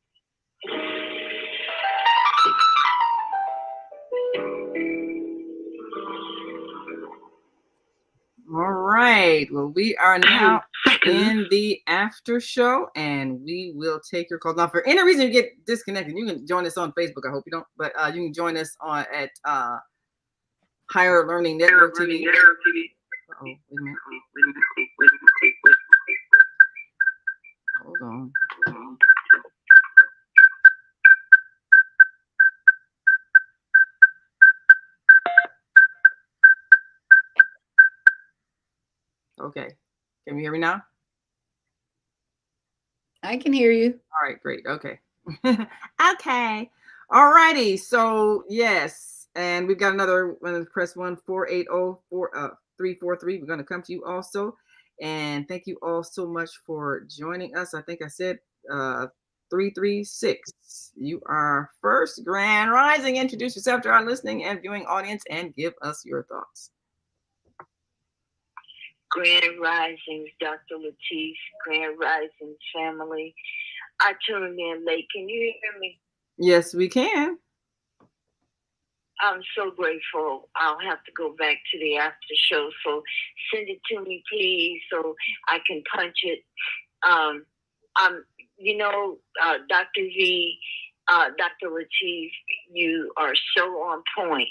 All right. Well, we are now in the after show, and we will take your calls. Now, for any reason you get disconnected, you can join us on Facebook. I hope you don't, but you can join us on at Higher Learning Network TV. Oh, wait a minute. Okay. Can you hear me now? I can hear you. All right, great. Okay. Okay. All righty. So yes, and we've got another one. Press 1-480-343. We're going to come to you also. And thank you all so much for joining us. I think I said 336. You are first. Grand Rising. Introduce yourself to our listening and viewing audience and give us your thoughts. Grand Risings, Dr. Latif, Grand Risings family. I tuned in late. Can you hear me? Yes, we can. I'm so grateful. I'll have to go back to the after show. So send it to me, please, so I can punch it. Dr. V, Dr. Latif, you are so on point.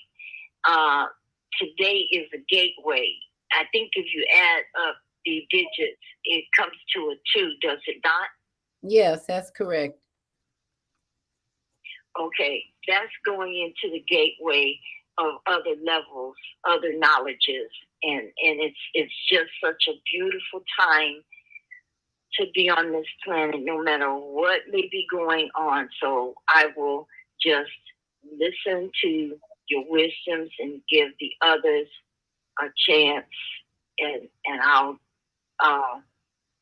Today is a gateway. I think if you add up the digits, it comes to a 2, does it not? Yes, that's correct. Okay, that's going into the gateway of other levels, other knowledges, and it's just such a beautiful time to be on this planet, no matter what may be going on. So I will just listen to your wisdoms and give the others a chance, and I'll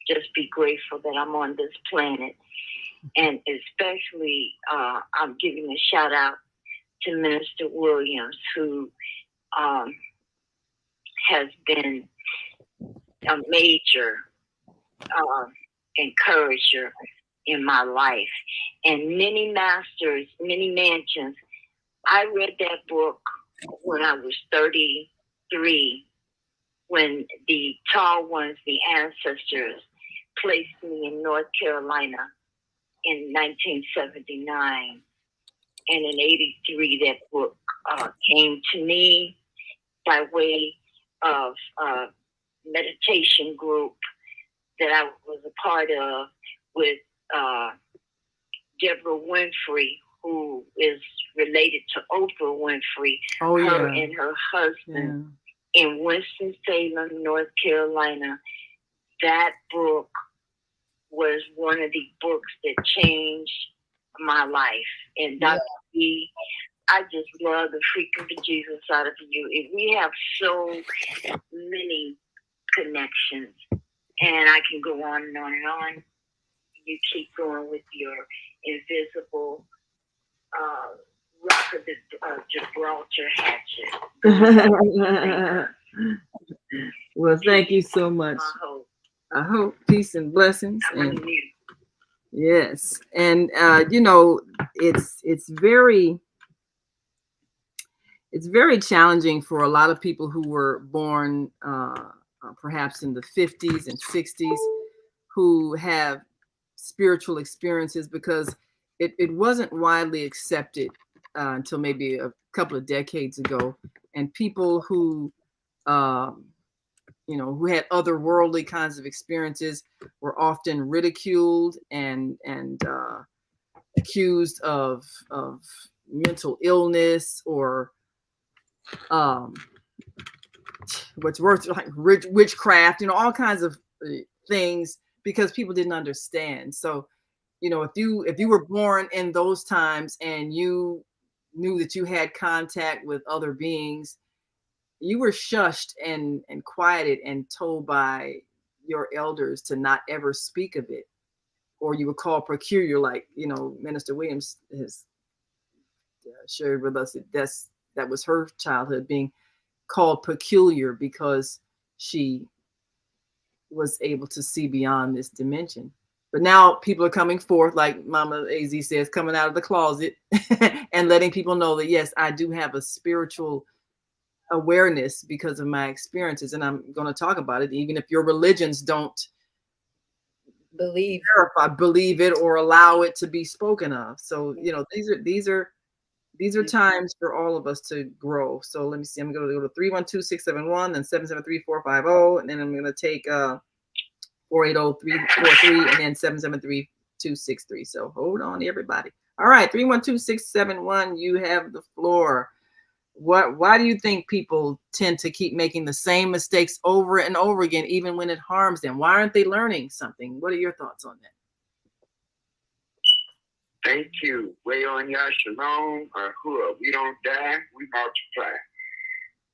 just be grateful that I'm on this planet. And especially, I'm giving a shout out to Minister Williams, who has been a major encourager in my life. And many masters, many mansions. I read that book when I was 33, when the tall ones, the ancestors, placed me in North Carolina in 1979. And in 83, that book came to me by way of a meditation group that I was a part of with Deborah Winfrey, who is related to Oprah Winfrey, her and her husband in Winston-Salem, North Carolina. That book was one of the books that changed my life. And Dr. B, I just love the freaking bejesus out of you. We have so many connections, and I can go on and on and on. You keep going with your invisible rock of the Gibraltar hatchet. Well, thank you so much. I hope peace and blessings. And yes, and it's very challenging for a lot of people who were born perhaps in the 50s and 60s, who have spiritual experiences, because it wasn't widely accepted until maybe a couple of decades ago, and people who who had otherworldly kinds of experiences were often ridiculed and accused of mental illness, or what's worth like witchcraft, all kinds of things, because people didn't understand. So, if you were born in those times and you knew that you had contact with other beings, you were shushed and quieted and told by your elders to not ever speak of it, or you were called peculiar, like Minister Williams has shared with us that was her childhood, being called peculiar because she was able to see beyond this dimension. But now people are coming forth, like Mama AZ says, coming out of the closet and letting people know that, yes, I do have a spiritual awareness because of my experiences, and I'm going to talk about it, even if your religions don't believe it or allow it to be spoken of. So these are times for all of us to grow. So let me see. I'm going to go to 312-671 and 773-450, and then I'm going to take 480-343 and then 773-263. So hold on, everybody. All right, 312-671. You have the floor. Why do you think people tend to keep making the same mistakes over and over again, even when it harms them? Why aren't they learning something? What are your thoughts on that? Thank you. Way on ya shalom. We don't die, we multiply.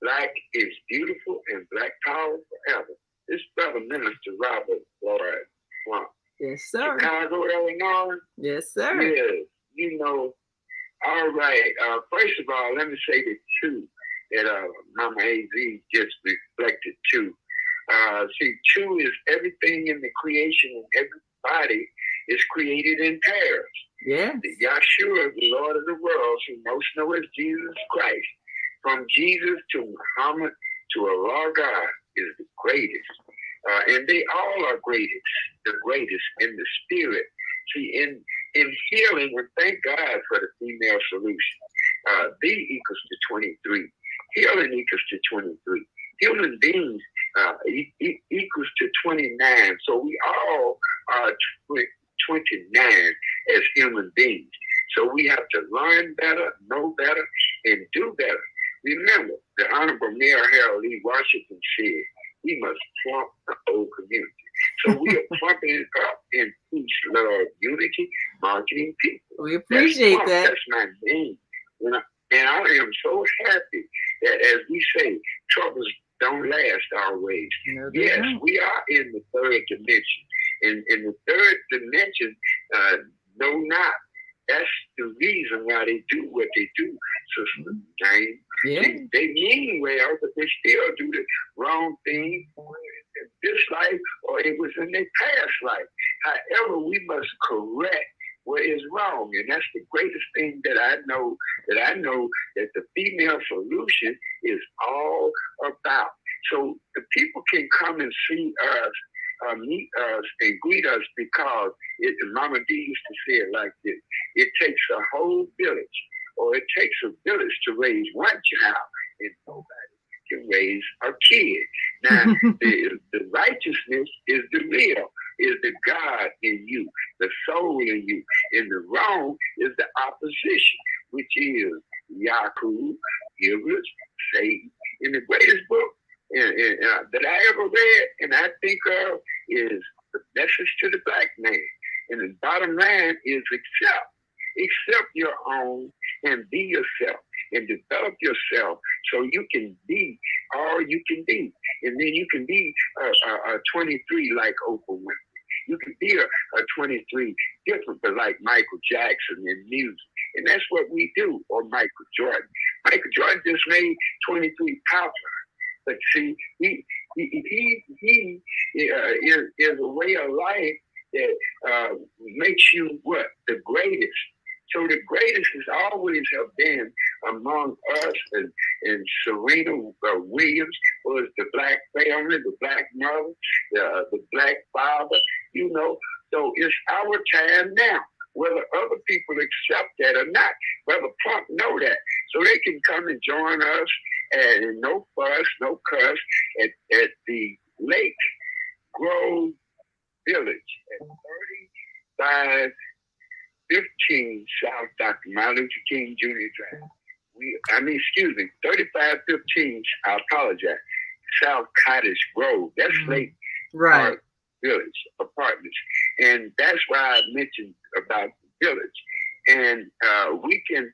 Black is beautiful and black power forever. This brother Minister Robert Lloyd Plump. Yes, sir. Chicago, Illinois. Yes, sir. Yeah, you know. All right. First of all, let me say the two that Mama AZ just reflected to. See, two is everything in the creation and everybody is created in pairs. Yeah. Yahshua, the Lord of the world, who most know as Jesus Christ, from Jesus to Muhammad to Allah God, is the greatest. And they all are the greatest in the spirit. See, in healing, we thank God for the female solution. B equals to 23. Healing equals to 23. Human beings equals to 29. So we all are 29 as human beings. So we have to learn better, know better, and do better. Remember, the Honorable Mayor Harold Lee Washington said, we must plump the old community. So we are plumping it up in peace, love, unity, marketing people. We appreciate that. That's my name. And I am so happy that, as we say, troubles don't last always. No, yes, we are in the third dimension. In the third dimension, no not. That's the reason why they do what they do, Sister Jane. Yeah. They mean well, but they still do the wrong thing in this life, or it was in their past life. However, we must correct what is wrong, and that's the greatest thing that I know that the female solution is all about. So the people can come and see us, meet us, and greet us because Mama D used to say it like this: it takes a whole village, or it takes a village to raise one child, and nobody can raise a kid. Now, the righteousness is the real, is the God in you, the soul in you, and the wrong is the opposition, which is Yaku, Givers, Satan. In the greatest book that I ever read and I think of is The Message to the Black Man. And the bottom line is accept your own and be yourself and develop yourself so you can be all you can be. And then you can be a 23 like Oprah Winfrey. You can be a 23 different, but like Michael Jackson in music. And that's what we do, or Michael Jordan. Michael Jordan just made 23 popular. But see, he is a way of life that makes you what? The greatest. So the greatest has always have been among us, and Serena Williams was the black family, the black mother, the black father, you know. So it's our time now, whether other people accept that or not. Brother Plump know that. So they can come and join us, and no fuss, no cuss, at the Lake Grove Village at 3515 South Dr. Martin Luther King Jr. Drive. 3515, I apologize, South Cottage Grove. That's Lake right. Village Apartments. And that's why I mentioned about the village. And we can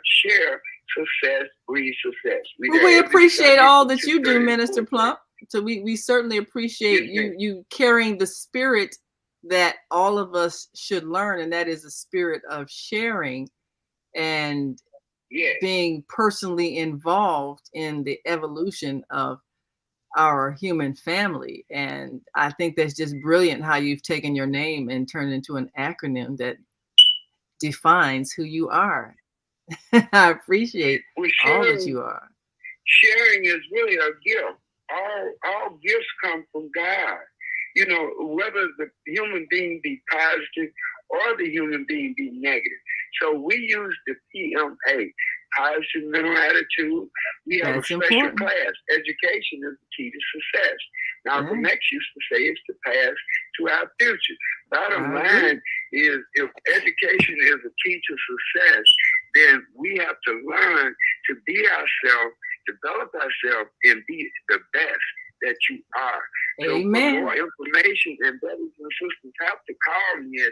share success, breed success. We appreciate all that you do, Minister Plump. So we certainly appreciate you carrying the spirit that all of us should learn, and that is a spirit of sharing and being personally involved in the evolution of our human family. And I think that's just brilliant how you've taken your name and turned it into an acronym that defines who you are. I appreciate all that you are. Sharing is really a gift. All gifts come from God. You know, whether the human being be positive or the human being be negative. So we use the PMA, positive mental attitude. We have a special class. Education is the key to success. Malcolm X used to say it's the path to our future. Bottom line is, if education is the key to success, then we have to learn to be ourselves, develop ourselves, and be the best that you are. So Amen. for more information, and brothers and sisters have to call me at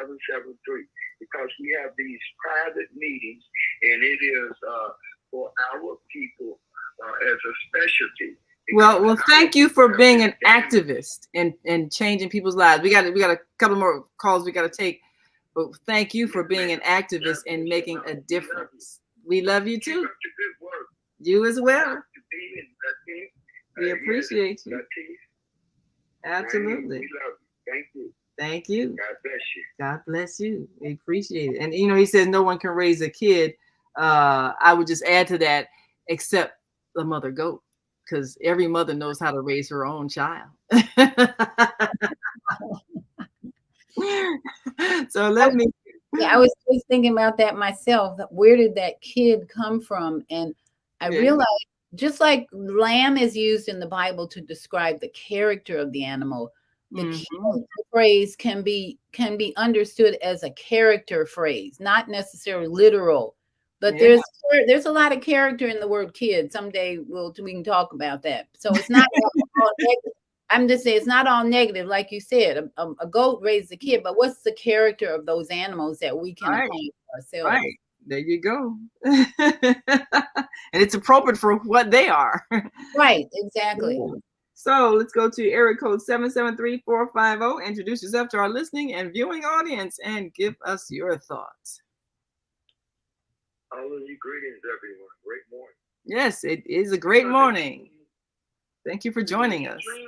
312-671-2773 because we have these private meetings, and it is for our people as a specialty. Well, thank you for being an activist and changing people's lives. We got a couple more calls we got to take, but thank you for being an activist and making a difference. We love you too. You as well. We appreciate you. Absolutely. We love you. Thank you. Thank you. God bless you. God bless you. We appreciate it. And he says no one can raise a kid. I would just add to that, except the mother goat, because every mother knows how to raise her own child. So let me. Yeah, I was just thinking about that myself. Where did that kid come from? And I realized, just like lamb is used in the Bible to describe the character of the animal, the character phrase can be understood as a character phrase, not necessarily literal. But there's a lot of character in the word kid. Someday we can talk about that. So it's not all negative. I'm just saying it's not all negative, like you said. A goat raised a kid, but what's the character of those animals that we can apply to ourselves? Right. There you go. And it's appropriate for what they are. Right, exactly. So let's go to area code 773-450. Introduce yourself to our listening and viewing audience and give us your thoughts. All of you, greetings, everyone. Great morning. Yes, it is a great morning. Thank you for joining us. This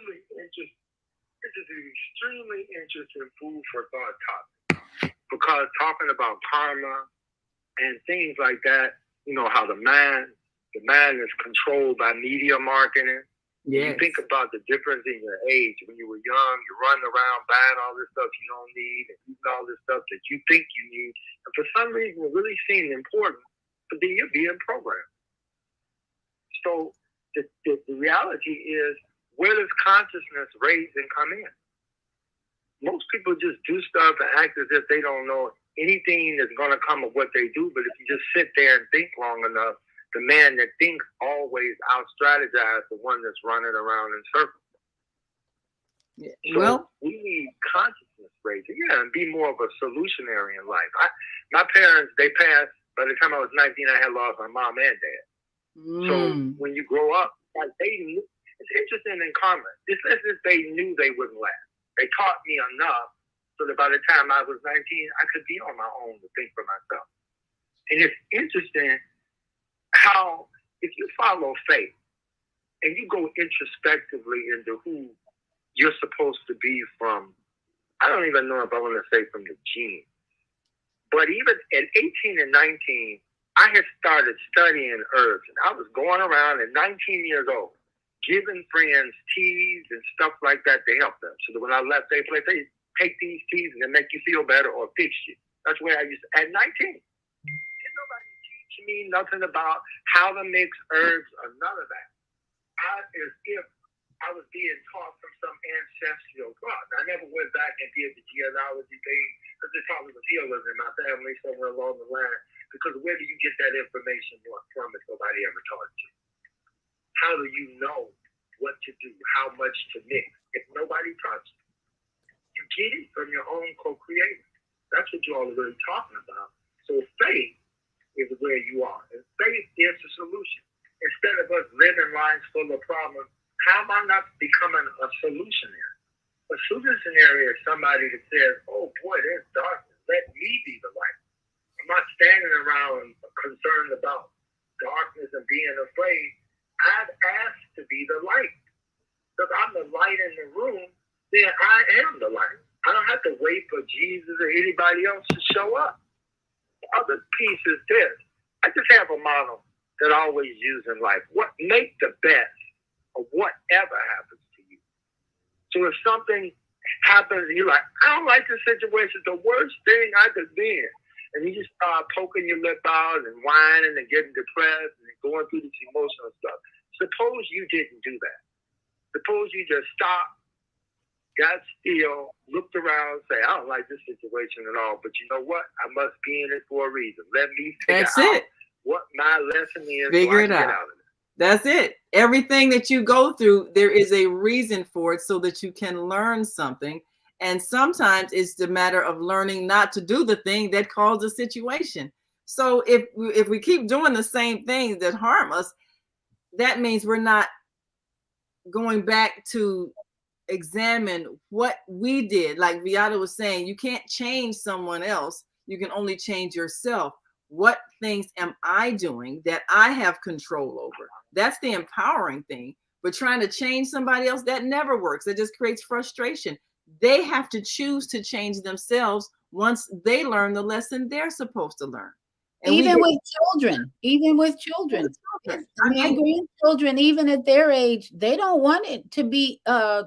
is an extremely interesting food for thought topic, because talking about karma and things like that, how the man is controlled by media marketing. Yes. You think about the difference in your age. When you were young, you're running around buying all this stuff you don't need and eating all this stuff that you think you need. And for some reason, it really seemed important, but then you're being programmed. So the reality is, where does consciousness raise and come in? Most people just do stuff and act as if they don't know anything that's going to come of what they do. But if you just sit there and think long enough, the man that thinks always out-strategize the one that's running around in circles. Yeah. So we need consciousness raising, and be more of a solutionary in life. My parents, they passed. By the time I was 19, I had lost my mom and dad. So when you grow up, like they knew, it's interesting in karma. It's as if they knew they wouldn't last. They taught me enough so that by the time I was 19, I could be on my own to think for myself. And it's interesting how, if you follow faith and you go introspectively into who you're supposed to be from, I don't even know if I want to say from the genes, but even at 18 and 19, I had started studying herbs, and I was going around at 19 years old, giving friends teas and stuff like that to help them. So that when I left, they play, hey, take these teas and they make you feel better or fix you. That's where I used to, at 19. Didn't nobody teach me nothing about how to mix herbs or none of that. As if I was being taught from some ancestral God. I never went back and did the genealogy thing, because they thought we was healers in my family somewhere along the line. Because where do you get that information from if nobody ever taught you? How do you know what to do, how much to mix, if nobody taught you? You get it from your own co-creator. That's what you all are really talking about. So faith is where you are. And faith is the solution. Instead of us living lives full of problems, how am I not becoming a solutionary? A solutionary is somebody that says, oh boy, there's darkness. Let me be the light. I'm not standing around concerned about darkness and being afraid. I've asked to be the light. Because I'm the light in the room, then I am the light. I don't have to wait for Jesus or anybody else to show up. The other piece is this. I just have a model that I always use in life. Make the best of whatever happens to you. So if something happens, you're like, I don't like this situation, the worst thing I could be in. And you just start poking your lip out and whining and getting depressed and going through this emotional stuff. Suppose you didn't do that. Suppose you just stopped got still, looked around, and say, I don't like this situation at all, but you know what? I must be in it for a reason. Let me figure out what my lesson is Figure so I it can out. get out of it. That's it. Everything that you go through, there is a reason for it so that you can learn something. And sometimes it's the matter of learning not to do the thing that caused the situation. So if we keep doing the same things that harm us, that means we're not going back to examine what we did. Like Viata was saying, you can't change someone else. You can only change yourself. What things am I doing that I have control over? That's the empowering thing. But trying to change somebody else, that never works. It just creates frustration. They have to choose to change themselves once they learn the lesson they're supposed to learn. And even with children, my grandchildren, even at their age, they don't want it to be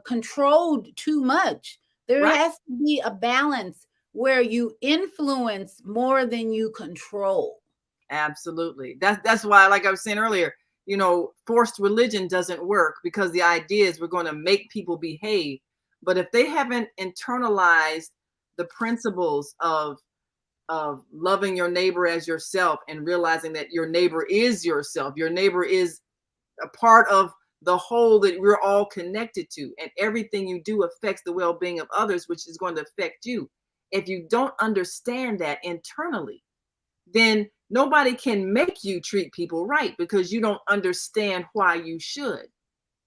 controlled too much. There has to be a balance where you influence more than you control. Absolutely. That's why, like I was saying earlier, you know, forced religion doesn't work, because the idea is we're going to make people behave. But if they haven't internalized the principles of loving your neighbor as yourself, and realizing that your neighbor is yourself, your neighbor is a part of the whole that we're all connected to, and everything you do affects the well-being of others, which is going to affect you. If you don't understand that internally, then nobody can make you treat people right, because you don't understand why you should.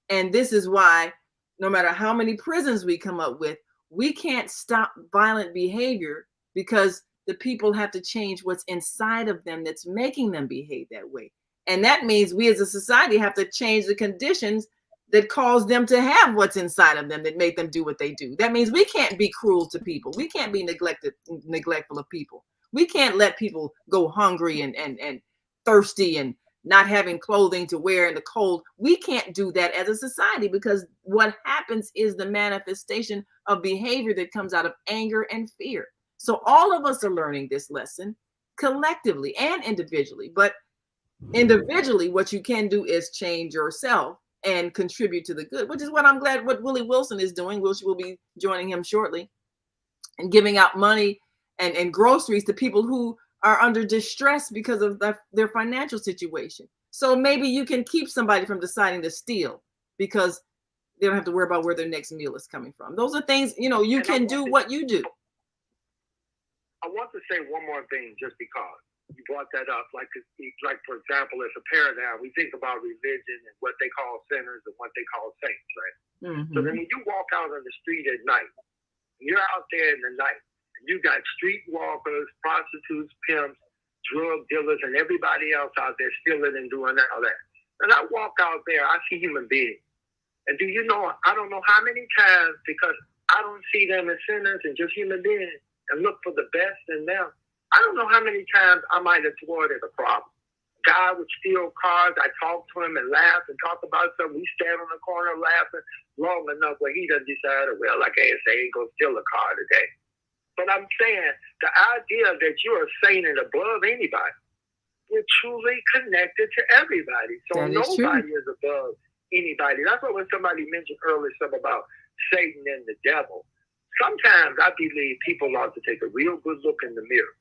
And this is why, no matter how many prisons we come up with, we can't stop violent behavior, because the people have to change what's inside of them that's making them behave that way. And that means we as a society have to change the conditions that cause them to have what's inside of them that make them do what they do. That means we can't be cruel to people. We can't be neglectful of people. We can't let people go hungry and thirsty and not having clothing to wear in the cold. We can't do that as a society, because what happens is the manifestation of behavior that comes out of anger and fear. So all of us are learning this lesson collectively and individually. But individually, what you can do is change yourself and contribute to the good, which is what I'm glad what Willie Wilson is doing, which will be joining him shortly, and giving out money and groceries to people who are under distress because of their financial situation. So maybe you can keep somebody from deciding to steal, because they don't have to worry about where their next meal is coming from. Those are things, you know, you can do what you do. I want to say one more thing, just because you brought that up. Like for example, as a parent now, we think about religion and what they call sinners and what they call saints, right? Mm-hmm. So then when you walk out on the street at night, you're out there in the night, and you got street walkers, prostitutes, pimps, drug dealers, and everybody else out there stealing and doing all that. And I walk out there, I see human beings. And do you know, I don't know how many times, because I don't see them as sinners and just human beings, and look for the best in them. I don't know how many times I might have thwarted a problem. Guy would steal cars. I talk to him and laugh and talk about something. We stand on the corner laughing long enough where he doesn't decide, well, like I say, he ain't going to steal a car today. But I'm saying the idea that you're a saint and above anybody, you're truly connected to everybody. So nobody is above anybody. That's what when somebody mentioned earlier something about Satan and the devil. Sometimes I believe people ought to take a real good look in the mirror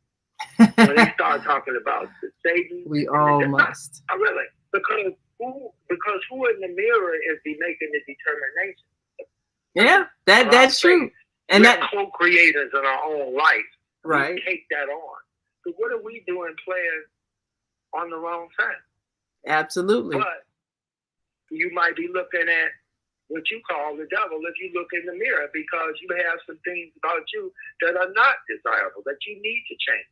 when they start talking about the Satan. We all must. Really, because who in the mirror is making the determination? Yeah, that's true. And we're co-creators in our own life. Right. We take that on. So what are we doing playing on the wrong side? Absolutely. But you might be looking at what you call the devil if you look in the mirror, because you have some things about you that are not desirable, that you need to change.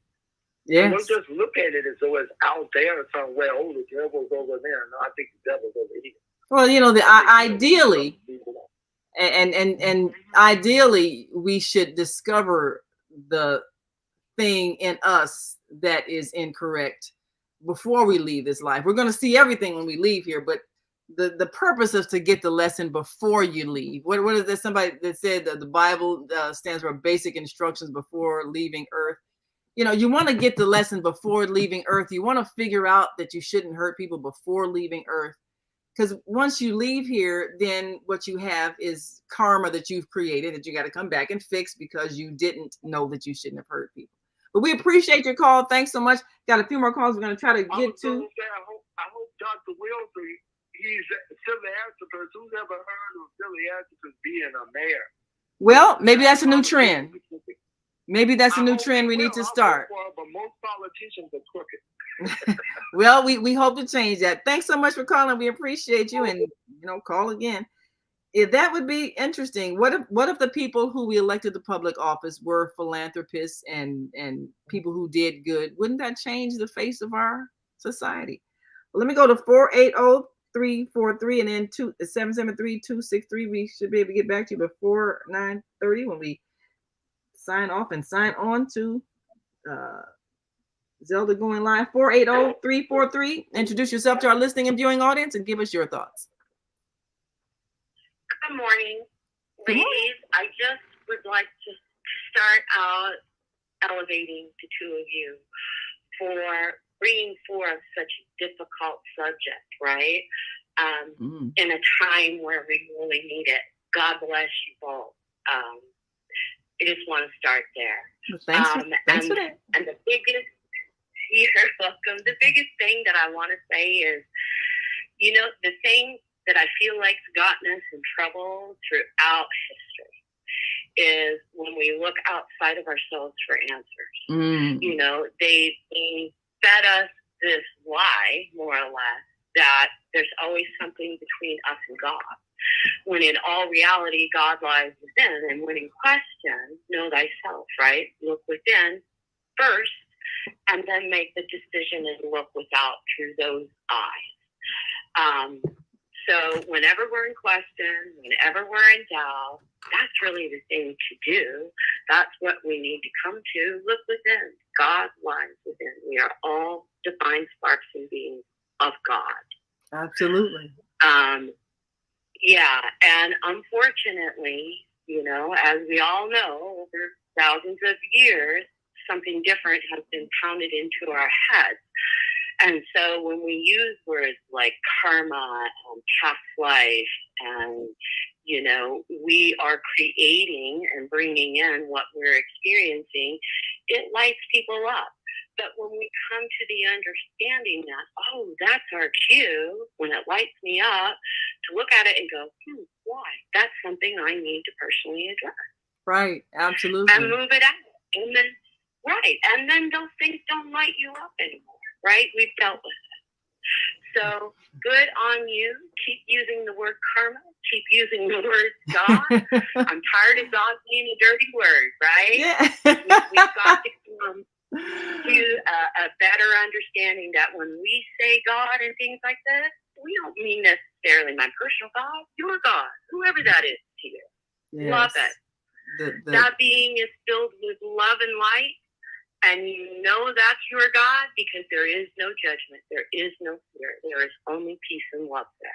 Yes. Don't just look at it as though it's out there somewhere. Oh, the devil's over there. No, I think the devil's over here. Well, you know, ideally, and ideally, we should discover the thing in us that is incorrect before we leave this life. We're going to see everything when we leave here, but the purpose is to get the lesson before you leave. What is there? Somebody that said that the Bible stands for basic instructions before leaving Earth. You know, you want to get the lesson before leaving Earth. You want to figure out that you shouldn't hurt people before leaving Earth. Because once you leave here, then what you have is karma that you've created that you got to come back and fix because you didn't know that you shouldn't have hurt people. But we appreciate your call. Thanks so much. Got a few more calls we're going to try to get to. I hope Dr. Wilson, he's Silly Antipas. Who's ever heard of Silly Antipas being a mayor? Well, maybe that's a new trend. Maybe that's a new trend we need to start. But most politicians are crooked. Well, we hope to change that. Thanks so much for calling. We appreciate you, and call again. If that would be interesting. What if the people who we elected to public office were philanthropists and people who did good? Wouldn't that change the face of our society? Well, let me go to 480-343 and then 773-263. We should be able to get back to you before 9:30 when we sign off and sign on to Zelda going live. 480-343. Introduce yourself to our listening and viewing audience and give us your thoughts. Good morning, ladies. I just would like to start out elevating the two of you for bringing forth such a difficult subject, right? In a time where we really need it. God bless you both. I just want to start there. Well, thanks for that. And the biggest, you're welcome. The biggest thing that I want to say is, the thing that I feel like's gotten us in trouble throughout history is when we look outside of ourselves for answers. They fed us this lie, more or less, that there's always something between us and God. When in all reality, God lies within. And when in question, know thyself, right? Look within first, and then make the decision and look without through those eyes. So whenever we're in question, whenever we're in doubt, that's really the thing to do. That's what we need to come to. Look within. God lies within. We are all divine sparks and beings of God. Absolutely. Yeah, and unfortunately, as we all know, over thousands of years, something different has been pounded into our heads. And so when we use words like karma and past life and, we are creating and bringing in what we're experiencing, it lights people up. But when we come to the understanding that, that's our cue, when it lights me up, to look at it and go, why? That's something I need to personally address. Right, absolutely. And move it out. And then, and then those things don't light you up anymore, right? We've dealt with it. So good on you. Keep using the word karma. Keep using the word God. I'm tired of God being a dirty word, right? Yeah. We've got to come to a better understanding that when we say God and things like this, we don't mean necessarily my personal God, your God, whoever that is to you. Yes. Love it. That being is filled with love and light, and that's your God because there is no judgment, there is no fear, there is only peace and love there.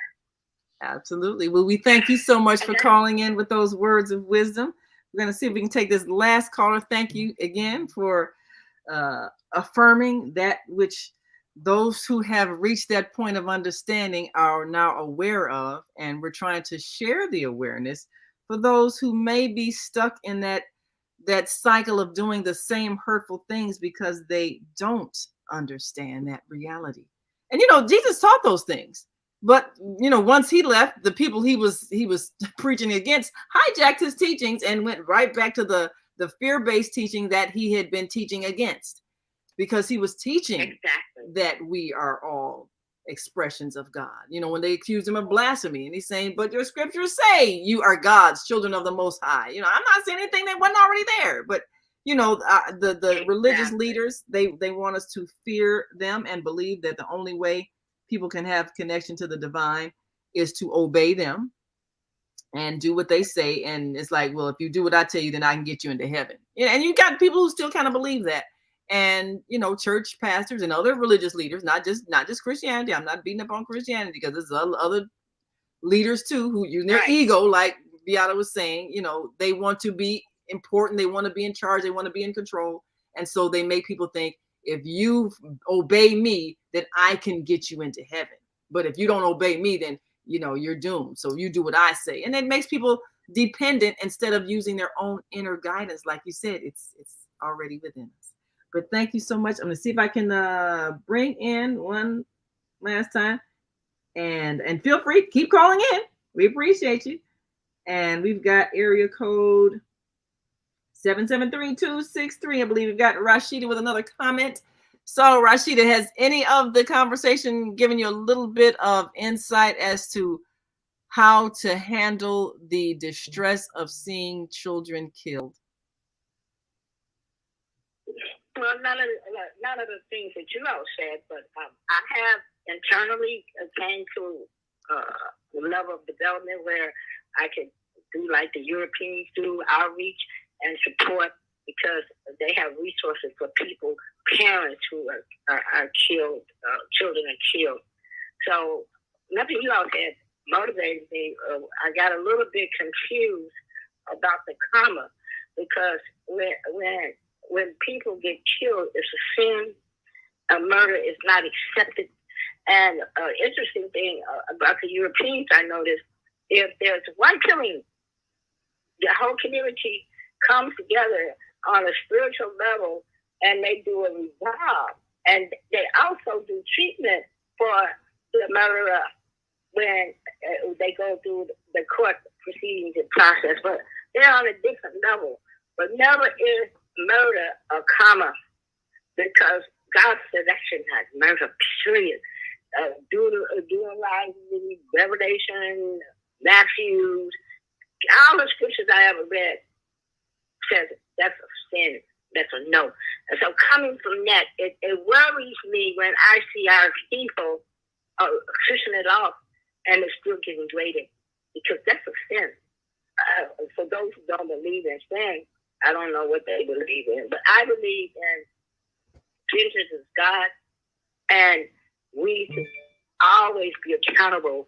Absolutely. Well, we thank you so much for calling in with those words of wisdom. We're going to see if we can take this last caller. Thank you again for affirming that which those who have reached that point of understanding are now aware of, and we're trying to share the awareness for those who may be stuck in that cycle of doing the same hurtful things because they don't understand that reality. And Jesus taught those things, but once he left, the people he was preaching against hijacked his teachings and went right back to the fear-based teaching that he had been teaching against, because he was teaching that we are all expressions of God. When they accused him of blasphemy, and he's saying, but your scriptures say you are God's children of the Most High. I'm not saying anything that wasn't already there, but the religious leaders, they want us to fear them and believe that the only way people can have connection to the divine is to obey them and do what they say. And it's like, well, if you do what I tell you, then I can get you into heaven. And you got people who still kind of believe that. And church pastors and other religious leaders, not just Christianity. I'm not beating up on Christianity, because there's other leaders too who use their ego, like Beata was saying. They want to be important, they want to be in charge, they want to be in control, and so they make people think, if you obey me, then I can get you into heaven. But if you don't obey me, then you're doomed. So you do what I say. And it makes people dependent instead of using their own inner guidance. Like you said, it's already within us. But thank you so much. I'm going to see if I can bring in one last time. And feel free, keep calling in. We appreciate you. And we've got area code 773-263. I believe we've got Rashida with another comment. So Rashida, has any of the conversation given you a little bit of insight as to how to handle the distress of seeing children killed? Well, none of the things that you all said, but I have internally came to the level of development where I could do like the Europeans do, outreach and support, because they have resources for people, parents who are killed, children are killed. So nothing you all said motivated me. I got a little bit confused about the karma, because when people get killed, it's a sin. A murder is not accepted. And interesting thing about the Europeans, I noticed, if there's one killing, the whole community comes together on a spiritual level, and they do a resolve. And they also do treatment for the murderer when they go through the court proceedings and process. But they're on a different level. But never is murder a karma, because God said that should not murder, period. Deuteronomy, Revelation, Matthew, all the scriptures I ever read says that's a sin, that's a no. And so coming from that, it worries me when I see our people pushing it off and it's still getting graded, because that's a sin. For those who don't believe in sin, I don't know what they believe in, but I believe in Jesus is God, and we should always be accountable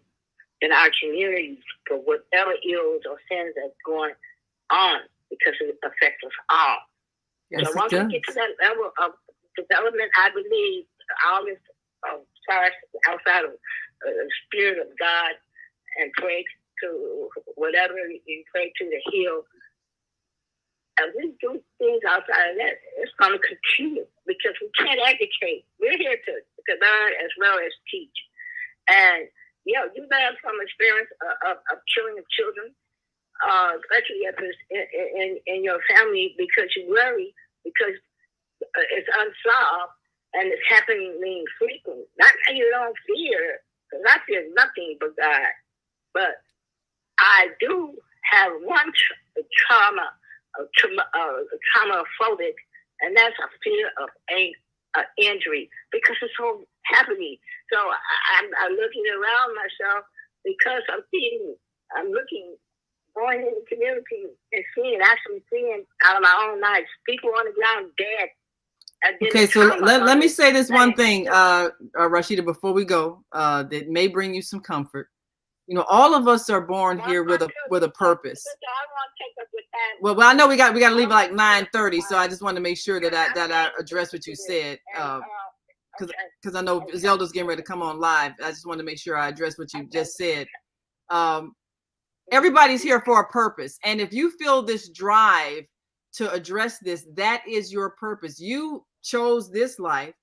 in our communities for whatever ills or sins that's going on, because it affects us all. Yes, so once we get to that level of development, I believe all this outside of the Spirit of God and pray to whatever you pray to heal. And we do things outside of that, it's going to continue, because we can't educate. We're here to learn as well as teach. And, you learn from experience of killing of children, especially if it's in your family, because you worry, because it's unsolved and it's happening frequently. Not that you don't fear, because I fear nothing but God. But I do have one traumaphobic, and that's a fear of injury, because it's so happening. So I'm looking around myself, because I'm looking, going in the community and actually seeing out of my own eyes, people on the ground dead. Okay, so let me say this one thing, Rashida, before we go, that may bring you some comfort. All of us are born here with a purpose. Well, I know we got to leave at like 9:30, so I just wanted to make sure that I address what you said, because I know Zelda's getting ready to come on live. I just wanted to make sure I address what you just said. Everybody's here for a purpose, and if you feel this drive to address this, that is your purpose. You chose this life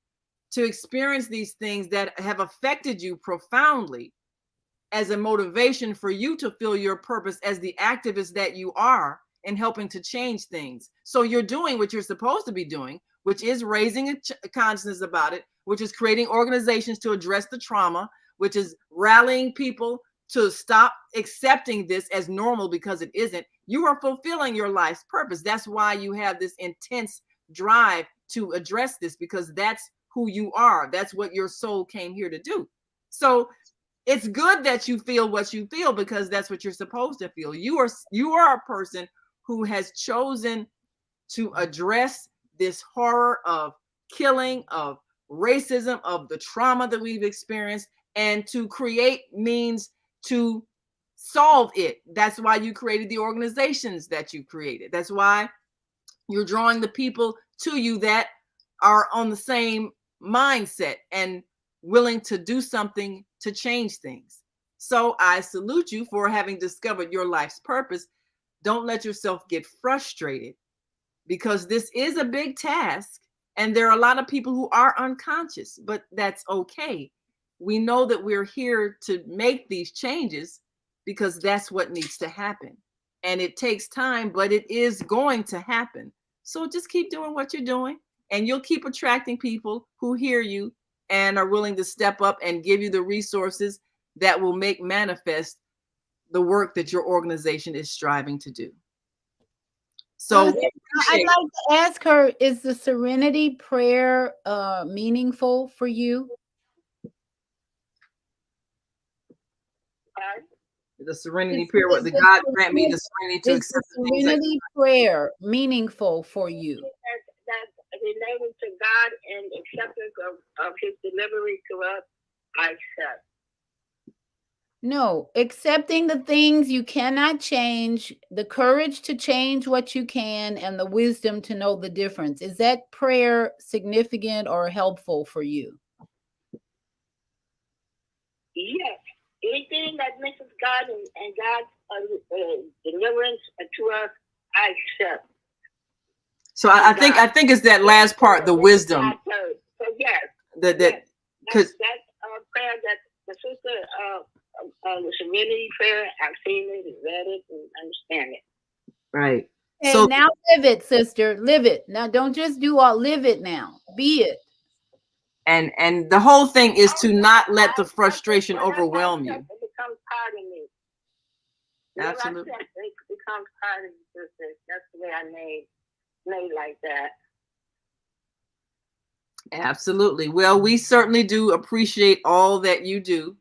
to experience these things that have affected you profoundly, as a motivation for you to feel your purpose as the activist that you are in helping to change things. So you're doing what you're supposed to be doing, which is raising a consciousness about it, which is creating organizations to address the trauma, which is rallying people to stop accepting this as normal, because it isn't. You are fulfilling your life's purpose. That's why you have this intense drive to address this, because that's who you are. That's what your soul came here to do. So it's good that you feel what you feel, because that's what you're supposed to feel. You are a person who has chosen to address this horror of killing, of racism, of the trauma that we've experienced, and to create means to solve it. That's why you created the organizations that you created. That's why you're drawing the people to you that are on the same mindset and willing to do something to change things. So I salute you for having discovered your life's purpose. Don't let yourself get frustrated, because this is a big task. And there are a lot of people who are unconscious, but that's okay. We know that we're here to make these changes because that's what needs to happen. And it takes time, but it is going to happen. So just keep doing what you're doing, and you'll keep attracting people who hear you and are willing to step up and give you the resources that will make manifest the work that your organization is striving to do. So I'd like to ask her, is the serenity prayer meaningful for you? The serenity prayer, what the God grant me the serenity to accept the the things that serenity prayer meaningful for you? That's related to God and acceptance of his delivery to us, I accept. No, accepting the things you cannot change, the courage to change what you can, and the wisdom to know the difference. Is that prayer significant or helpful for you? Yes. Anything that mentions God and God's deliverance to us, I accept. So I think it's that last part, the wisdom. So yes, That's a prayer that the sister the serenity prayer. I've seen it, read it, and understand it. Right. And so now live it, sister. Live it. Now don't just do all, live it now. Be it. And the whole thing is to not let the frustration overwhelm you. It becomes part of me. Absolutely. It becomes part of me, sister. That's the way I made like that. Absolutely. Well, we certainly do appreciate all that you do.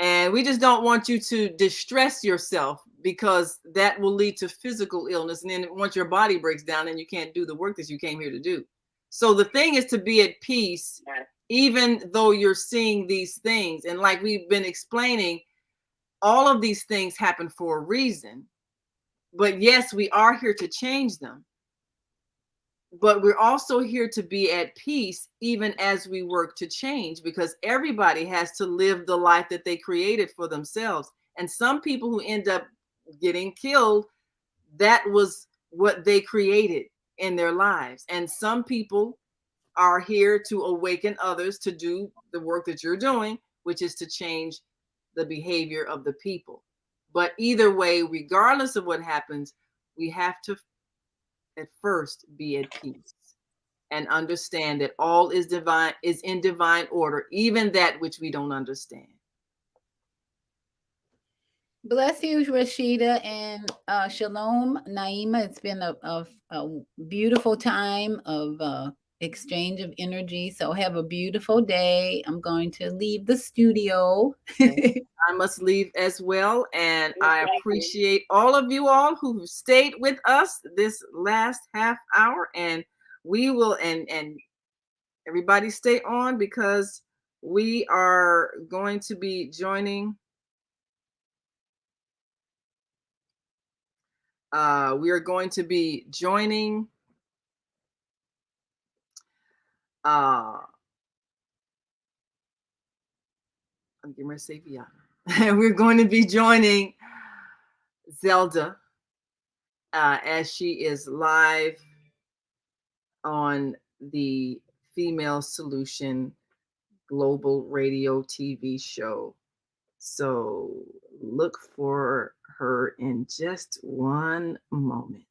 And we just don't want you to distress yourself, because that will lead to physical illness. And then once your body breaks down, then you can't do the work that you came here to do. So the thing is to be at peace, even though you're seeing these things. And like we've been explaining, all of these things happen for a reason. But yes, we are here to change them. But we're also here to be at peace even as we work to change, because everybody has to live the life that they created for themselves. And some people who end up getting killed, that was what they created in their lives. And some people are here to awaken others to do the work that you're doing, which is to change the behavior of the people. But either way, regardless of what happens, we have to at first be at peace and understand that all is divine, is in divine order, even that which we don't understand. Bless you, Rashida, and shalom, Naima. It's been a beautiful time of exchange of energy. So have a beautiful day. I'm going to leave the studio. I must leave as well. And I appreciate all of you all who stayed with us this last half hour. And we will, and everybody stay on, because we are going to be joining. We are going to be joining I'm getting ready to say Viana. We're going to be joining Zelda as she is live on the Female Solution Global Radio TV show. So look for her in just one moment.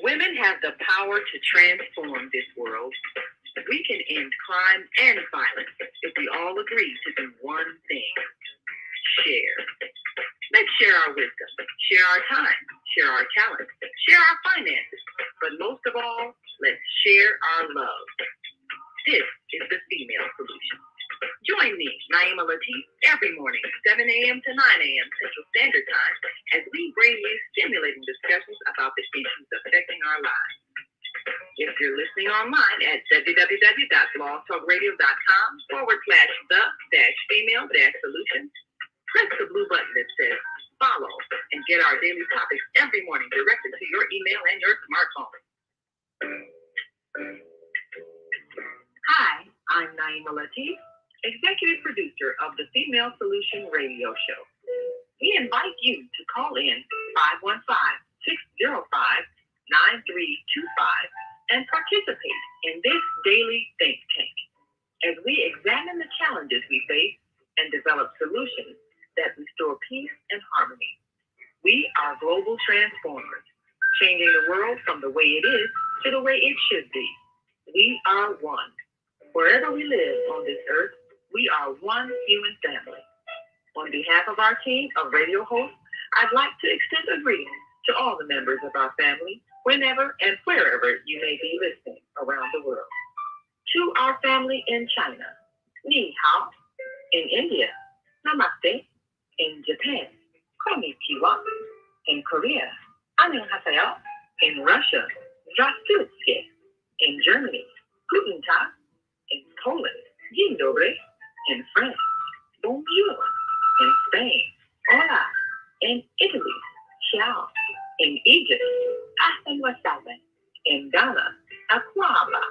Women have the power to transform this world. We can end crime and violence if we all agree to do one thing: share. Let's share our wisdom, share our time, share our talents, share our finances, but most of all, let's share our love. This is the Female Solution. Join me, Naima Latif, every morning, 7 a.m. to 9 a.m. Central Standard Time, as we bring you stimulating discussions about the issues affecting our lives. If you're listening online at www.blogtalkradio.com/the-female-solution, press the blue button that says follow and get our daily topics every morning directed to your email and your smartphone. I'm Naima Latif, executive producer of the Female Solution Radio Show. We invite you to call in 515-605-9325 and participate in this daily think tank as we examine the challenges we face and develop solutions that restore peace and harmony. We are global transformers, changing the world from the way it is to the way it should be. We are one. Wherever we live on this earth, we are one human family. On behalf of our team of radio hosts, I'd like to extend a greeting to all the members of our family, whenever and wherever you may be listening around the world. To our family in China, Ni Hao. In India, Namaste. In Japan, Konnichiwa. In Korea, Annyeonghaseyo. In Russia, Здравствуйте. In Germany, Guten Tag. In Poland, Dzień dobry. In France, Bonjour. In Spain, Hola. In Italy, Ciao. In Egypt, Ahlan wa sahlan. In Ghana, Akwaba.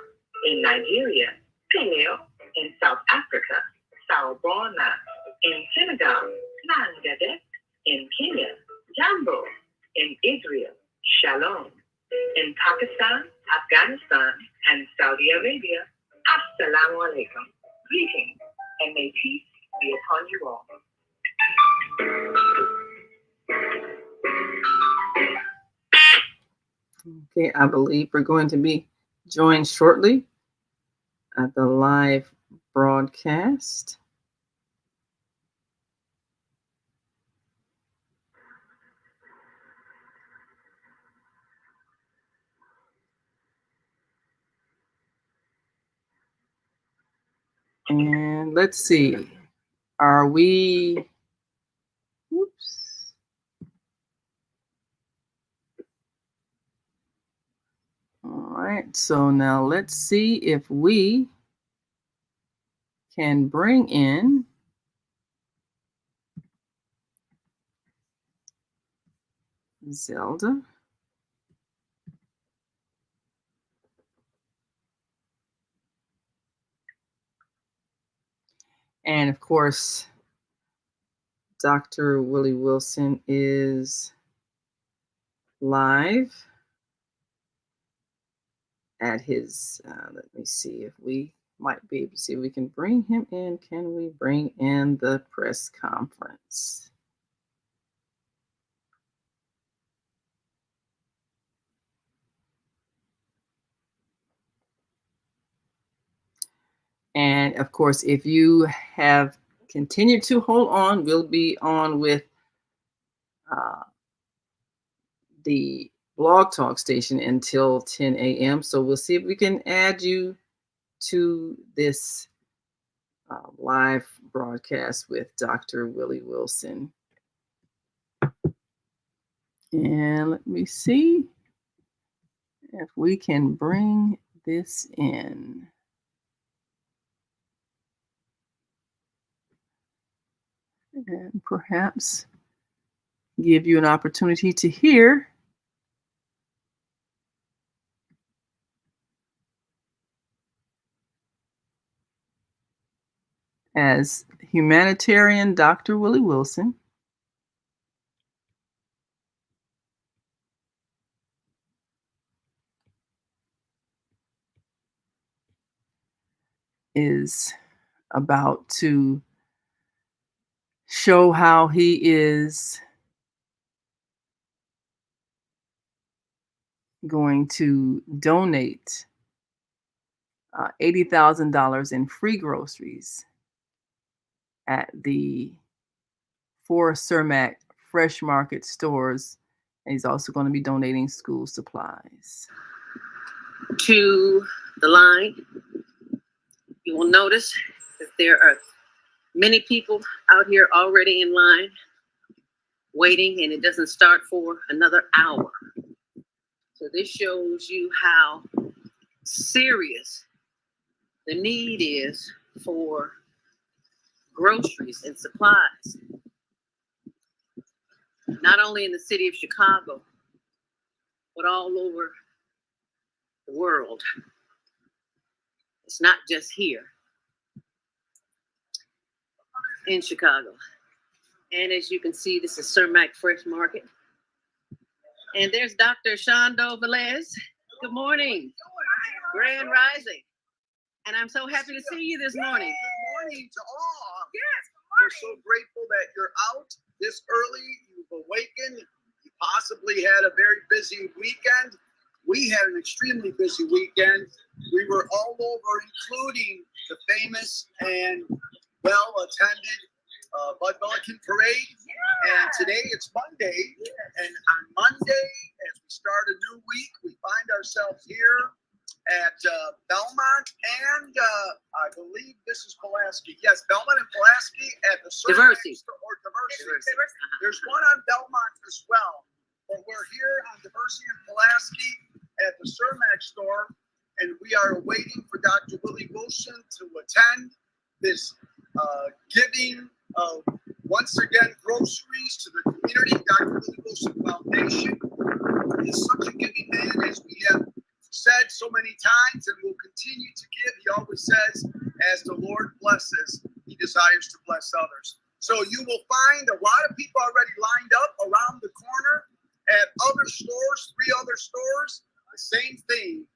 In Nigeria, Peleo. In South Africa, Sawubona. In Senegal, Nangade. In Kenya, Jambo. In Israel, Shalom. In Pakistan, Afghanistan, and Saudi Arabia, Assalamu alaikum. Greetings, and may peace be upon you all. Okay, I believe we're going to be joined shortly at the live broadcast. And let's see, are we, oops. All right, so now let's see if we can bring in Zelda. And of course, Dr. Willie Wilson is live at his, let me see if we might be able to see if we can bring him in. Can we bring in the press conference? And of course, if you have continued to hold on, we'll be on with the Blog Talk station until 10 a.m. So we'll see if we can add you to this live broadcast with Dr. Willie Wilson. And let me see if we can bring this in. And perhaps give you an opportunity to hear as humanitarian Dr. Willie Wilson is about to show how he is going to donate $80,000 in free groceries at the 4 Cermak Fresh Market stores. And he's also going to be donating school supplies. To the line, you will notice that there are many people out here already in line waiting, and it doesn't start for another hour. So this shows you how serious the need is for groceries and supplies, not only in the city of Chicago, but all over the world. It's not just here. in Chicago. And as you can see, this is Cermak Fresh Market. And there's Dr. Shondo Velez. Good morning. Grand Rising. And I'm so happy to see you this morning. Good morning to all. Yes, we're so grateful that you're out this early. You've awakened. You possibly had a very busy weekend. We had an extremely busy weekend. We were all over, including the famous and well-attended Bud Milliken Parade. And today it's Monday. And on Monday, as we start a new week, we find ourselves here at Belmont and I believe this is Pulaski. Yes, Belmont and Pulaski at the Diversity. Diversity. There's one on Belmont as well. But we're here on Diversity and Pulaski at the Cermak store, and we are waiting for Dr. Willie Wilson to attend this giving of, once again, groceries to the community. Dr. Willie Wilson Foundation is such a giving man, as we have said so many times, and will continue to give. He always says, as the Lord blesses, he desires to bless others. So you will find a lot of people already lined up around the corner at other stores, 3 other stores, the same thing.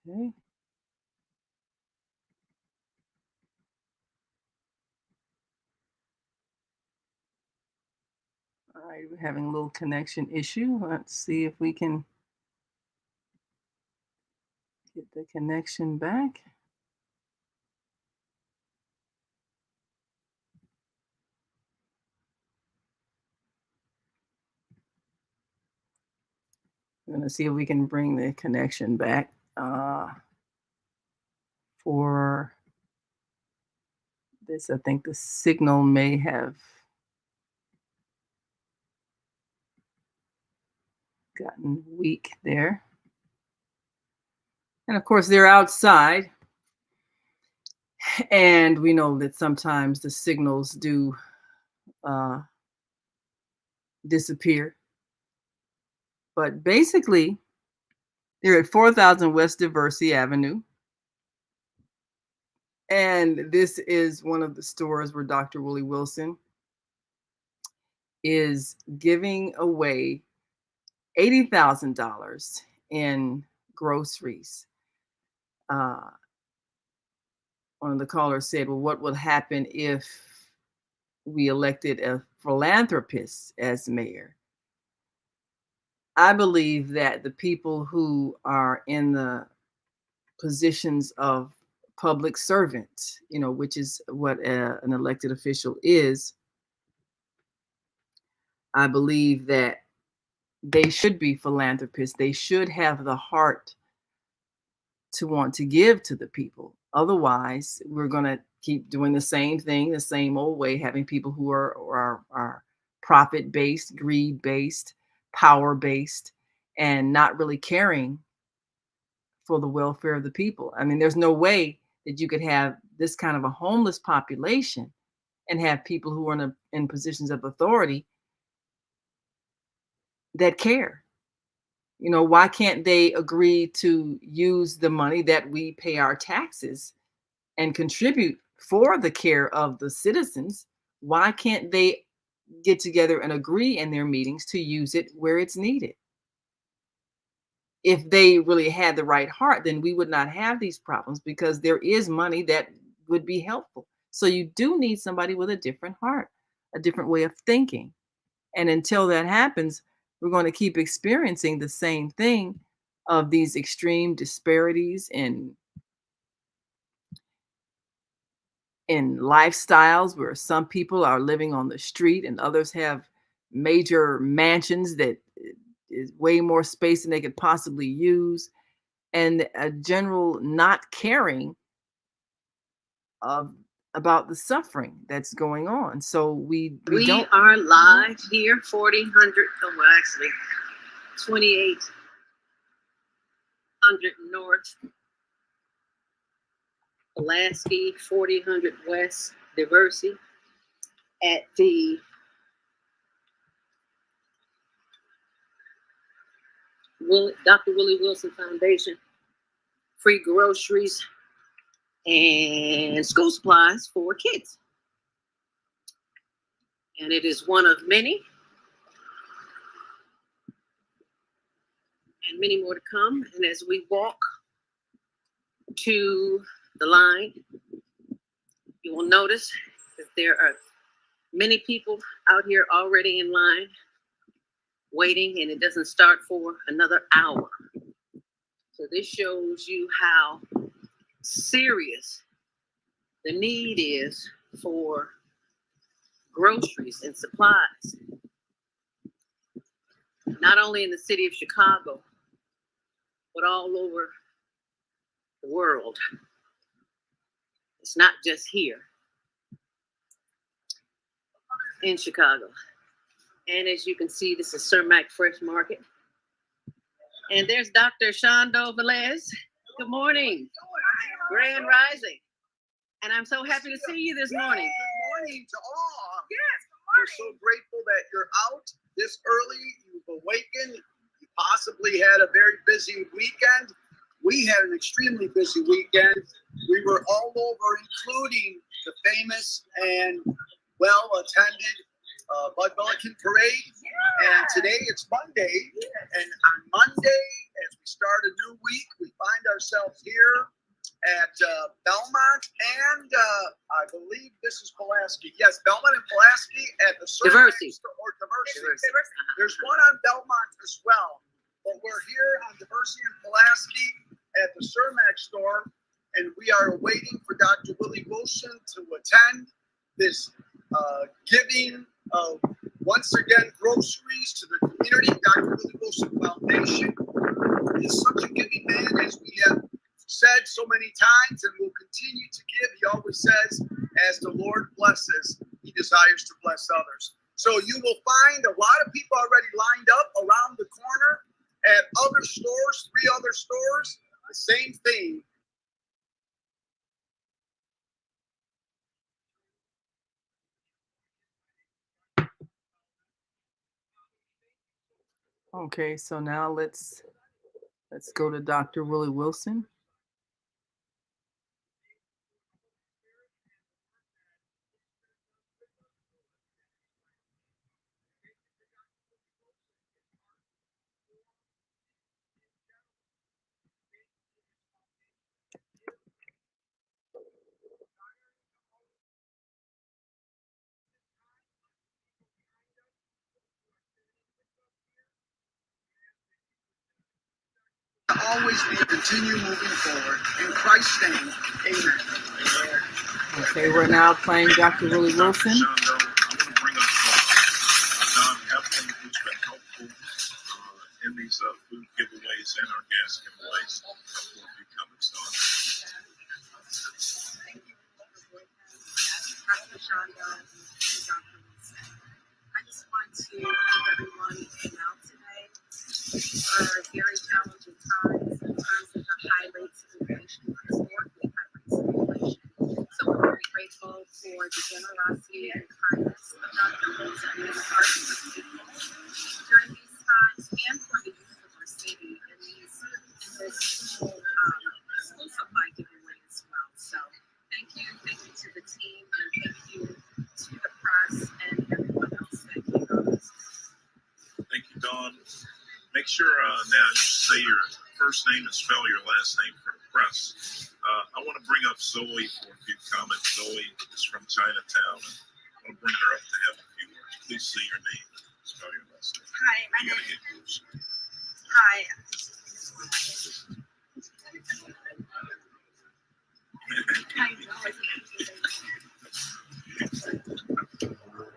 Okay. All right, we're having a little connection issue. Let's see if we can get the connection back. We're going to see if we can bring the connection back for this. I think the signal may have gotten weak there. And of course, they're outside. And we know that sometimes the signals do disappear. But basically, they're at 4000 West Diversity Avenue. And this is one of the stores where Dr. Willie Wilson is giving away $80,000 in groceries. One of the callers said, well, what would happen if we elected a philanthropist as mayor? I believe that the people who are in the positions of public servant, which is what an elected official is, I believe that they should be philanthropists. They should have the heart to want to give to the people. Otherwise, we're going to keep doing the same thing, the same old way, having people who are profit-based, greed-based, power-based, and not really caring for the welfare of the people. I mean, there's no way that you could have this kind of a homeless population and have people who are in positions of authority that care. Why can't they agree to use the money that we pay our taxes and contribute for the care of the citizens? Why can't they get together and agree in their meetings to use it where it's needed? If they really had the right heart, then we would not have these problems, because there is money that would be helpful. So you do need somebody with a different heart, a different way of thinking. And until that happens, we're going to keep experiencing the same thing of these extreme disparities in lifestyles, where some people are living on the street and others have major mansions that is way more space than they could possibly use, and a general not caring about the suffering that's going on. So we are live here, 4000, well, actually 28 4000 North, Pulaski, 4000 West, Diversey, at the Dr. Willie Wilson Foundation. Free groceries and school supplies for kids. And it is one of many, and many more to come. And as we walk to the line, you will notice that there are many people out here already in line waiting, and it doesn't start for another hour. So this shows you how serious the need is for groceries and supplies, not only in the city of Chicago, but all over the world. It's not just here in Chicago. And as you can see, this is Cermak Fresh Market. And there's Dr. Shondo Velez. Good morning. Grand Rising. And I'm so happy to see you this morning. Good morning to all. Yes, good morning. We're so grateful that you're out this early. You've awakened. You possibly had a very busy weekend. We had an extremely busy weekend. We were all over, including the famous and well-attended Bud Milliken Parade. And today it's Monday. And on Monday, as we start a new week, we find ourselves here at Belmont and I believe this is Pulaski. Yes, Belmont and Pulaski at the Diversey. Diversey. There's one on Belmont as well. But we're here on Diversey and Pulaski at the Cermak store, and we are waiting for Dr. Willie Wilson to attend this giving of, once again, groceries to the community. Dr. Willie Wilson Foundation is such a giving man, as we have said so many times, and will continue to give. He always says, as the Lord blesses, he desires to bless others. So you will find a lot of people already lined up around the corner at other stores, 3 other stores, the same thing. Okay, so now let's go to Dr. Willie Wilson. Always we continue moving forward. In Christ's name, amen. Okay, we're now playing Dr. Willie Wilson. I want to bring up Don Heflin, who's been helpful in these food giveaways and our gas giveaways. For a few comments, Don. Thank you for Dr. Shondo and Dr. Wilson. I just want to thank everyone who came out today. These are very challenging times in terms of the high rates of inflation, historically high rates of inflation. So we're very grateful for the generosity and kindness of Dr. Wilson and his heart for people during these times, and for the youth of our city in this school supply giveaway as well. So thank you to the team, and thank you to the press and everyone else that came out. Thank you, Dawn. Make sure now you say your first name and spell your last name for the press. I want to bring up Zoe for a few comments. Zoe is from Chinatown, and I want to bring her up to have a few words. Please say your name, spell your last name. Hi, my You name gotta get closer. Hi.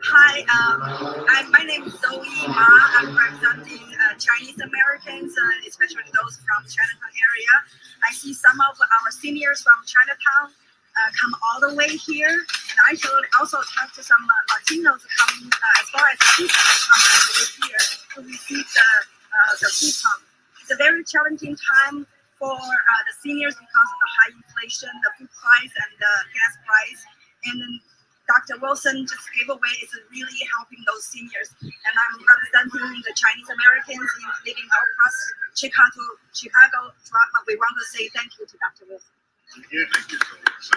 Hi, my name is Zoe Ma. I'm representing Chinese Americans, especially those from Chinatown area. I see some of our seniors from Chinatown come all the way here, and I should also talk to some Latinos coming as far as the people come all the way here to receive the food pump. It's a very challenging time for the seniors because of the high inflation, the food price and the gas price. And then Dr. Wilson just gave away. It's really helping those seniors. And I'm representing the Chinese Americans living across Chicago. We want to say thank you to Dr. Wilson. Yeah, thank you so much.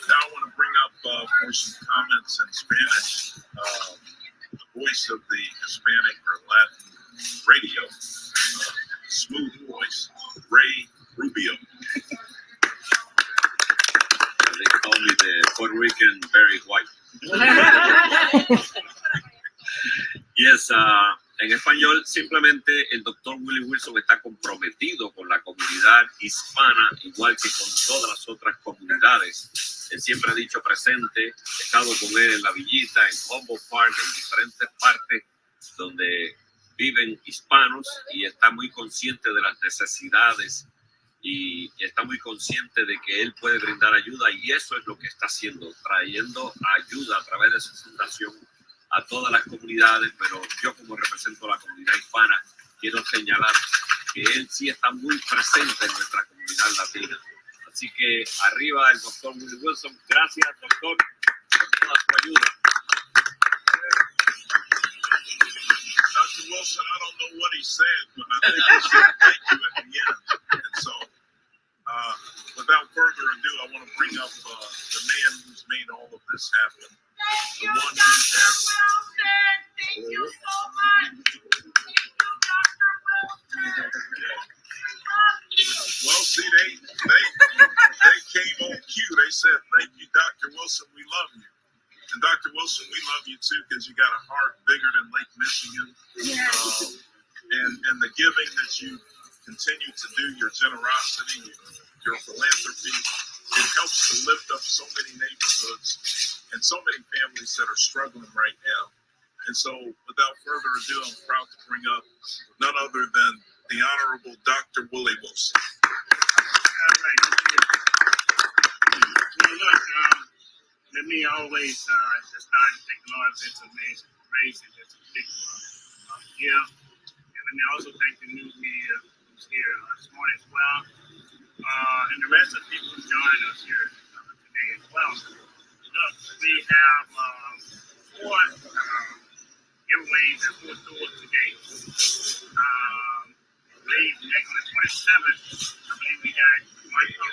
Now I want to bring up for some comments in Spanish, the voice of the Hispanic or Latin radio, smooth voice, Ray Rubio. They call me the Puerto Rican Barry White. Yes, en español, simplemente el doctor Willie Wilson está comprometido con la comunidad hispana, igual que con todas las otras comunidades. Él siempre ha dicho presente, he estado con él en la villita, en Humboldt Park, en diferentes partes donde viven hispanos y está muy consciente de las necesidades y está muy consciente de que él puede brindar ayuda y eso es lo que está haciendo, trayendo ayuda a través de su fundación a todas las comunidades, pero yo como represento a la comunidad hispana quiero señalar que él sí está muy presente en nuestra comunidad latina. Así que arriba el doctor Willie Wilson. Gracias, doctor, por toda su ayuda. Dr. Wilson, I don't know what he said, but I think he said thank you at the end. And so, without further ado, I want to bring up the man who's made all of this happen. The one who has... Thank you so much. Well, see, they came on cue. They said, thank you, Dr. Wilson, we love you. And Dr. Wilson, we love you too, because you got a heart bigger than Lake Michigan. And the giving that you continue to do, your generosity, your philanthropy, it helps to lift up so many neighborhoods and so many families that are struggling right now. And so, without further ado, I'm proud to bring up none other than the Honorable Dr. Willie Wilson. All right. Well, look, let me always just start to thank the Lord for this amazing grace and this particular gift. And let me also thank the new media who's here this morning as well. And the rest of the people who joined us here today as well. Look, we have 4 giveaways at 4 stores today. I believe on the 27th, I believe we got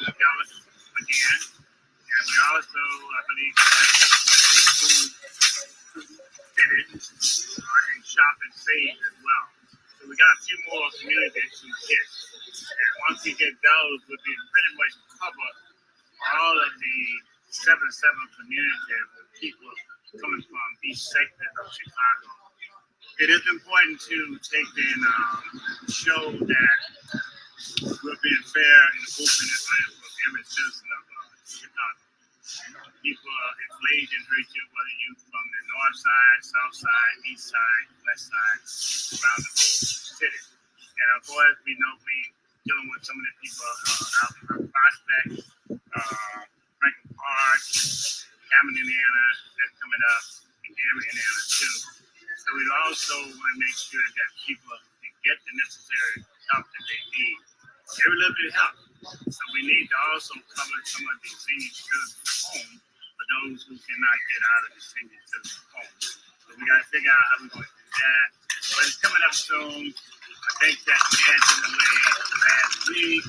$1,000 again. And we also, I believe, fitted and shop and save as well. So we got a few more communities to hit. And once we get those, we'll be pretty much cover all of the 7 communities with people coming from each sector of Chicago. It is important to take in show that we're being fair and open and honest with every citizen of Chicago. People are enslaved and hurted, whether you from the north side, south side, east side, west side, around the whole city. And of course, we know we dealing with some of the people out in Prospect, Franklin Park, Hammond, Indiana, that's coming up, and Gary, Indiana too. So we also want to make sure that people can get the necessary help that they need. Every little bit of help. So we need to also cover some of these senior citizens' home for those who cannot get out of the senior citizens' home. So we got to figure out how we're going to do that. But it's coming up soon. I think that we had it away last week.